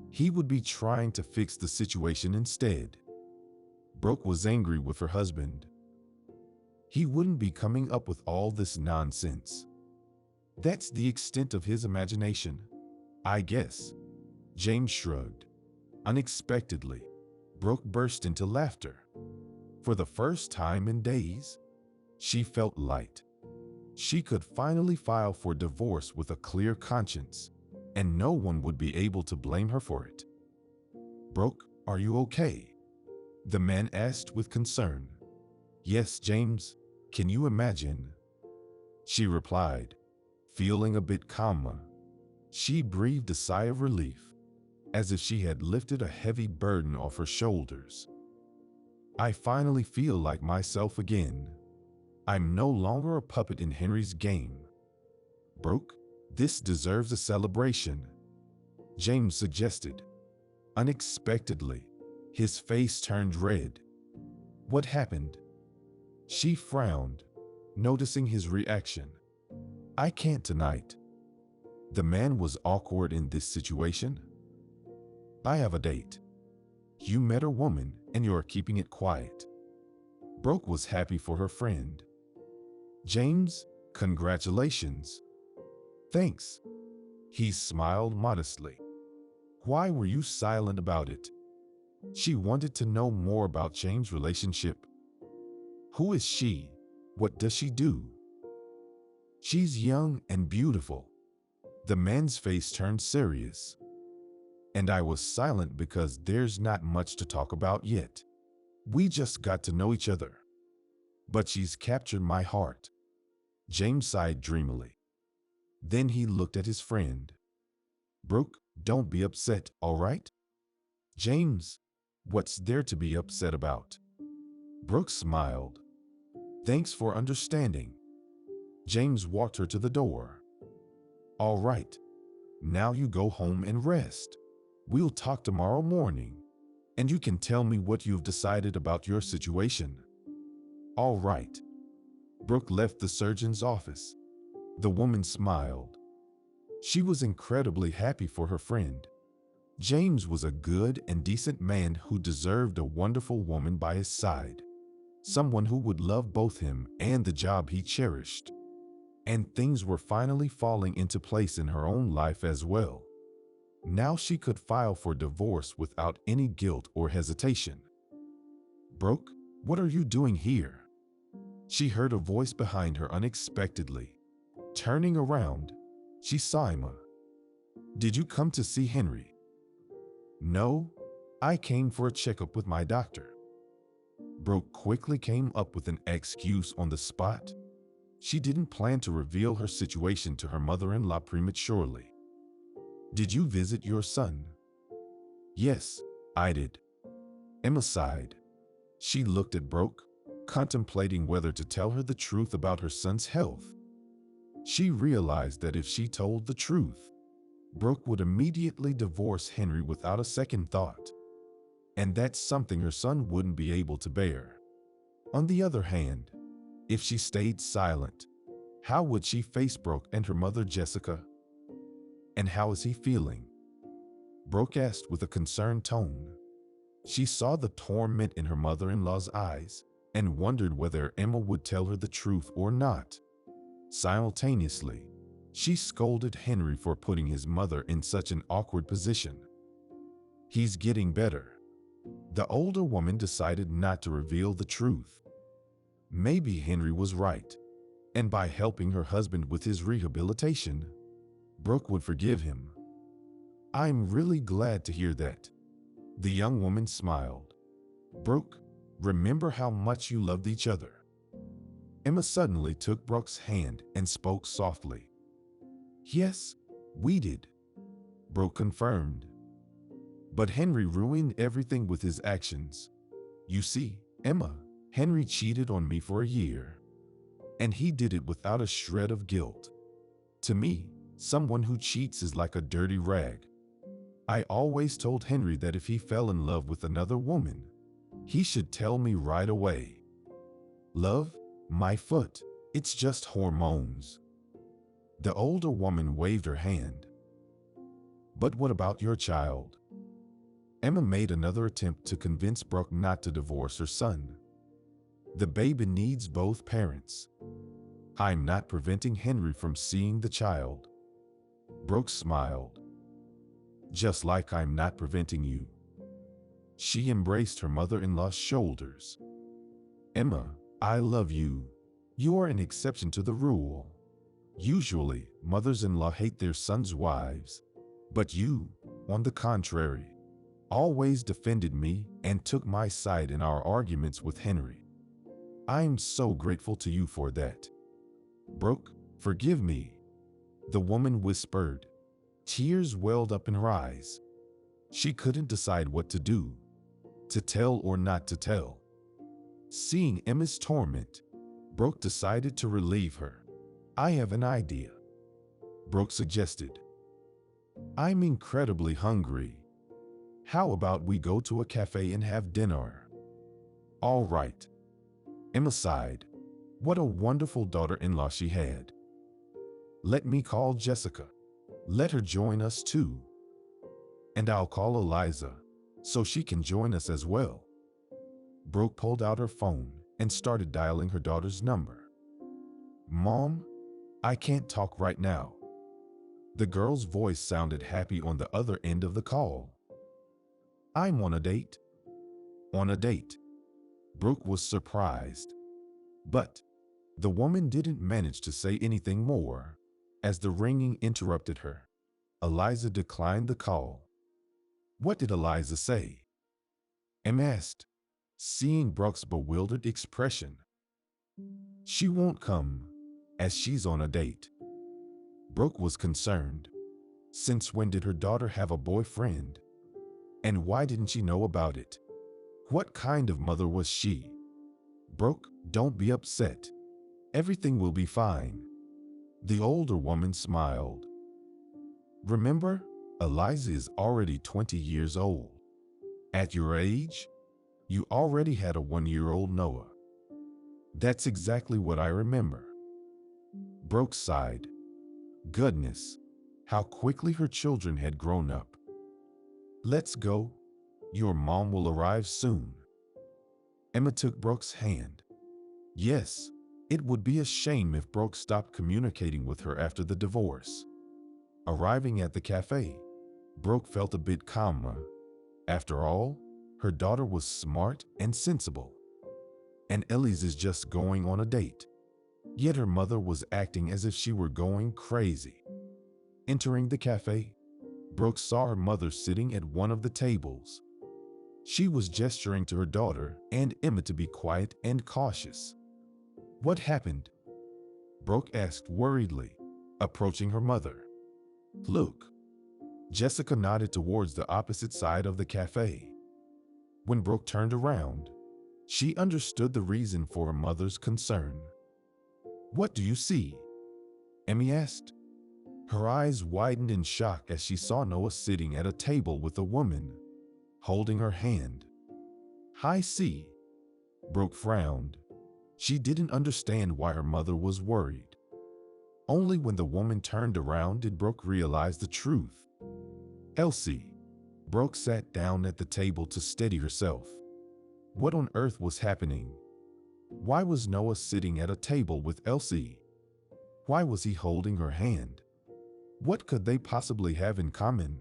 he would be trying to fix the situation instead. Brooke was angry with her husband. He wouldn't be coming up with all this nonsense. That's the extent of his imagination, I guess. James shrugged. Unexpectedly, Brooke burst into laughter. For the first time in days, she felt light. She could finally file for divorce with a clear conscience, and no one would be able to blame her for it. Brooke, are you okay? The man asked with concern. Yes, James, can you imagine? She replied, feeling a bit calmer. She breathed a sigh of relief, as if she had lifted a heavy burden off her shoulders. I finally feel like myself again. I'm no longer a puppet in Henry's game. Brooke, this deserves a celebration, James suggested. Unexpectedly, his face turned red. What happened? She frowned, noticing his reaction. I can't tonight. The man was awkward in this situation. I have a date. You met a woman and you're keeping it quiet. Brooke was happy for her friend. James, congratulations. Thanks. He smiled modestly. Why were you silent about it? She wanted to know more about James' relationship. Who is she? What does she do? She's young and beautiful. The man's face turned serious. And I was silent because there's not much to talk about yet. We just got to know each other. But she's captured my heart. James sighed dreamily. Then he looked at his friend. Brooke, don't be upset, all right? James, what's there to be upset about? Brooke smiled. Thanks for understanding. James walked her to the door. All right. Now you go home and rest. We'll talk tomorrow morning, and you can tell me what you've decided about your situation. All right. Brooke left the surgeon's office. The woman smiled. She was incredibly happy for her friend. James was a good and decent man who deserved a wonderful woman by his side. Someone who would love both him and the job he cherished. And things were finally falling into place in her own life as well. Now she could file for divorce without any guilt or hesitation. Brooke, what are you doing here? She heard a voice behind her unexpectedly. Turning around, she saw Emma. Did you come to see Henry? No, I came for a checkup with my doctor. Brooke quickly came up with an excuse on the spot. She didn't plan to reveal her situation to her mother-in-law prematurely. Did you visit your son? Yes, I did. Emma sighed. She looked at Brooke, contemplating whether to tell her the truth about her son's health. She realized that if she told the truth, Brooke would immediately divorce Henry without a second thought. And that's something her son wouldn't be able to bear. On the other hand, if she stayed silent, how would she face Brooke and her mother Jessica? And how is he feeling? Brooke asked with a concerned tone. She saw the torment in her mother-in-law's eyes and wondered whether Emma would tell her the truth or not. Simultaneously, she scolded Henry for putting his mother in such an awkward position. He's getting better. The older woman decided not to reveal the truth. Maybe Henry was right, and by helping her husband with his rehabilitation, Brooke would forgive him. I'm really glad to hear that. The young woman smiled. Brooke, remember how much you loved each other. Emma suddenly took Brooke's hand and spoke softly. Yes, we did, Brooke confirmed. But Henry ruined everything with his actions. You see, Emma, Henry cheated on me for a year. And he did it without a shred of guilt. To me, someone who cheats is like a dirty rag. I always told Henry that if he fell in love with another woman, he should tell me right away. Love? My foot. It's just hormones. The older woman waved her hand. But what about your child? Emma made another attempt to convince Brooke not to divorce her son. The baby needs both parents. I'm not preventing Henry from seeing the child. Brooke smiled. Just like I'm not preventing you. She embraced her mother-in-law's shoulders. Emma, I love you. You are an exception to the rule. Usually, mothers-in-law hate their sons' wives. But you, on the contrary, always defended me and took my side in our arguments with Henry. I'm so grateful to you for that. Brooke, forgive me, the woman whispered. Tears welled up in her eyes. She couldn't decide what to do, to tell or not to tell. Seeing Emma's torment, Brooke decided to relieve her. I have an idea, Brooke suggested. I'm incredibly hungry. How about we go to a cafe and have dinner? All right. Emma sighed. What a wonderful daughter-in-law she had. Let me call Jessica. Let her join us too. And I'll call Eliza, so she can join us as well. Brooke pulled out her phone and started dialing her daughter's number. Mom, I can't talk right now. The girl's voice sounded happy on the other end of the call. I'm on a date. On a date. Brooke was surprised. But the woman didn't manage to say anything more, as the ringing interrupted her. Eliza declined the call. What did Eliza say? Emma asked. seeing Brooke's bewildered expression. She won't come, as she's on a date. Brooke was concerned. Since when did her daughter have a boyfriend? And why didn't she know about it? What kind of mother was she? Brooke, don't be upset. Everything will be fine. The older woman smiled. Remember, Eliza is already 20 years old. At your age, you already had a 1-year-old Noah. That's exactly what I remember. Brooke sighed. Goodness, how quickly her children had grown up. Let's go. Your mom will arrive soon. Emma took Brooke's hand. Yes, it would be a shame if Brooke stopped communicating with her after the divorce. Arriving at the cafe, Brooke felt a bit calmer. After all, her daughter was smart and sensible. And Elsie is just going on a date. Yet her mother was acting as if she were going crazy. Entering the cafe, Brooke saw her mother sitting at one of the tables. She was gesturing to her daughter and Emma to be quiet and cautious. What happened? Brooke asked worriedly, approaching her mother. Look. Jessica nodded towards the opposite side of the cafe. When Brooke turned around, she understood the reason for her mother's concern. What do you see? Emmy asked. Her eyes widened in shock as she saw Noah sitting at a table with a woman, holding her hand. I see. Brooke frowned. She didn't understand why her mother was worried. Only when the woman turned around did Brooke realize the truth. Elsie. Brooke sat down at the table to steady herself. What on earth was happening? Why was Noah sitting at a table with Elsie? Why was he holding her hand? What could they possibly have in common?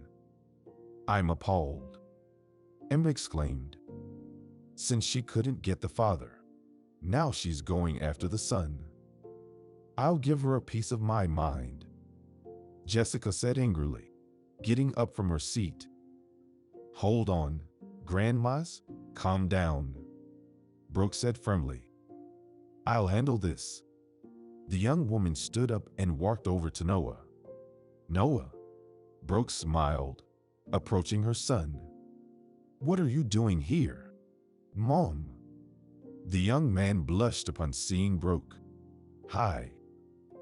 I'm appalled, Emma exclaimed. Since she couldn't get the father, now she's going after the son. I'll give her a piece of my mind, Jessica said angrily, getting up from her seat. Hold on, grandmas, calm down, Brooke said firmly. I'll handle this. The young woman stood up and walked over to Noah. Noah, Brooke smiled, approaching her son. What are you doing here? Mom. The young man blushed upon seeing Brooke. Hi.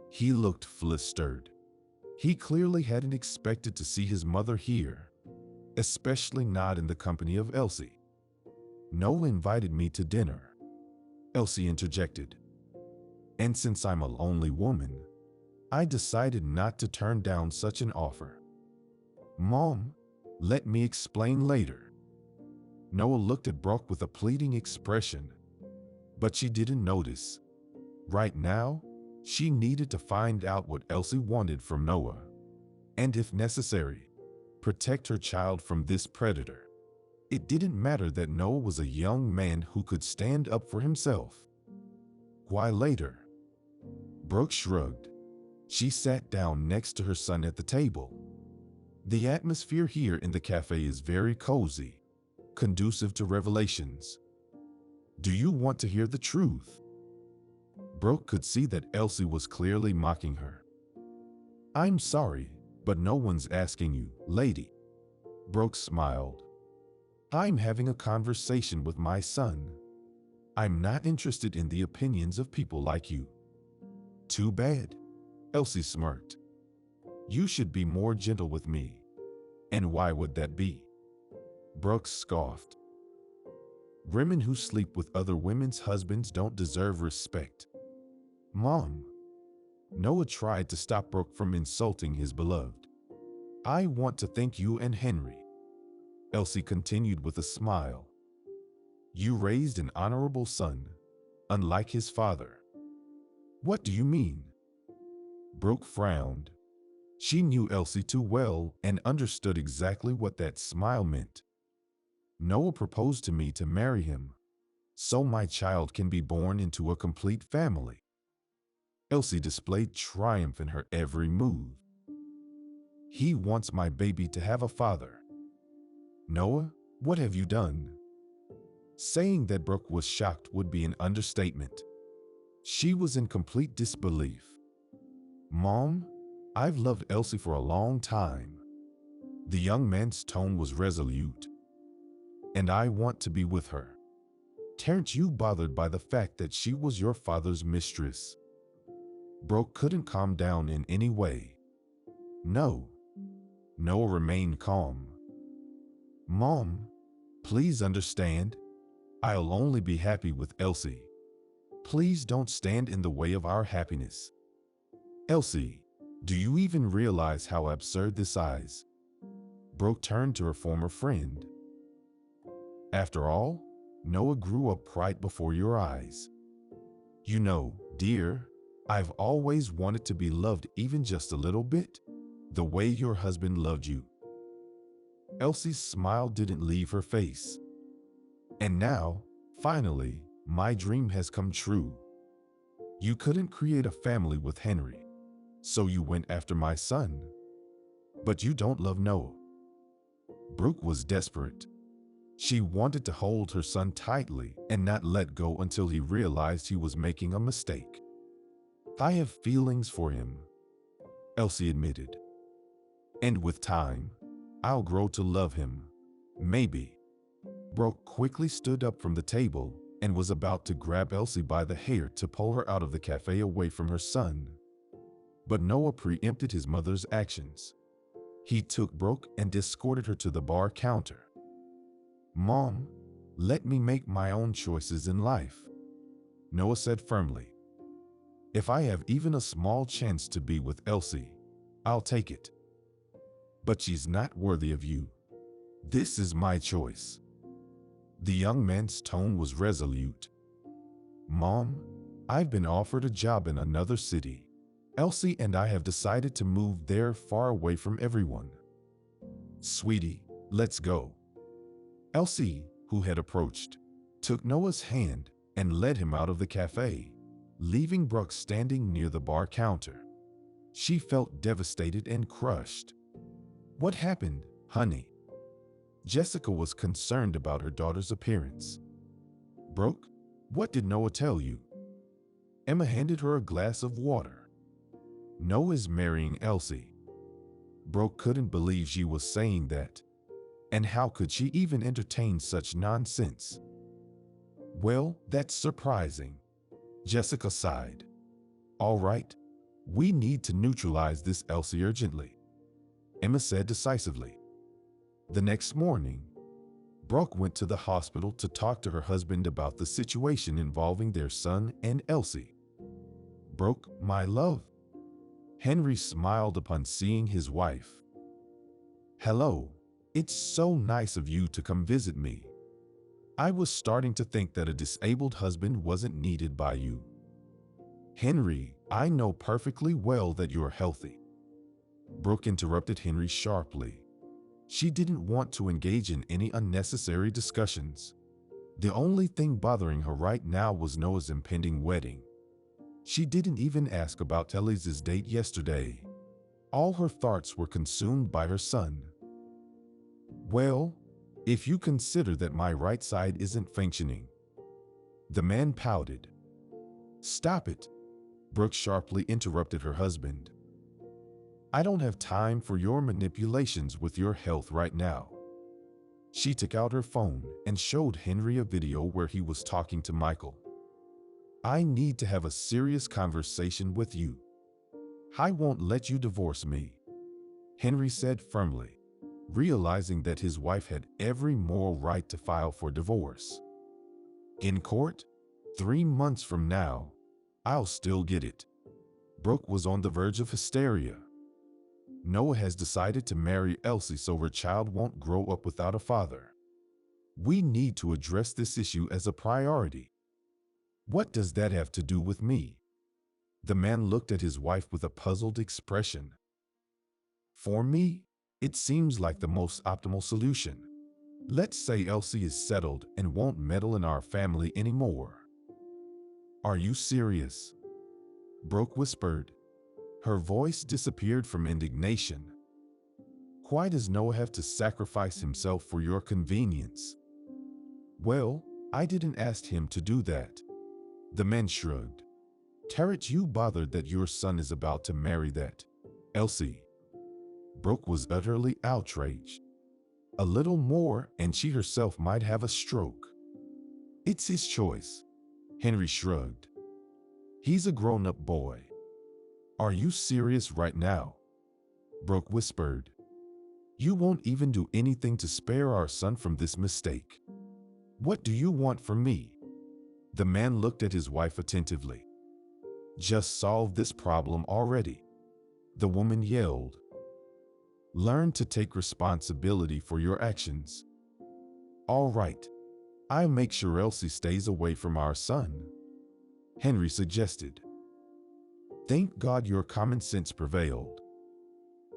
He looked flustered. He clearly hadn't expected to see his mother here, especially not in the company of Elsie. Noah invited me to dinner, Elsie interjected. And since I'm a lonely woman, I decided not to turn down such an offer. Mom, let me explain later. Noah looked at Brooke with a pleading expression, but she didn't notice. Right now, she needed to find out what Elsie wanted from Noah, and if necessary, protect her child from this predator. It didn't matter that Noah was a young man who could stand up for himself. Why later? Brooke shrugged. She sat down next to her son at the table. The atmosphere here in the cafe is very cozy, conducive to revelations. Do you want to hear the truth? Brooke could see that Elsie was clearly mocking her. I'm sorry, but no one's asking you, lady. Brooke smiled. I'm having a conversation with my son. I'm not interested in the opinions of people like you. Too bad, Elsie smirked. You should be more gentle with me. And why would that be? Brooke scoffed. Women who sleep with other women's husbands don't deserve respect. Mom. Noah tried to stop Brooke from insulting his beloved. I want to thank you and Henry, Elsie continued with a smile. You raised an honorable son, unlike his father. What do you mean? Brooke frowned. She knew Elsie too well and understood exactly what that smile meant. Noah proposed to me to marry him, so my child can be born into a complete family. Elsie displayed triumph in her every move. He wants my baby to have a father. Noah, what have you done? Saying that Brooke was shocked would be an understatement. She was in complete disbelief. "Mom, I've loved Elsie for a long time." The young man's tone was resolute. "And I want to be with her. Aren't you bothered by the fact that she was your father's mistress?" Brooke couldn't calm down in any way. "No." Noah remained calm. "Mom, please understand. I'll only be happy with Elsie. Please don't stand in the way of our happiness." "Elsie, do you even realize how absurd this is?" Brooke turned to her former friend. "After all, Noah grew up right before your eyes. You know, dear, I've always wanted to be loved even just a little bit, the way your husband loved you." Elsie's smile didn't leave her face. "And now, finally, my dream has come true. You couldn't create a family with Henry, so you went after my son. But you don't love Noah." Brooke was desperate. She wanted to hold her son tightly and not let go until he realized he was making a mistake. "I have feelings for him," Elsie admitted. "And with time, I'll grow to love him. Maybe." Brooke quickly stood up from the table and was about to grab Elsie by the hair to pull her out of the cafe away from her son. But Noah preempted his mother's actions. He took Brooke and escorted her to the bar counter. "Mom, let me make my own choices in life," Noah said firmly. "If I have even a small chance to be with Elsie, I'll take it. But she's not worthy of you. This is my choice." The young man's tone was resolute. "Mom, I've been offered a job in another city. Elsie and I have decided to move there far away from everyone. Sweetie, let's go." Elsie, who had approached, took Noah's hand and led him out of the cafe, leaving Brooke standing near the bar counter. She felt devastated and crushed. "What happened, honey?" Jessica was concerned about her daughter's appearance. "Brooke, what did Noah tell you?" Emma handed her a glass of water. "Noah's marrying Elsie." Brooke couldn't believe she was saying that. And how could she even entertain such nonsense? "Well, that's surprising," Jessica sighed. "All right, we need to neutralize this, Elsie, urgently," Emma said decisively. The next morning, Brooke went to the hospital to talk to her husband about the situation involving their son and Elsie. "Brooke, my love." Henry smiled upon seeing his wife. "Hello. It's so nice of you to come visit me. I was starting to think that a disabled husband wasn't needed by you." "Henry, I know perfectly well that you're healthy." Brooke interrupted Henry sharply. She didn't want to engage in any unnecessary discussions. The only thing bothering her right now was Noah's impending wedding. She didn't even ask about Eliza's date yesterday. All her thoughts were consumed by her son. "Well, if you consider that my right side isn't functioning." The man pouted. "Stop it," Brooke sharply interrupted her husband. "I don't have time for your manipulations with your health right now." She took out her phone and showed Henry a video where he was talking to Michael. "I need to have a serious conversation with you. I won't let you divorce me," Henry said firmly, realizing that his wife had every moral right to file for divorce. "In court, 3 months from now, I'll still get it." Brooke was on the verge of hysteria. Noah has decided to marry Elsie so her child won't grow up without a father. We need to address this issue as a priority. What does that have to do with me? The man looked at his wife with a puzzled expression. For me, it seems like the most optimal solution. Let's say Elsie is settled and won't meddle in our family anymore. Are you serious? Brooke whispered. Her voice disappeared from indignation. Why does Noah have to sacrifice himself for your convenience? Well, I didn't ask him to do that. The man shrugged. Aren't you bothered that your son is about to marry that Elsie? Brooke was utterly outraged. A little more and she herself might have a stroke. It's his choice. Henry shrugged. He's a grown-up boy. Are you serious right now? Brooke whispered. You won't even do anything to spare our son from this mistake. What do you want from me? The man looked at his wife attentively. Just solve this problem already. The woman yelled. Learn to take responsibility for your actions. All right. I'll make sure Elsie stays away from our son, Henry suggested. Thank God your common sense prevailed.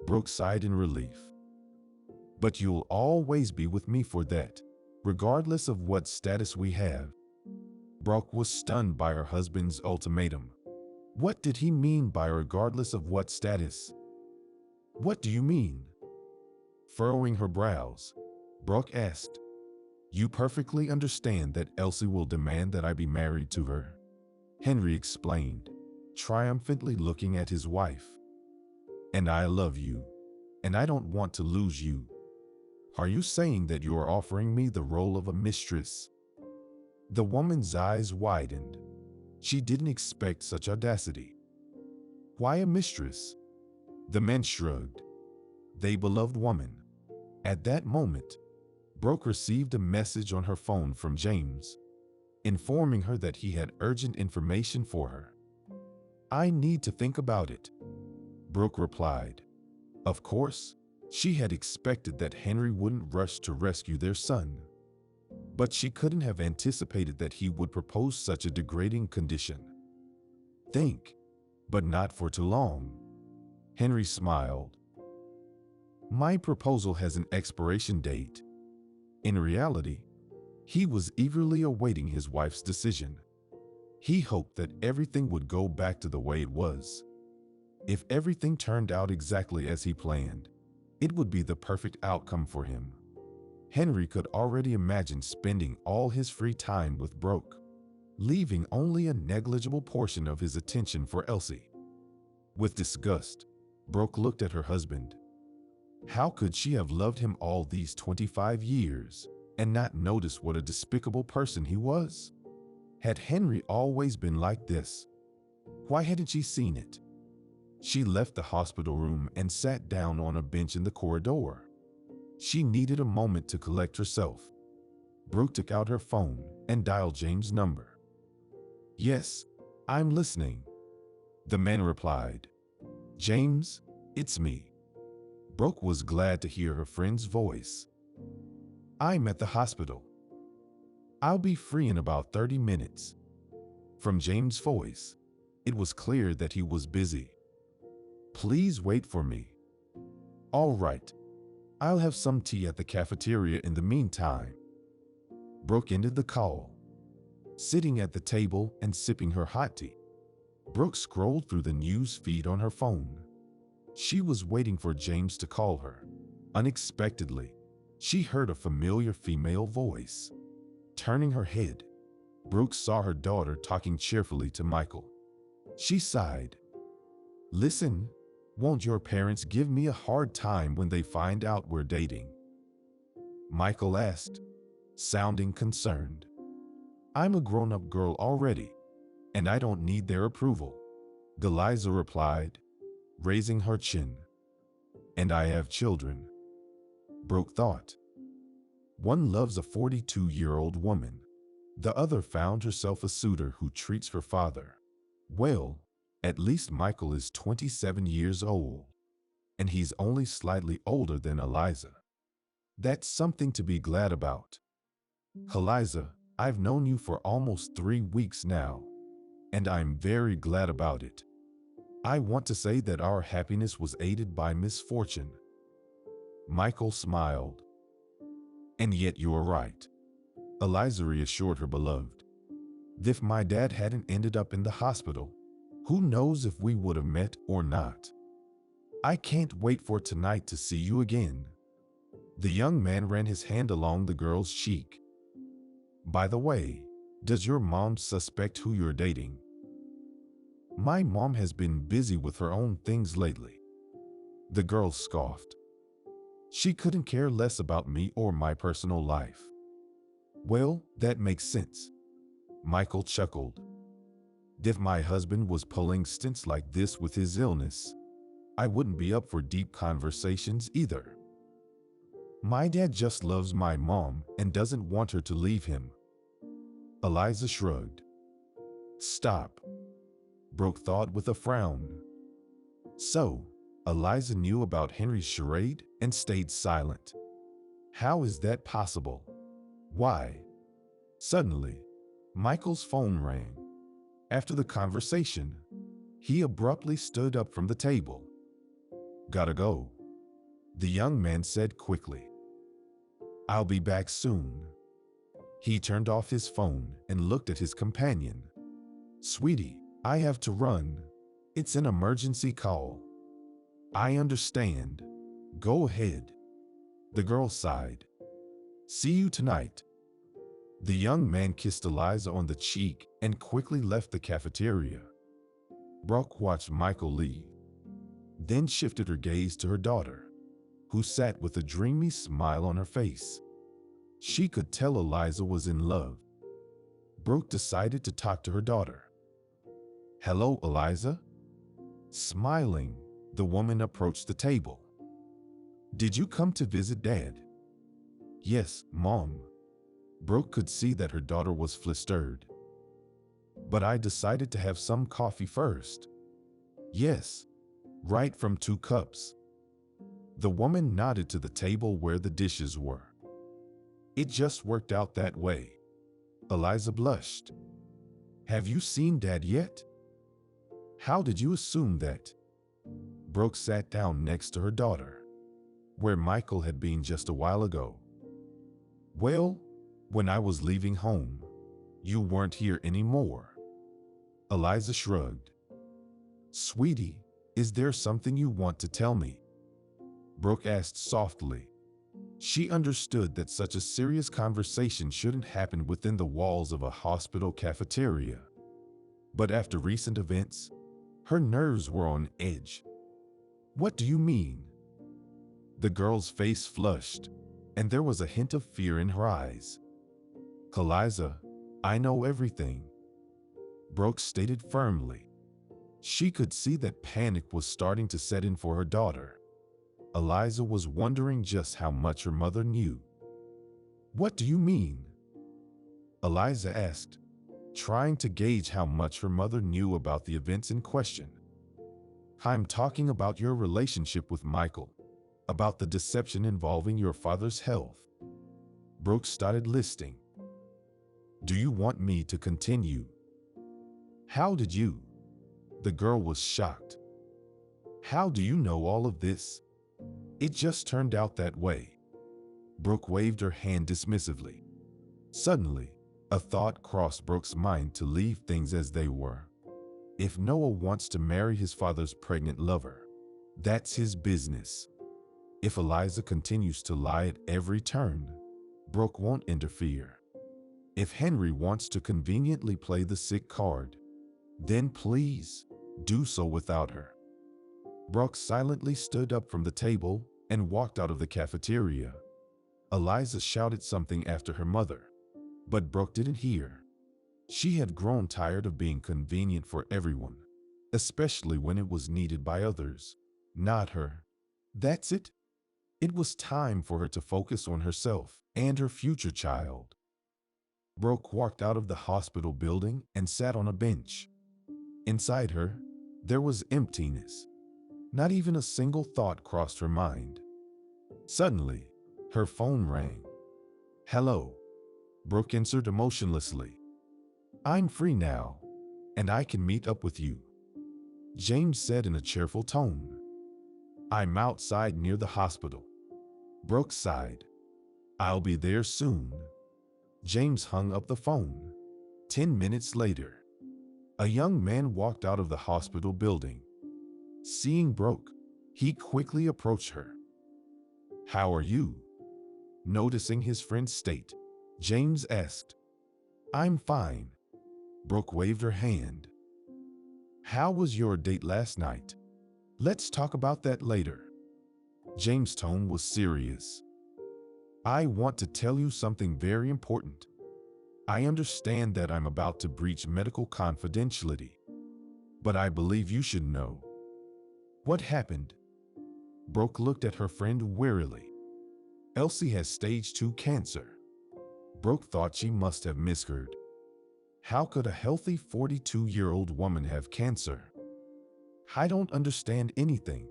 Brooke sighed in relief. But you'll always be with me for that, regardless of what status we have. Brooke was stunned by her husband's ultimatum. What did he mean by regardless of what status? What do you mean? Furrowing her brows, Brooke asked. You perfectly understand that Elsie will demand that I be married to her, Henry explained, triumphantly looking at his wife. And I love you, and I don't want to lose you. Are you saying that you are offering me the role of a mistress? The woman's eyes widened. She didn't expect such audacity. Why a mistress? The man shrugged. They beloved woman. At that moment, Brooke received a message on her phone from James, informing her that he had urgent information for her. I need to think about it, Brooke replied. Of course, she had expected that Henry wouldn't rush to rescue their son. But she couldn't have anticipated that he would propose such a degrading condition. Think, but not for too long. Henry smiled. My proposal has an expiration date. In reality, he was eagerly awaiting his wife's decision. He hoped that everything would go back to the way it was. If everything turned out exactly as he planned, it would be the perfect outcome for him. Henry could already imagine spending all his free time with Brooke, leaving only a negligible portion of his attention for Elsie. With disgust, Brooke looked at her husband. How could she have loved him all these 25 years and not notice what a despicable person he was? Had Henry always been like this? Why hadn't she seen it? She left the hospital room and sat down on a bench in the corridor. She needed a moment to collect herself. Brooke took out her phone and dialed James' number. Yes, I'm listening, the man replied. James, it's me. Brooke was glad to hear her friend's voice. I'm at the hospital. I'll be free in about 30 minutes. From James' voice, it was clear that he was busy. Please wait for me. All right. I'll have some tea at the cafeteria in the meantime. Brooke ended the call. Sitting at the table and sipping her hot tea, Brooke scrolled through the news feed on her phone. She was waiting for James to call her. Unexpectedly, she heard a familiar female voice. Turning her head, Brooke saw her daughter talking cheerfully to Michael. She sighed. Listen, won't your parents give me a hard time when they find out we're dating? Michael asked, sounding concerned. I'm a grown-up girl already, and I don't need their approval, Eliza replied, raising her chin. And I have children, Brooke thought. One loves a 42-year-old woman. The other found herself a suitor who treats her father well. At least Michael is 27 years old, and he's only slightly older than Eliza. That's something to be glad about. Eliza, I've known you for almost 3 weeks now, and I'm very glad about it. I want to say that our happiness was aided by misfortune. Michael smiled. And yet you're right, Eliza reassured her beloved. If my dad hadn't ended up in the hospital, who knows if we would have met or not? I can't wait for tonight to see you again. The young man ran his hand along the girl's cheek. By the way, does your mom suspect who you're dating? My mom has been busy with her own things lately. The girl scoffed. She couldn't care less about me or my personal life. Well, that makes sense. Michael chuckled. If my husband was pulling stints like this with his illness, I wouldn't be up for deep conversations either. My dad just loves my mom and doesn't want her to leave him. Eliza shrugged. Stop, Brooke thought with a frown. So, Eliza knew about Henry's charade and stayed silent. How is that possible? Why? Suddenly, Michael's phone rang. After the conversation, he abruptly stood up from the table. Gotta go, the young man said quickly. I'll be back soon. He turned off his phone and looked at his companion. Sweetie, I have to run. It's an emergency call. I understand. Go ahead. The girl sighed. See you tonight. The young man kissed Eliza on the cheek and quickly left the cafeteria. Brooke watched Michael leave, then shifted her gaze to her daughter, who sat with a dreamy smile on her face. She could tell Eliza was in love. Brooke decided to talk to her daughter. Hello, Eliza? Smiling, the woman approached the table. Did you come to visit Dad? Yes, Mom. Brooke could see that her daughter was flustered. But I decided to have some coffee first. Yes, right from 2 cups. The woman nodded to the table where the dishes were. It just worked out that way. Eliza blushed. Have you seen Dad yet? How did you assume that? Brooke sat down next to her daughter, where Michael had been just a while ago. Well, when I was leaving home, you weren't here anymore. Eliza shrugged. Sweetie, is there something you want to tell me? Brooke asked softly. She understood that such a serious conversation shouldn't happen within the walls of a hospital cafeteria. But after recent events, her nerves were on edge. What do you mean? The girl's face flushed, and there was a hint of fear in her eyes. Eliza, I know everything, Brooke stated firmly. She could see that panic was starting to set in for her daughter. Eliza was wondering just how much her mother knew. What do you mean? Eliza asked, trying to gauge how much her mother knew about the events in question. I'm talking about your relationship with Michael, about the deception involving your father's health. Brooke started listing. Do you want me to continue? How did you? The girl was shocked. How do you know all of this? It just turned out that way. Brooke waved her hand dismissively. Suddenly, a thought crossed Brooke's mind to leave things as they were. If Noah wants to marry his father's pregnant lover, that's his business. If Eliza continues to lie at every turn, Brooke won't interfere. If Henry wants to conveniently play the sick card, then please do so without her. Brooke silently stood up from the table and walked out of the cafeteria. Eliza shouted something after her mother, but Brooke didn't hear. She had grown tired of being convenient for everyone, especially when it was needed by others, not her. That's it. It was time for her to focus on herself and her future child. Brooke walked out of the hospital building and sat on a bench. Inside her, there was emptiness. Not even a single thought crossed her mind. Suddenly, her phone rang. Hello, Brooke answered emotionlessly. I'm free now, and I can meet up with you, James said in a cheerful tone. I'm outside near the hospital. Brooke sighed. I'll be there soon. James hung up the phone. 10 minutes later, a young man walked out of the hospital building. Seeing Brooke, he quickly approached her. How are you? Noticing his friend's state, James asked. I'm fine. Brooke waved her hand. How was your date last night? Let's talk about that later. James' tone was serious. I want to tell you something very important. I understand that I'm about to breach medical confidentiality, but I believe you should know. What happened? Brooke looked at her friend wearily. Elsie has stage 2 cancer. Brooke thought she must have misheard. How could a healthy 42-year-old woman have cancer? I don't understand anything.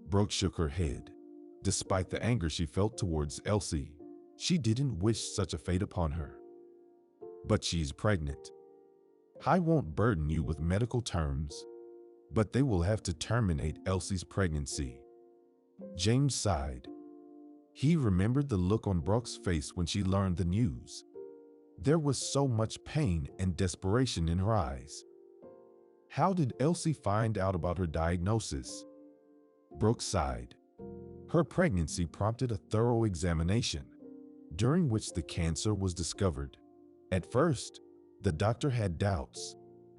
Brooke shook her head. Despite the anger she felt towards Elsie, she didn't wish such a fate upon her. But she's pregnant. I won't burden you with medical terms, but they will have to terminate Elsie's pregnancy. James sighed. He remembered the look on Brooke's face when she learned the news. There was so much pain and desperation in her eyes. How did Elsie find out about her diagnosis? Brooke sighed. Her pregnancy prompted a thorough examination, during which the cancer was discovered. At first, the doctor had doubts,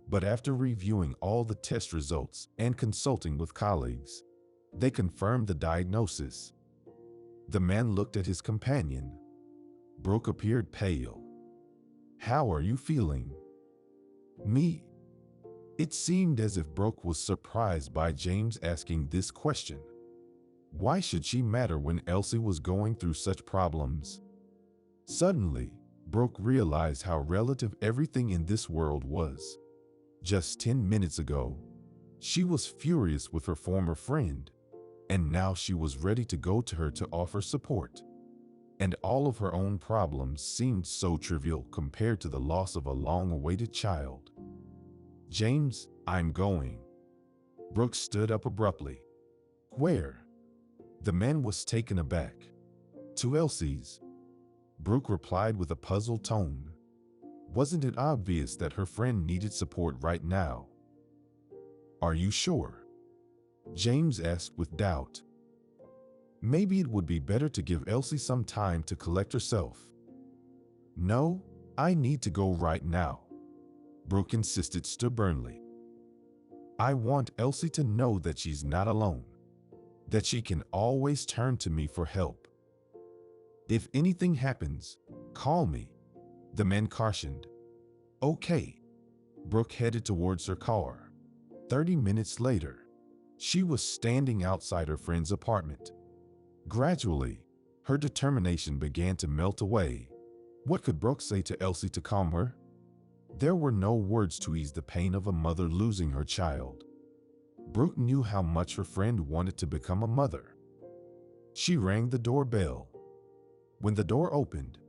but after reviewing all the test results and consulting with colleagues, they confirmed the diagnosis. The man looked at his companion. Brooke appeared pale. How are you feeling? Me? It seemed as if Brooke was surprised by James asking this question. Why should she matter when Elsie was going through such problems? Suddenly, Brooke realized how relative everything in this world was. Just 10 minutes ago, she was furious with her former friend, and now she was ready to go to her to offer support. And all of her own problems seemed so trivial compared to the loss of a long-awaited child. James, I'm going. Brooke stood up abruptly. Where? The man was taken aback. To Elsie's. Brooke replied with a puzzled tone. Wasn't it obvious that her friend needed support right now? Are you sure? James asked with doubt. Maybe it would be better to give Elsie some time to collect herself. No, I need to go right now, Brooke insisted stubbornly. I want Elsie to know that she's not alone, that she can always turn to me for help. If anything happens, call me, the man cautioned. Okay. Brooke headed towards her car. 30 minutes later, she was standing outside her friend's apartment. Gradually, her determination began to melt away. What could Brooke say to Elsie to calm her? There were no words to ease the pain of a mother losing her child. Brooke knew how much her friend wanted to become a mother. She rang the doorbell. When the door opened,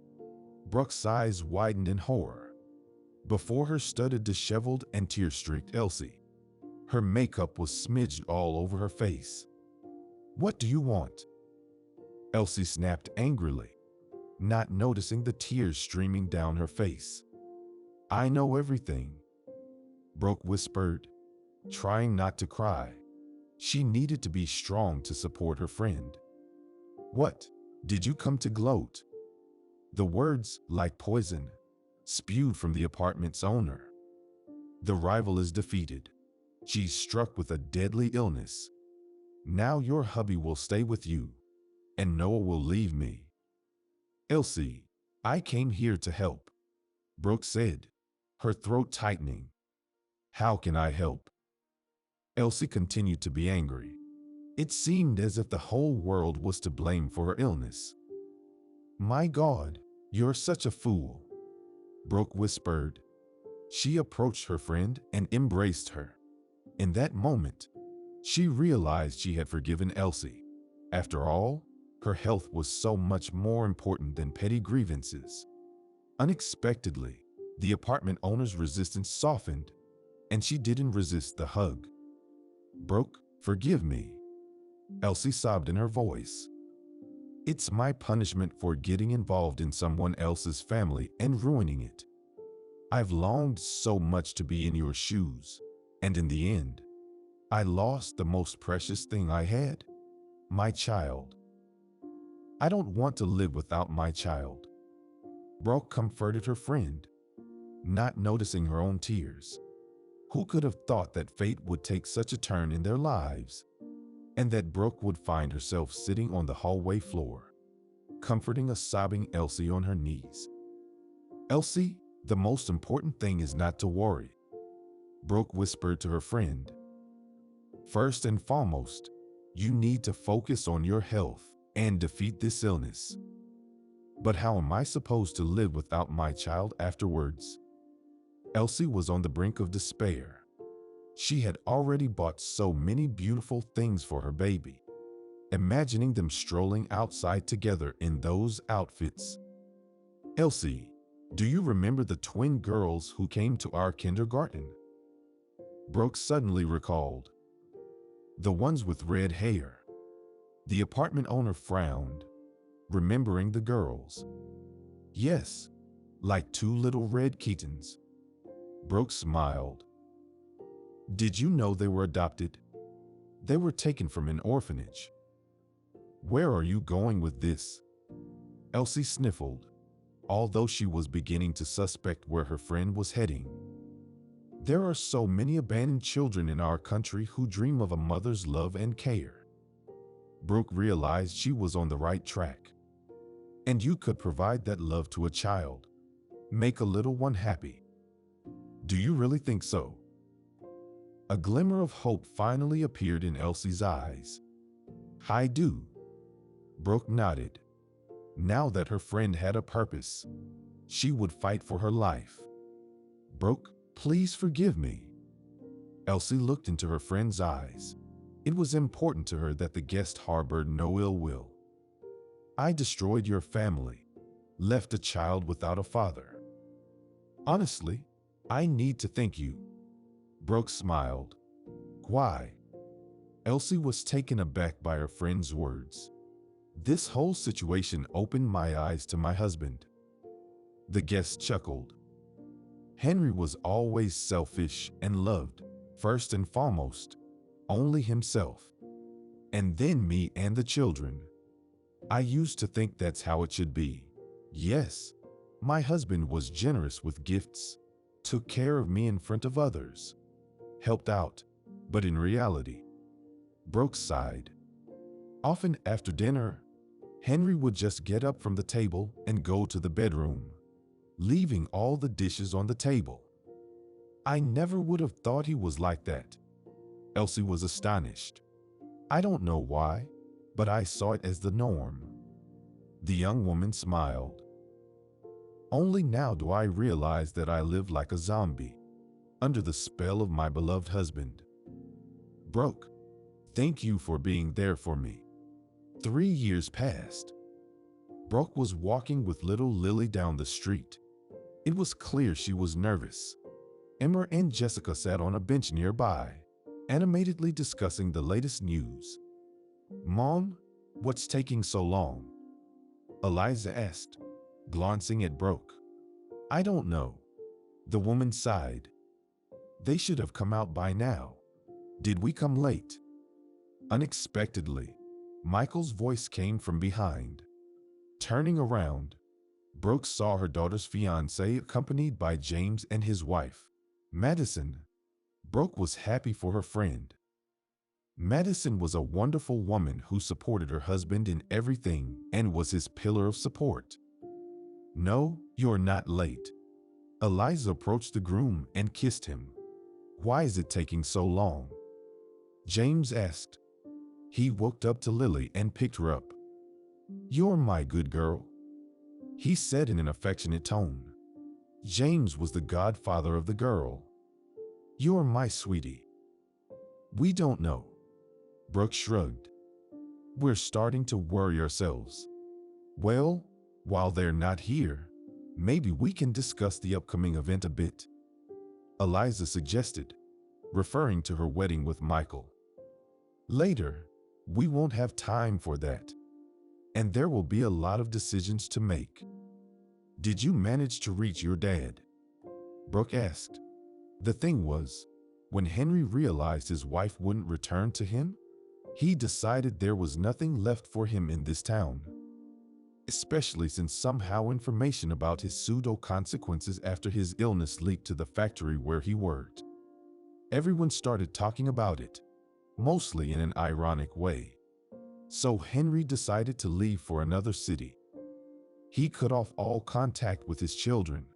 Brooke's eyes widened in horror. Before her stood a disheveled and tear-streaked Elsie. Her makeup was smidged all over her face. What do you want? Elsie snapped angrily, not noticing the tears streaming down her face. I know everything, Brooke whispered, trying not to cry. She needed to be strong to support her friend. What, did you come to gloat? The words, like poison, spewed from the apartment's owner. The rival is defeated. She's struck with a deadly illness. Now your hubby will stay with you, and Noah will leave me. Elsie, I came here to help, Brooke said, her throat tightening. How can I help? Elsie continued to be angry. It seemed as if the whole world was to blame for her illness. My God, you're such a fool, Brooke whispered. She approached her friend and embraced her. In that moment, she realized she had forgiven Elsie. After all, her health was so much more important than petty grievances. Unexpectedly, the apartment owner's resistance softened, and she didn't resist the hug. Brooke, forgive me, Elsie sobbed in her voice. It's my punishment for getting involved in someone else's family and ruining it. I've longed so much to be in your shoes, and in the end, I lost the most precious thing I had, my child. I don't want to live without my child. Brooke comforted her friend. not noticing her own tears. Who could have thought that fate would take such a turn in their lives, and that Brooke would find herself sitting on the hallway floor, comforting a sobbing Elsie on her knees. "Elsie, the most important thing is not to worry," Brooke whispered to her friend. "First and foremost, you need to focus on your health and defeat this illness. But how am I supposed to live without my child afterwards?" Elsie was on the brink of despair. She had already bought so many beautiful things for her baby, imagining them strolling outside together in those outfits. "Elsie, do you remember the twin girls who came to our kindergarten?" Brooke suddenly recalled. "The ones with red hair." The apartment owner frowned, remembering the girls. "Yes, like two little red kittens." Brooke smiled. "Did you know they were adopted? They were taken from an orphanage." "Where are you going with this?" Elsie sniffled, although she was beginning to suspect where her friend was heading. "There are so many abandoned children in our country who dream of a mother's love and care." Brooke realized she was on the right track. "And you could provide that love to a child, make a little one happy." "Do you really think so?" A glimmer of hope finally appeared in Elsie's eyes. "I do." Brooke nodded. Now that her friend had a purpose, she would fight for her life. "Brooke, please forgive me." Elsie looked into her friend's eyes. It was important to her that the guest harbored no ill will. "I destroyed your family, left a child without a father. Honestly, I need to thank you." Brooke smiled. "Why?" Elsie was taken aback by her friend's words. "This whole situation opened my eyes to my husband." The guest chuckled. "Henry was always selfish and loved, first and foremost, only himself. And then me and the children. I used to think that's how it should be. Yes, my husband was generous with gifts, took care of me in front of others, helped out, but in reality," Brooke sighed. "Often after dinner, Henry would just get up from the table and go to the bedroom, leaving all the dishes on the table. I never would have thought he was like that." Elsie was astonished. "I don't know why, but I saw it as the norm." The young woman smiled. "Only now do I realize that I live like a zombie, under the spell of my beloved husband. Brooke, thank you for being there for me." 3 years passed. Brooke was walking with little Lily down the street. It was clear she was nervous. Emma and Jessica sat on a bench nearby, animatedly discussing the latest news. "Mom, what's taking so long?" Eliza asked, glancing at Brooke. "I don't know." The woman sighed. "They should have come out by now. Did we come late?" Unexpectedly, Michael's voice came from behind. Turning around, Brooke saw her daughter's fiancé accompanied by James and his wife, Madison. Brooke was happy for her friend. Madison was a wonderful woman who supported her husband in everything and was his pillar of support. "No, you're not late." Eliza approached the groom and kissed him. "Why is it taking so long?" James asked. He walked up to Lily and picked her up. "You're my good girl," he said in an affectionate tone. James was the godfather of the girl. "You're my sweetie." "We don't know." Brooke shrugged. "We're starting to worry ourselves." "Well, while they're not here, maybe we can discuss the upcoming event a bit," Eliza suggested, referring to her wedding with Michael. "Later, we won't have time for that. And there will be a lot of decisions to make." "Did you manage to reach your dad?" Brooke asked. The thing was, when Henry realized his wife wouldn't return to him, he decided there was nothing left for him in this town. especially since somehow information about his pseudo-consequences after his illness leaked to the factory where he worked. Everyone started talking about it, mostly in an ironic way. So Henry decided to leave for another city. He cut off all contact with his children,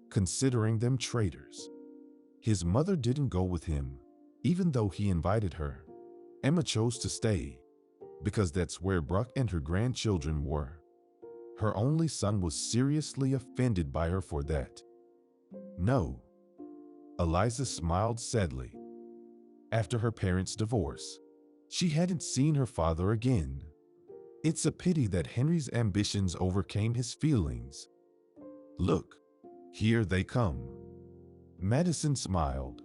considering them traitors. His mother didn't go with him, even though he invited her. Emma chose to stay, because that's where Brooke and her grandchildren were. Her only son was seriously offended by her for that. No. Eliza smiled sadly. After her parents' divorce, she hadn't seen her father again. It's a pity that Henry's ambitions overcame his feelings. Look, here they come. Madison smiled.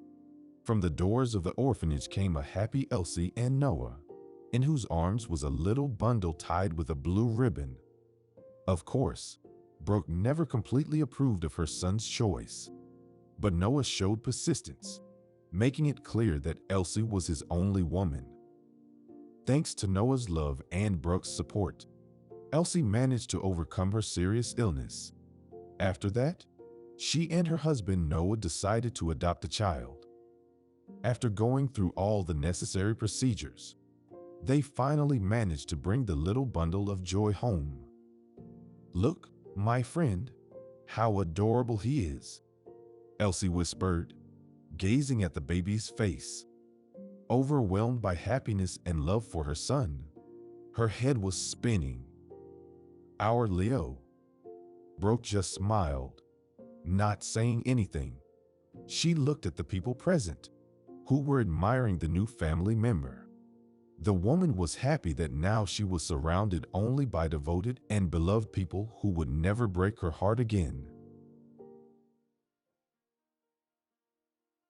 From the doors of the orphanage came a happy Elsie and Noah, in whose arms was a little bundle tied with a blue ribbon. Of course, Brooke never completely approved of her son's choice, but Noah showed persistence, making it clear that Elsie was his only woman. Thanks to Noah's love and Brooke's support, Elsie managed to overcome her serious illness. After that, she and her husband Noah decided to adopt a child. After going through all the necessary procedures, they finally managed to bring the little bundle of joy home. Look, my friend, how adorable he is, Elsie whispered, gazing at the baby's face. Overwhelmed by happiness and love for her son, her head was spinning. Our Leo. Brooke just smiled, not saying anything. She looked at the people present, who were admiring the new family member. The woman was happy that now she was surrounded only by devoted and beloved people who would never break her heart again.